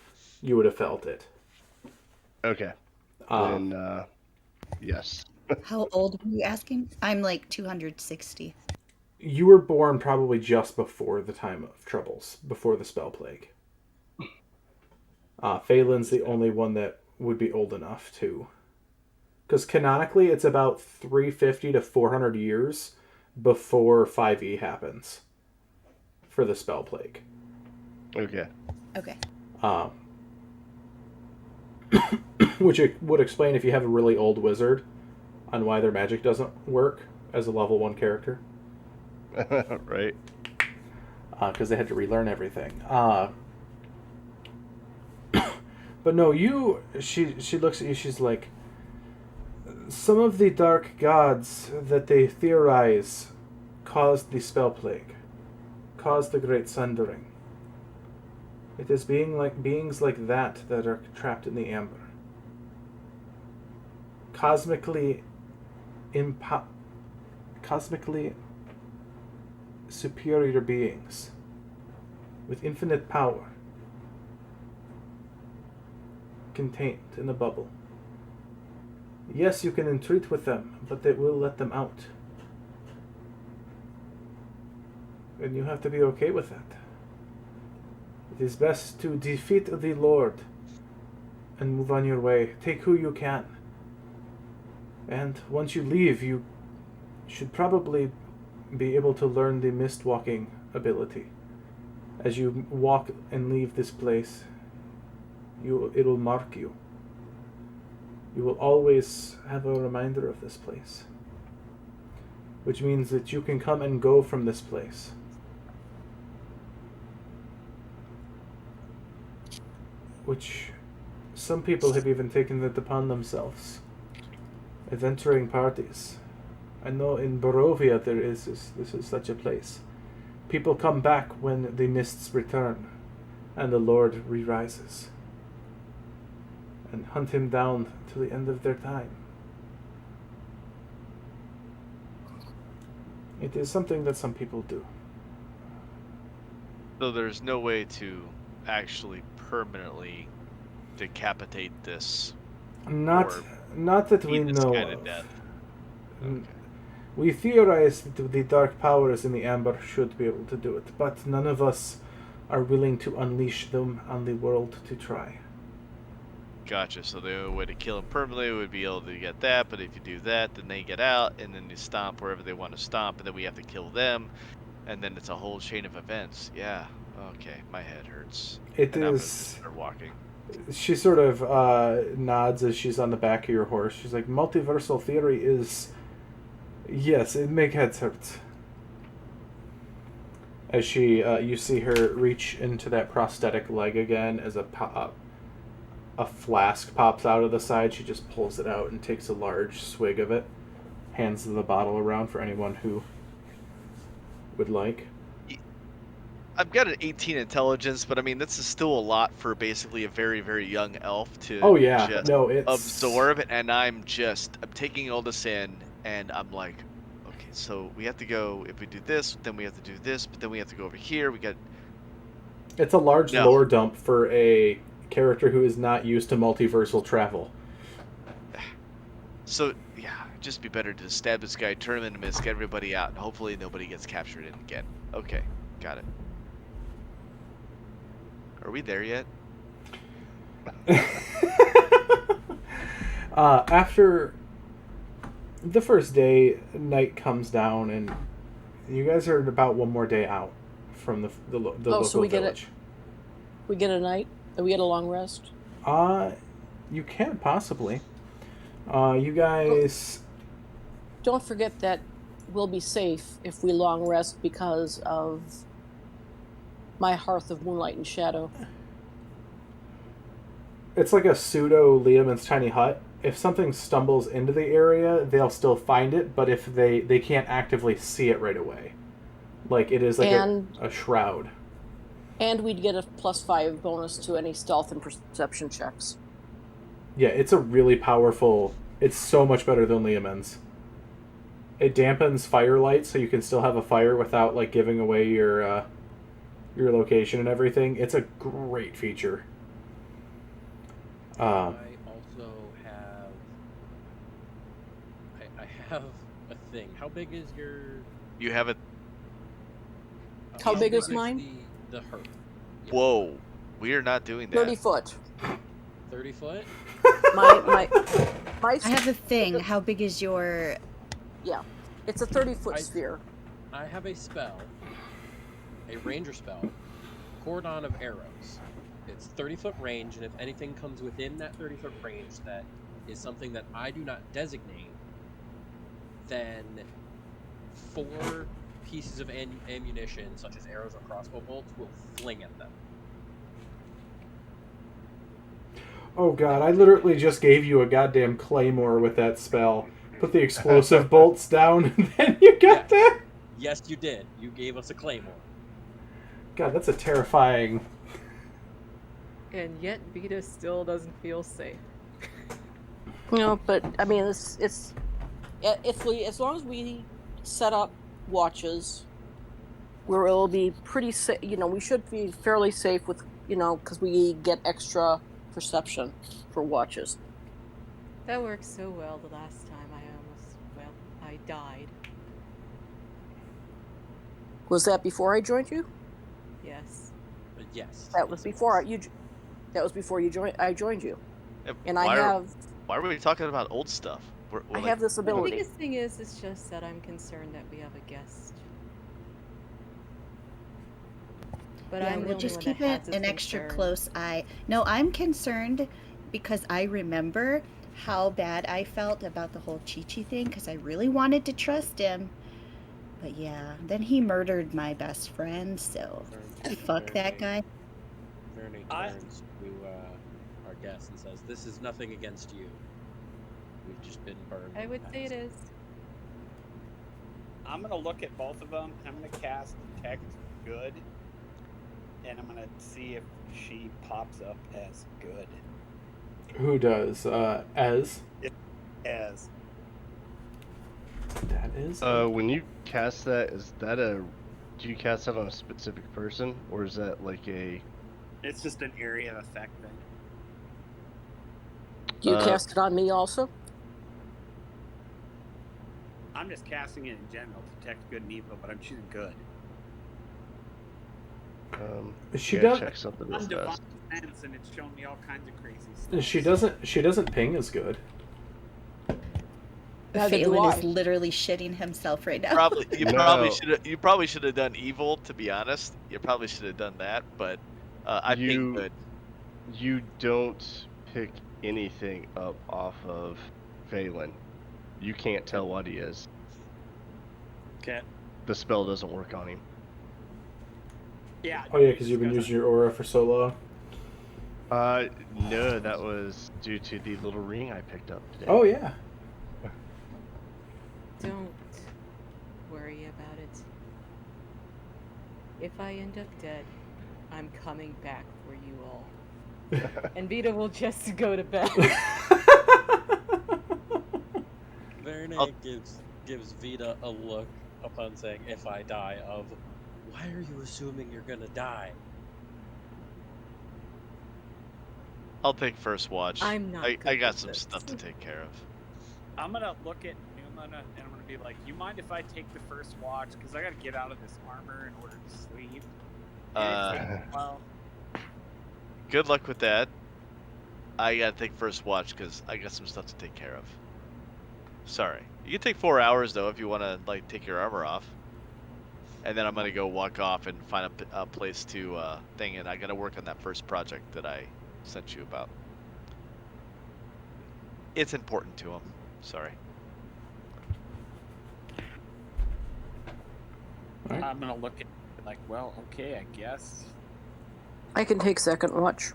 felt it. Okay. Then, yes. How old were you asking? I'm like 260. You were born probably just before the time of troubles, before the spell plague. Phelan's the only one that would be old enough to. Because canonically, it's about 350 to 400 years before 5e happens for the spell plague. Okay. Okay. Which it would explain if you have a really old wizard on why their magic doesn't work as a level 1 character. Right. Because they had to relearn everything. But no, she looks at you, she's like, some of the dark gods that they theorize caused the spell plague, caused the great sundering. It is beings like that are trapped in the amber. Cosmically superior beings with infinite power contained in a bubble. Yes, you can entreat with them, but they will let them out. And you have to be okay with that. It is best to defeat the Lord and move on your way. Take who you can. And once you leave, you should probably be able to learn the mist walking ability. As you walk and leave this place, it'll mark you. You will always have a reminder of this place. Which means that you can come and go from this place. Which some people have even taken it upon themselves. Adventuring parties. I know in Barovia this is such a place. People come back when the mists return and the Lord re-rises, and hunt him down to the end of their time. It is something that some people do. So there's no way to actually permanently decapitate this. Not that we this know kind of. of death. Okay. We theorize that the dark powers in the amber should be able to do it, but none of us are willing to unleash them on the world to try. Gotcha. So the only way to kill them permanently would be able to get that, but if you do that, then they get out, and then you stomp wherever they want to stomp, and then we have to kill them, and then it's a whole chain of events. Yeah. Okay, my head hurts. It And I'm gonna just is. start walking. She sort of nods as she's on the back of your horse. She's like, multiversal theory is. Yes, it makes heads hurt. As you see her reach into that prosthetic leg again as a flask pops out of the side. She just pulls it out and takes a large swig of it. Hands the bottle around for anyone who would like. I've got an 18 intelligence, but I mean, this is still a lot for basically a very, very young elf to just absorb, and I'm taking all this in, and I'm like, okay, so we have to go, if we do this, then we have to do this, but then we have to go over here, It's a large lore dump for a character who is not used to multiversal travel. So, yeah, it'd just be better to stab this guy, turn him into mist, get everybody out, and hopefully nobody gets captured in again. Okay, got it. Are we there yet? After the first day, night comes down, and you guys are about one more day out from the local so we village. We get a night? We get a long rest? You can possibly. You guys... Don't forget that we'll be safe if we long rest because of my hearth of moonlight and shadow. It's like a pseudo Liam's tiny hut. If something stumbles into the area, they'll still find it, but if they can't actively see it right away. Like it is like a shroud. And we'd get a +5 bonus to any stealth and perception checks. Yeah, it's a really powerful... It's so much better than Liam's. It dampens firelight, so you can still have a fire without like giving away your location and everything. It's a great feature. I also have... I have a thing. How big is your... You have it... How big is mine? The hearth. Yeah. Whoa. We are not doing that. 30 foot. 30 foot? My I have a thing. How big is your... Yeah. It's a 30-foot sphere. I have a spell. A ranger spell. Cordon of arrows. It's 30-foot range, and if anything comes within that 30-foot range that is something that I do not designate, then 4 pieces of ammunition, such as arrows or crossbow bolts, will fling at them. Oh god, I literally just gave you a goddamn claymore with that spell. Put the explosive bolts down, and then you got that? Yes, you did. You gave us a claymore. God, that's a terrifying... And yet Vita still doesn't feel safe. No, but I mean, it's as long as we set up watches, where it'll be pretty safe. You know, we should be fairly safe with, you know, because we get extra perception for watches. That worked so well the last time I died. Was that before I joined you? Yes. Yes. That was before That was before I joined you. And why are we talking about old stuff? I have this ability. The biggest thing is, it's just that I'm concerned that we have a guest. But Yeah, I'm the we'll only just one keep that has it this an extra concern. close eye. No, I'm concerned because I remember how bad I felt about the whole Chi-Chi thing because I really wanted to trust him. But yeah, then he murdered my best friend, so fuck that guy. Verne turns to our guest and says, "This is nothing against you. We've just been burned." I would say it is. I'm gonna look at both of them. I'm gonna cast Detect Good, and I'm gonna see if she pops up as good. Who does? Ez? As. That is? When you cast that, do you cast that on a specific person, or is that like a... It's just an area of effect thing. Do you cast it on me also? I'm just casting it in general, Detect Good and Evil, but I'm choosing good. She gotta does. check something real On divine fast. sense, and it's showing me all kinds of crazy stuff. She doesn't. She doesn't ping as good. Neither do Phelan I. is literally shitting himself right now. No. You probably should have done evil. To be honest, you probably should have done that. But I ping good. You don't pick anything up off of Phelan. You can't tell what he is. Okay. The spell doesn't work on him. Yeah. Oh yeah, because you've been using your aura for so long. No, that was due to the little ring I picked up today. Oh yeah. Don't worry about it. If I end up dead, I'm coming back for you all. And Vita will just go to bed. Verne gives Vita a look upon saying, "If I die," of, "Why are you assuming you're gonna die?" I'll take first watch. I'm not I good got with some this. stuff to take care of. I'm gonna look at Numa and I'm gonna be like, "You mind if I take the first watch? Because I gotta get out of this armor in order to sleep." Well, Good luck with that. I gotta take first watch because I got some stuff to take care of. Sorry. You can take 4 hours though if you want to like take your armor off. And then I'm gonna go walk off and find a place to thing it. I gotta work on that first project that I sent you about. It's important to him. Sorry. Right. I'm gonna look at it like, well, okay, I guess. I can take second watch.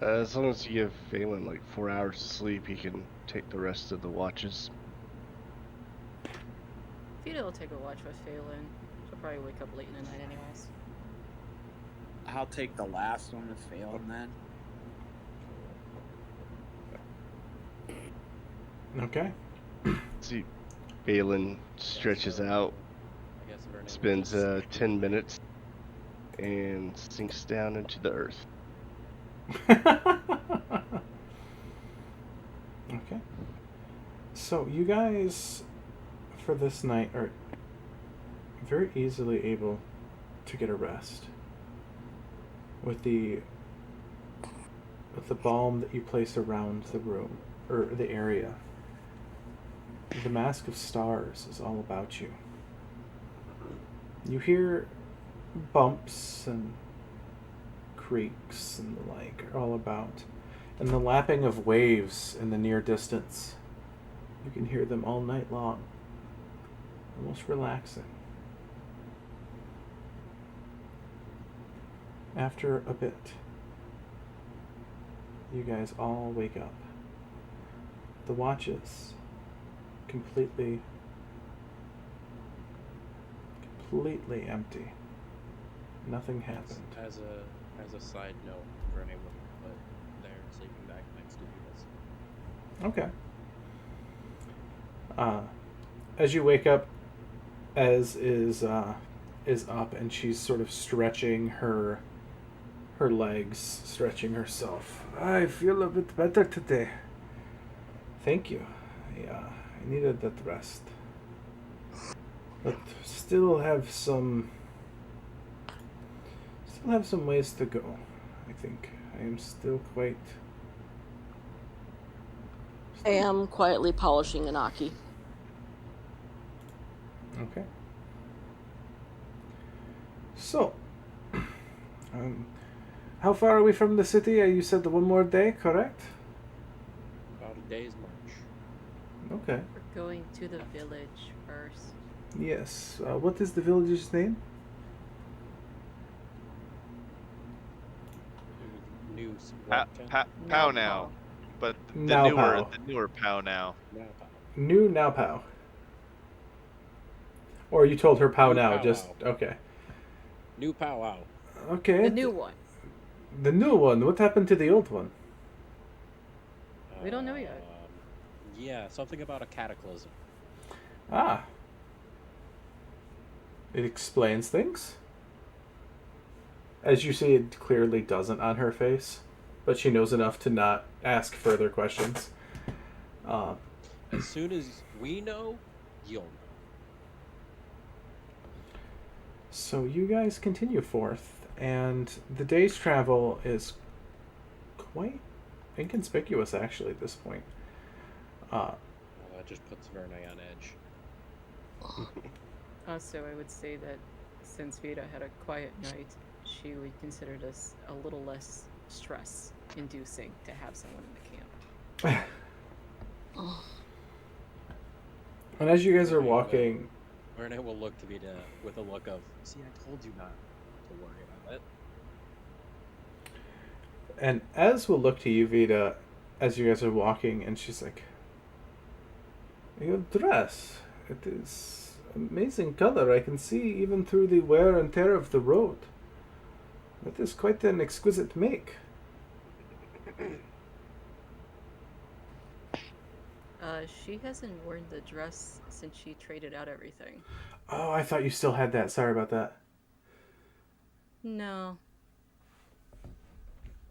As long as you give Phelan like 4 hours of sleep, he can take the rest of the watches. Vita will take a watch with Phelan. She'll probably wake up late in the night anyways. I'll take the last one with Phelan then. Okay. See, Phelan stretches out, I guess Verne spends will 10 minutes, and sinks down into the earth. Okay. So you guys, for this night, are very easily able to get a rest with the balm that you place around the room or the area. The Mask of Stars is all about you. You hear bumps and creaks and the like are all about, and the lapping of waves in the near distance. You can hear them all night long, almost relaxing. After a bit, you guys all wake up. The watches completely empty. Nothing happened. As a side note, Verne will put their sleeping bag next to Vita's. Okay. As you wake up, Ez is up and she's sort of stretching her legs, stretching herself. I feel a bit better today. Thank you. Yeah, I needed that rest. But still have some ways to go. I think I am still quite. I am quietly polishing an Aki. Okay. So, how far are we from the city? You said one more day, correct? About a day's march. Okay. We're going to the village first. Yes. What is the village's name? New Pow now. But Now the Pow. newer Pow now. New Now Pow. Or you told her Pow New now, Pow just Wow. okay. New powwow. Okay. The new one. The new one. What happened to the old one? We don't know yet. Yeah, something about a cataclysm. Ah. It explains things. As you see, it clearly doesn't on her face, but she knows enough to not ask further questions. As soon as we know, you'll So you guys continue forth, and the day's travel is quite inconspicuous, actually, at this point. Well, that just puts Vernay on edge. Also, I would say that since Vita had a quiet night, she would consider this a little less stress inducing to have someone in the camp. And as you guys are Vernay will- walking, Vernay will look to Vita with a look of, see, I told you not to worry about it. and Ez will look to you, Vita, as you guys are walking, and she's like, "Your dress, it is amazing color. I can see even through the wear and tear of the road. That is quite an exquisite make." She hasn't worn the dress since she traded out everything. Oh, I thought you still had that. Sorry about that. No.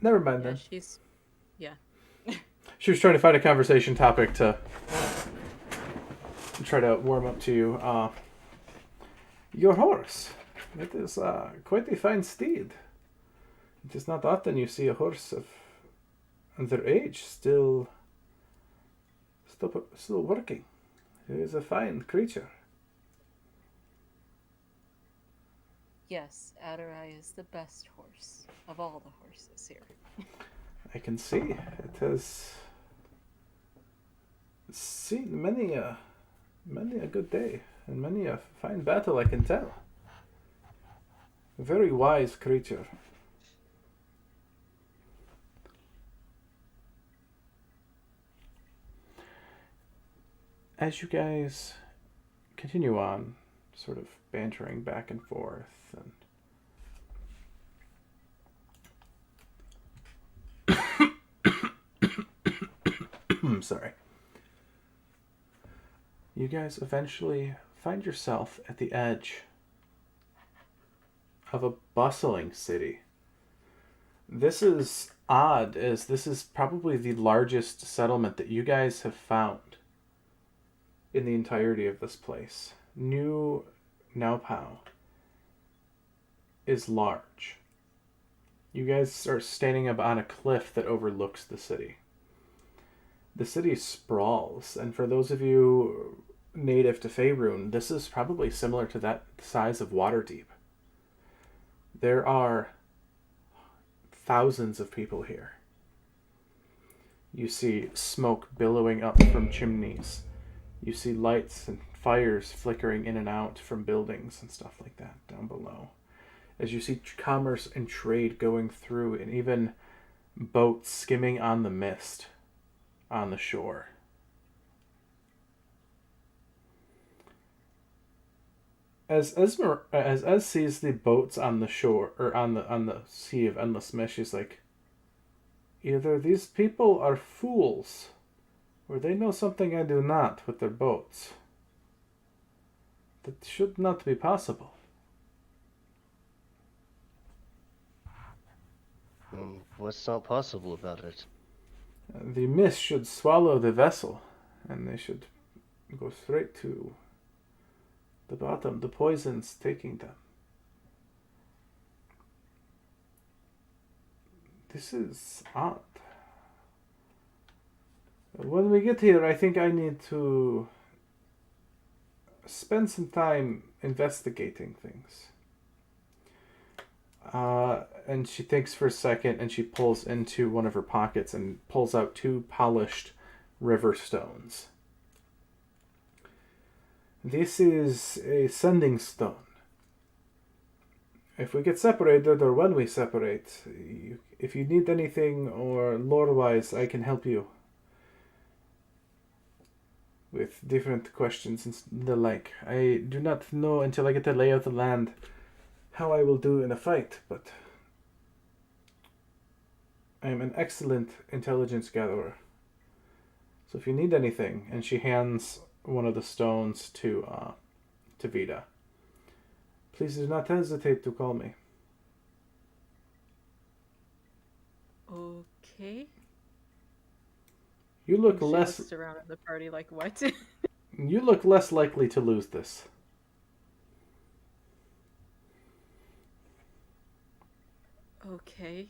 Never mind Yeah, then. Yeah. She was trying to find a conversation topic to try to warm up to you. Your horse. It is quite a fine steed. It is not often you see a horse of their age still working. It is a fine creature. Yes, Adorai is the best horse of all the horses here. I can see it has seen many a good day and many a fine battle, I can tell. A very wise creature. As you guys continue on, sort of bantering back and forth, and I'm sorry. You guys eventually find yourself at the edge of a bustling city. This is odd, as this is probably the largest settlement that you guys have found in the entirety of this place. New Naupau is large. You guys are standing up on a cliff that overlooks the city. The city sprawls, and for those of you native to Faerun, this is probably similar to that size of Waterdeep. There are thousands of people here. You see smoke billowing up from chimneys. You see lights and fires flickering in and out from buildings and stuff like that down below. As you see commerce and trade going through, and even boats skimming on the mist on the shore. As sees the boats on the shore, or on the Sea of Endless Mist, she's like, either these people are fools, or they know something I do not with their boats. That should not be possible. What's not possible about it? The mist should swallow the vessel, and they should go straight to the bottom, the poison's taking them. This is odd. When we get here, I think I need to spend some time investigating things. And she thinks for a second, and she pulls into one of her pockets and pulls out 2 polished river stones. This is a sending stone. If we get separated, or when we separate, if you need anything or lore-wise, I can help you with different questions and the like. I do not know until I get the lay of the land how I will do in a fight, but I am an excellent intelligence gatherer. So if you need anything, and she hands one of the stones to Vita, please do not hesitate to call me. Okay. You look She less. looks around at the party like, what? You look less likely to lose this. Okay.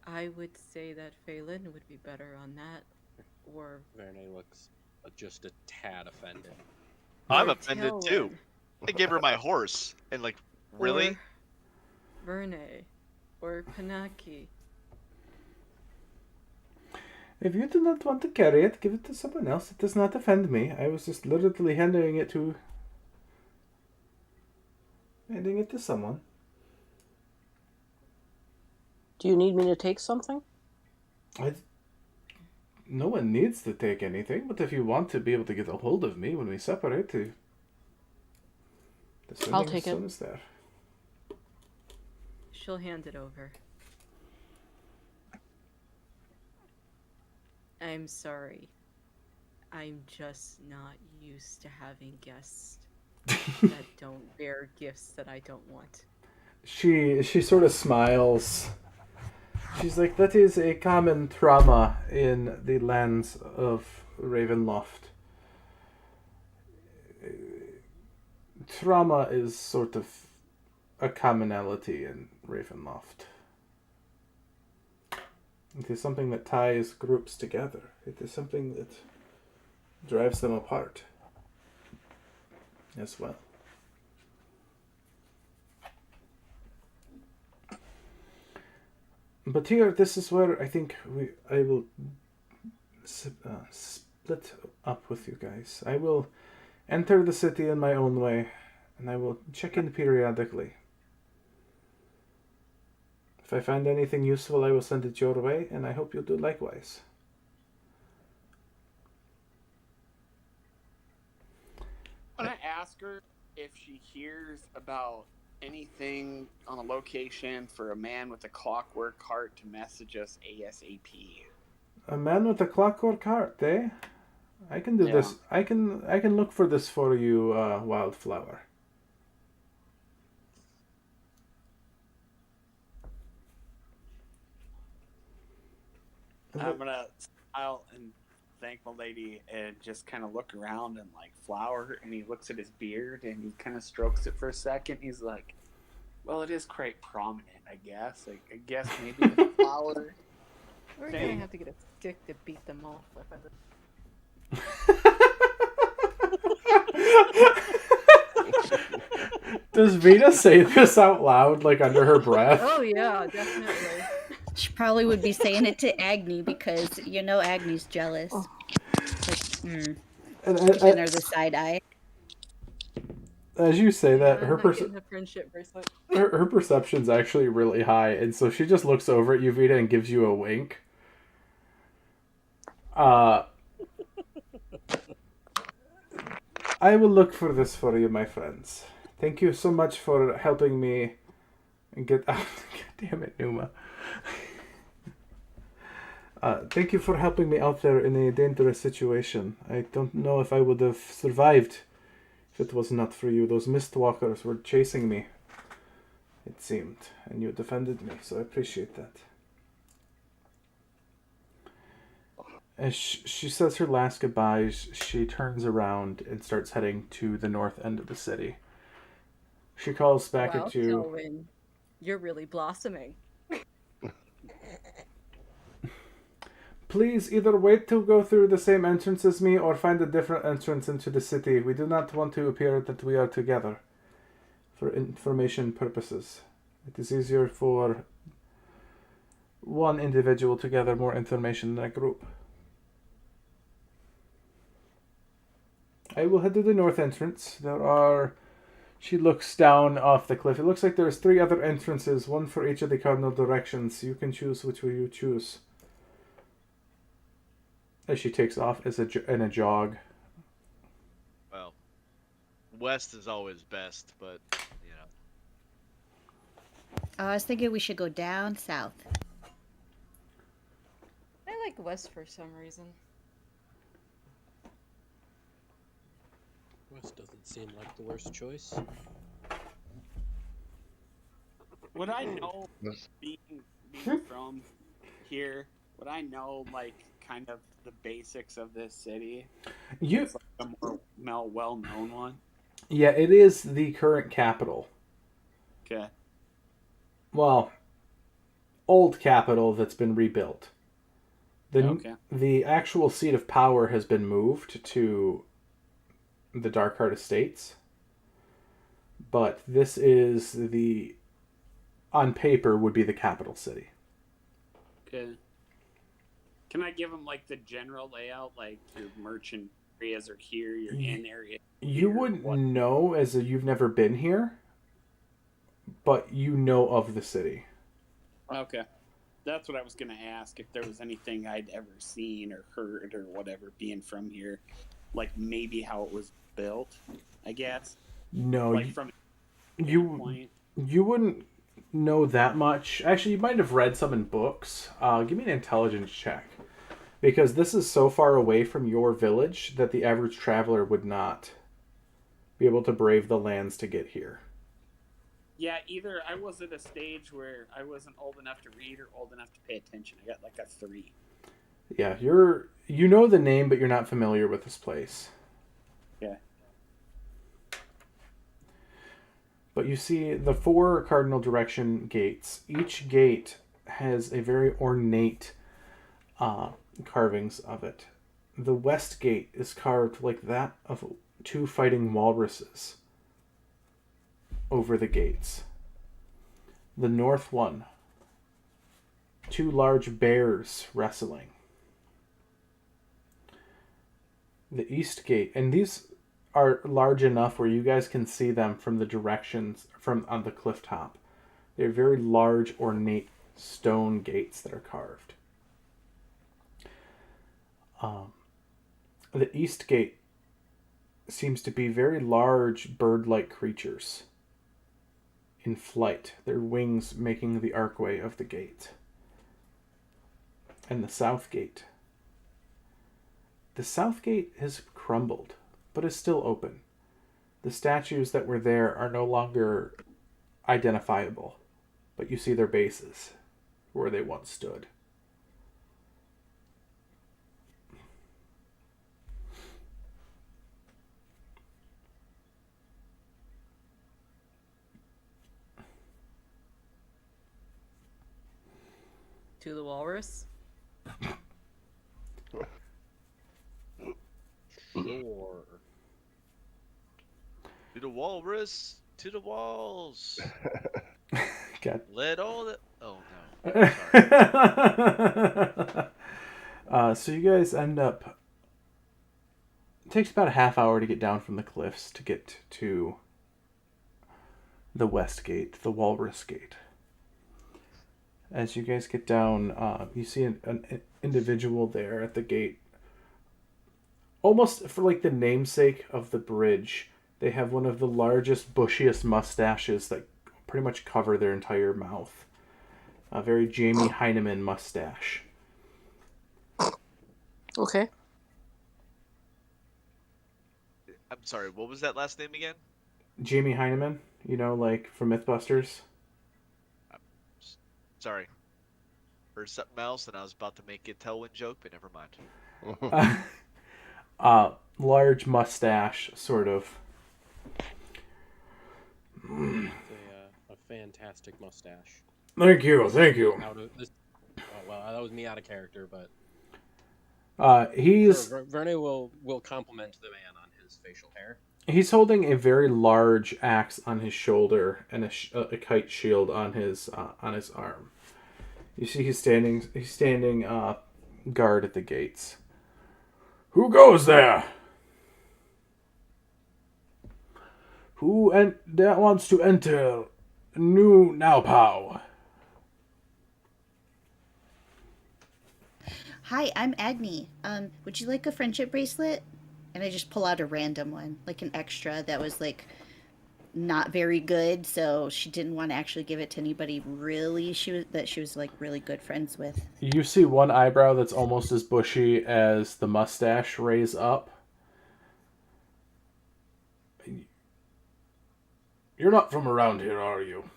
I would say that Phelan would be better on that. Or Verne looks just a tad offended. I'm or offended too. Tilwyn. I gave her my horse, and like, really? Or Verne. Or Panaki. If you do not want to carry it, give it to someone else. It does not offend me. I was just literally handing it to someone. Do you need me to take something? No one needs to take anything, but if you want to be able to get a hold of me when we separate, the I'll sending take it. stone is there. She'll hand it over. I'm sorry. I'm just not used to having guests that don't bear gifts that I don't want. She sort of smiles. She's like, that is a common trauma in the lands of Ravenloft. Trauma is sort of a commonality in Ravenloft. It is something that ties groups together. It is something that drives them apart as well. But here, this is where I think I will split up with you guys. I will enter the city in my own way, and I will check in periodically. If I find anything useful, I will send it your way, and I hope you'll do likewise. I want to ask her if she hears about anything on a location for a man with a clockwork heart to message us ASAP. A man with a clockwork heart, eh? I can do this. I can look for this for you, Wildflower. I'm gonna smile and thank my lady and just kind of look around and like Flower, and he looks at his beard and he kind of strokes it for a second. He's like, "Well, it is quite prominent, I guess. I guess maybe the Flower." We're Dang. gonna have to get a stick to beat them off with. Does Vita say this out loud, like under her breath? Oh yeah, definitely. She probably would be saying it to Agni because Agni's jealous. Oh. Like, And giving her the side eye. as you say that, I'm her not getting the friendship bracelet. her perception's actually really high, and so she just looks over at you, Vita, and gives you a wink. I will look for this for you, my friends. Thank you so much for helping me get out. God damn it, Numa. Thank you for helping me out there in a dangerous situation. I don't know if I would have survived if it was not for you. Those Mistwalkers were chasing me, it seemed, and you defended me, so I appreciate that. As she says her last goodbyes, she turns around and starts heading to the north end of the city. She calls back Wow, at you. Tilwyn, you're really blossoming. Please either wait to go through the same entrance as me or find a different entrance into the city. We do not want to appear that we are together for information purposes. It is easier for one individual to gather more information than a group. I will head to the north entrance. There are... She looks down off the cliff. It looks like there's 3 other entrances, one for each of the cardinal directions. You can choose which way you choose. As she takes off in a jog. Well, west is always best, but, you know. I was thinking we should go down south. I like west for some reason. West doesn't seem like the worst choice. Would I know, being from here, would I know, like, kind of the basics of this city? It's like a more well-known one. Yeah, it is the current capital. Okay. Well, old capital that's been rebuilt. Okay. The actual seat of power has been moved to the Darkheart Estates, but this is on paper, would be the capital city. Okay. Can I give them like the general layout, like your merchant areas are here, your inn area? You wouldn't know, as you've never been here, but you know of the city. Okay. That's what I was going to ask, if there was anything I'd ever seen or heard or whatever being from here. Like maybe how it was built, I guess. No, Like from a standpoint. you wouldn't know that much. Actually, you might have read some in books. Give me an intelligence check. Because this is so far away from your village that the average traveler would not be able to brave the lands to get here. Yeah, either I was at a stage where I wasn't old enough to read or old enough to pay attention. I got like a 3. Yeah, you know the name, but you're not familiar with this place. Yeah. But you see the 4 cardinal direction gates. Each gate has a very ornate carvings of it. The west gate is carved like that of 2 fighting walruses over the gates. The north one, 2 large bears wrestling. The east gate, and these are large enough where you guys can see them from the directions from on the cliff top. They're very large, ornate stone gates that are carved. The east gate seems to be very large bird-like creatures in flight, their wings making the archway of the gate. And the south gate. The south gate has crumbled, but is still open. The statues that were there are no longer identifiable, but you see their bases where they once stood. To the walrus? Sure. To the walrus, to the walls. God. Let all the. Oh no. Sorry. So you guys end up. It takes about a half hour to get down from the cliffs to get to the west gate, the Walrus Gate. As you guys get down, you see an individual there at the gate. Almost for like the namesake of the bridge, they have one of the largest, bushiest mustaches that pretty much cover their entire mouth. A very Jamie Heineman mustache. Okay. I'm sorry. What was that last name again? Jamie Heineman, you know, like from Mythbusters. Sorry. Heard something else, and I was about to make a tailwind joke, but never mind. Large mustache, sort of. A fantastic mustache. Thank you, thank you. Out of this, oh, well, that was me out of character, but He's sure, Verne will compliment the man on his facial hair. he's holding a very large axe on his shoulder and a kite shield on his arm. You see, he's standing guard at the gates. Who goes there? Who that wants to enter New Naupau? Hi, I'm Agni. Would you like a friendship bracelet? And I just pull out a random one, like an extra that was like not very good, so she didn't want to actually give it to anybody really she was like really good friends with. You see one eyebrow that's almost as bushy as the mustache raise up. You're not from around here, are you?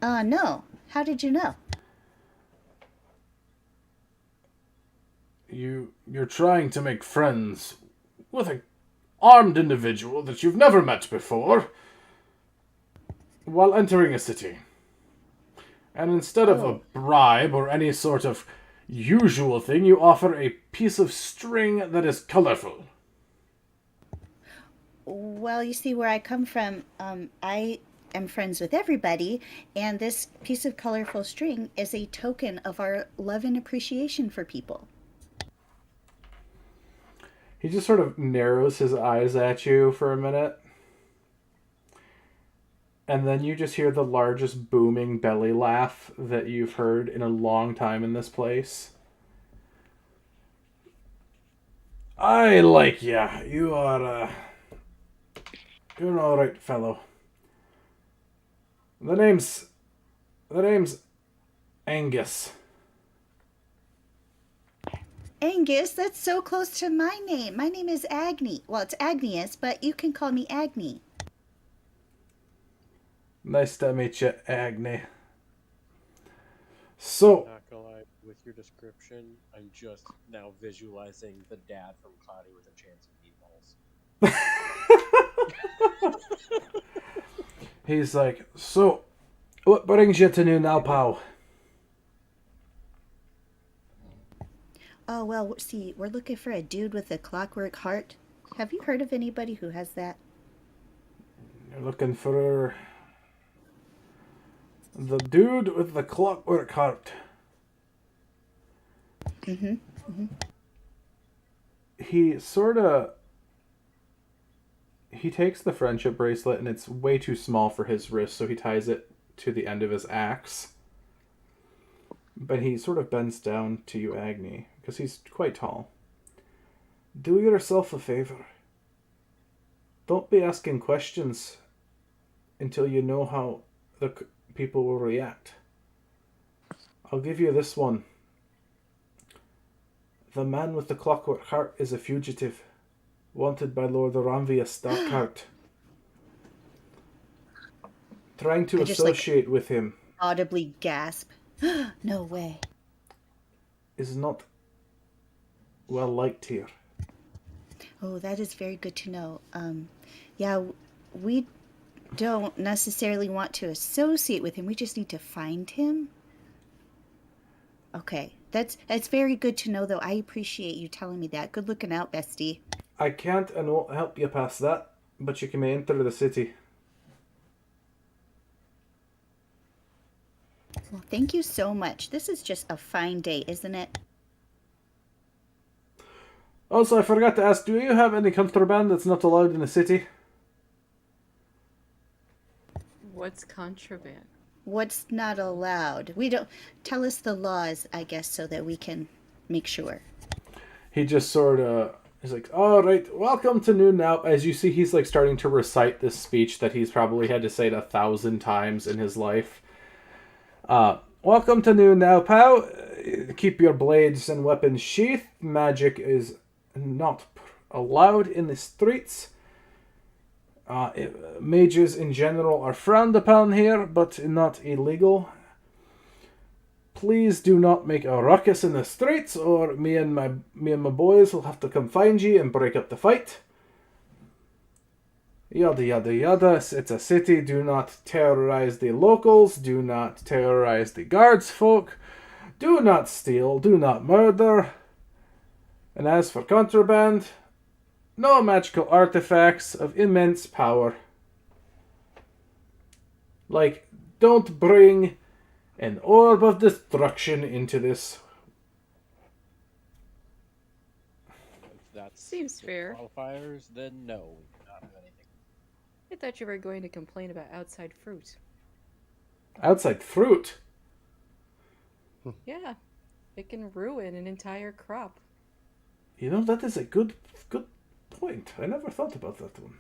No. How did you know? You're trying to make friends with an armed individual that you've never met before while entering a city. And instead of a bribe or any sort of usual thing, you offer a piece of string that is colorful. Well, you see, where I come from, I am friends with everybody, and this piece of colorful string is a token of our love and appreciation for people. He just sort of narrows his eyes at you for a minute. And then you just hear the largest booming belly laugh that you've heard in a long time in this place. I like ya. You are, you're an alright fellow. The name's Angus. Angus, that's so close to my name. My name is Agni. Well, it's Agnius, but you can call me Agni. Nice to meet you, Agni. So, Not gonna lie, with your description, I'm just now visualizing the dad from Cloudy with a Chance of Meatballs. he's like, so, what brings you to New now, pal? Oh, well, see, we're looking for a dude with a clockwork heart. Have you heard of anybody who has that? You're looking for the dude with the clockwork heart. He takes the friendship bracelet, and it's way too small for his wrist, so he ties it to the end of his axe. But he sort of bends down to you, Agni, because he's quite tall. Do yourself a favor. Don't be asking questions until you know how the people will react. I'll give you this one. The man with the clockwork heart is a fugitive, wanted by Lord Aranvia Starkheart. Trying to associate with him Audibly gasp. No way. is not well liked here. Oh, that is very good to know. Yeah, we don't necessarily want to associate with him. We just need to find him. Okay, that's very good to know, though. I appreciate you telling me that. Good looking out, bestie. I can't and won't help you past that, but you can enter the city. Well, thank you so much. This is just a fine day, isn't it? Also, I forgot to ask, do you have any contraband that's not allowed in the city? What's contraband? What's not allowed? We don't tell us the laws, I guess, so that we can make sure. He just sort of is like, all right, welcome to New Now. As you see, he's like starting to recite this speech that he's probably had to say it 1,000 times in his life. Welcome to New Now, pal. Keep your blades and weapons sheathed. Magic is not allowed in the streets. Mages in general are frowned upon here, but not illegal. Please do not make a ruckus in the streets, or me and my boys will have to come find you and break up the fight. Yada yada yada. It's a city. Do not terrorize the locals. Do not terrorize the guards folk. Do not steal. Do not murder. And as for contraband, no magical artifacts of immense power. Like, don't bring an orb of destruction into this. If that's Seems the fair. qualifiers, then no, we do not have anything. I thought you were going to complain about outside fruit. Outside fruit? Yeah, it can ruin an entire crop. You know, that is a good point. I never thought about that one.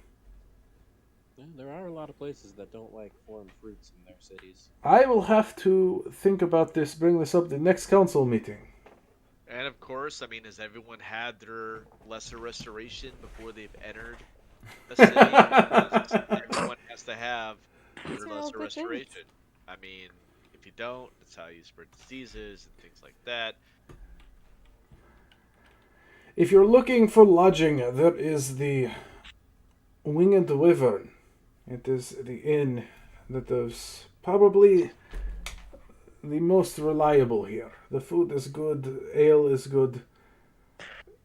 Yeah, there are a lot of places that don't like foreign fruits in their cities. I will have to think about this, bring this up the next council meeting. And of course, I mean, has everyone had their lesser restoration before they've entered a city? Because everyone has to have These their are all lesser good restoration. things. I mean, if you don't, it's how you spread diseases and things like that. If you're looking for lodging, there is the Winged Wyvern. It is the inn that is probably the most reliable here. The food is good, ale is good,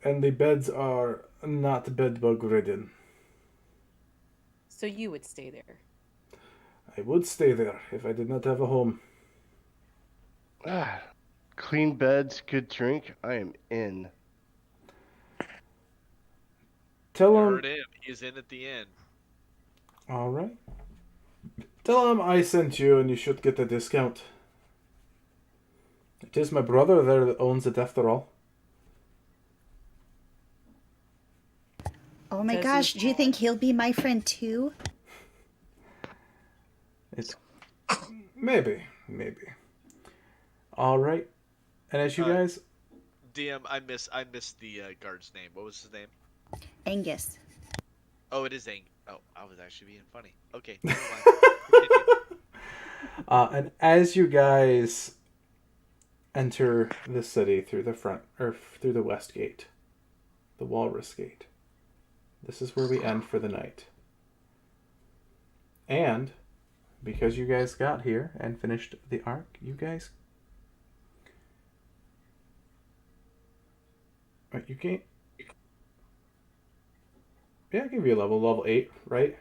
and the beds are not bedbug ridden. So you would stay there. I would stay there if I did not have a home. Ah, clean beds, good drink. I am in. Tell You him. heard him. He's in at the end. All right. Tell him I sent you, and you should get a discount. It is my brother there that owns it after all. Oh my Does gosh, he- do you think he'll be my friend too? It's maybe. All right. And as you guys, DM, I missed the guard's name. What was his name? Angus. Oh, it is Ang. Oh, I was actually being funny. Okay, never mind. Continue. and as you guys enter the city through the front or through the west gate, the Walrus Gate. This is where we end for the night. And because you guys got here and finished the arc, you guys. Wait, you can't. Yeah, I'll give you a level 8, right?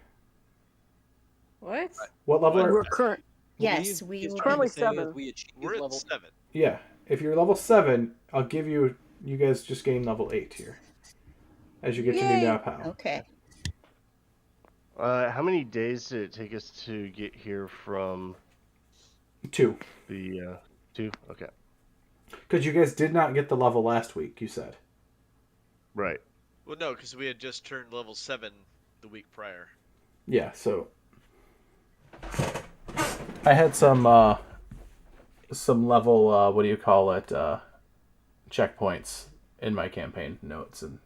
What? What level What? are? We're current. Yes, He's we will currently trying to say is 7. we achieved We're at level 7. Yeah, if you're level 7, I'll give you. You guys just gain level 8 here, as you get your new Yay. Now Pow. Okay. How many days did it take us to get here from 2, the 2? Okay. because you guys did not get the level last week. You said. Right. Well, no, because we had just turned level 7 the week prior. Yeah, so I had some level what do you call it checkpoints in my campaign notes, and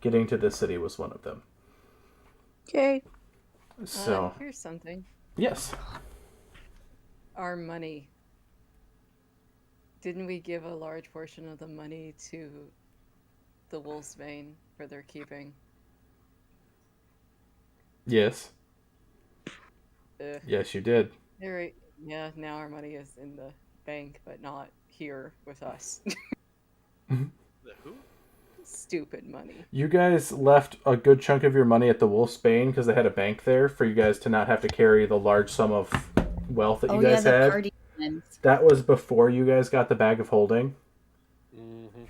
getting to this city was one of them. Okay. So Here's something. yes, Our money. Didn't we give a large portion of the money to the Wolfsbane for their keeping? yes, Ugh. yes, you did. Right. Yeah, now our money is in the bank, but not here with us. The who? Stupid money. You guys left a good chunk of your money at the Wolfsbane because they had a bank there for you guys to not have to carry the large sum of wealth that you guys the had. party ones. That was before you guys got the bag of holding, Mm-hmm.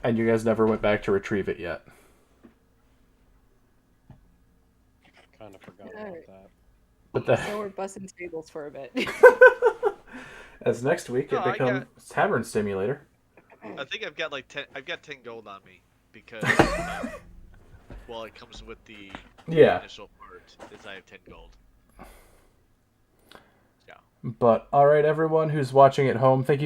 and you guys never went back to retrieve it yet. Kind of forgot about Alright. that. But that, So we're bussing tables for a bit. as next week it No, I becomes Tavern Simulator. I think I've got like 10. I've got 10 gold on me because well, it comes with the Yeah. initial part. Is I have 10 gold. But all right, everyone who's watching at home, thank you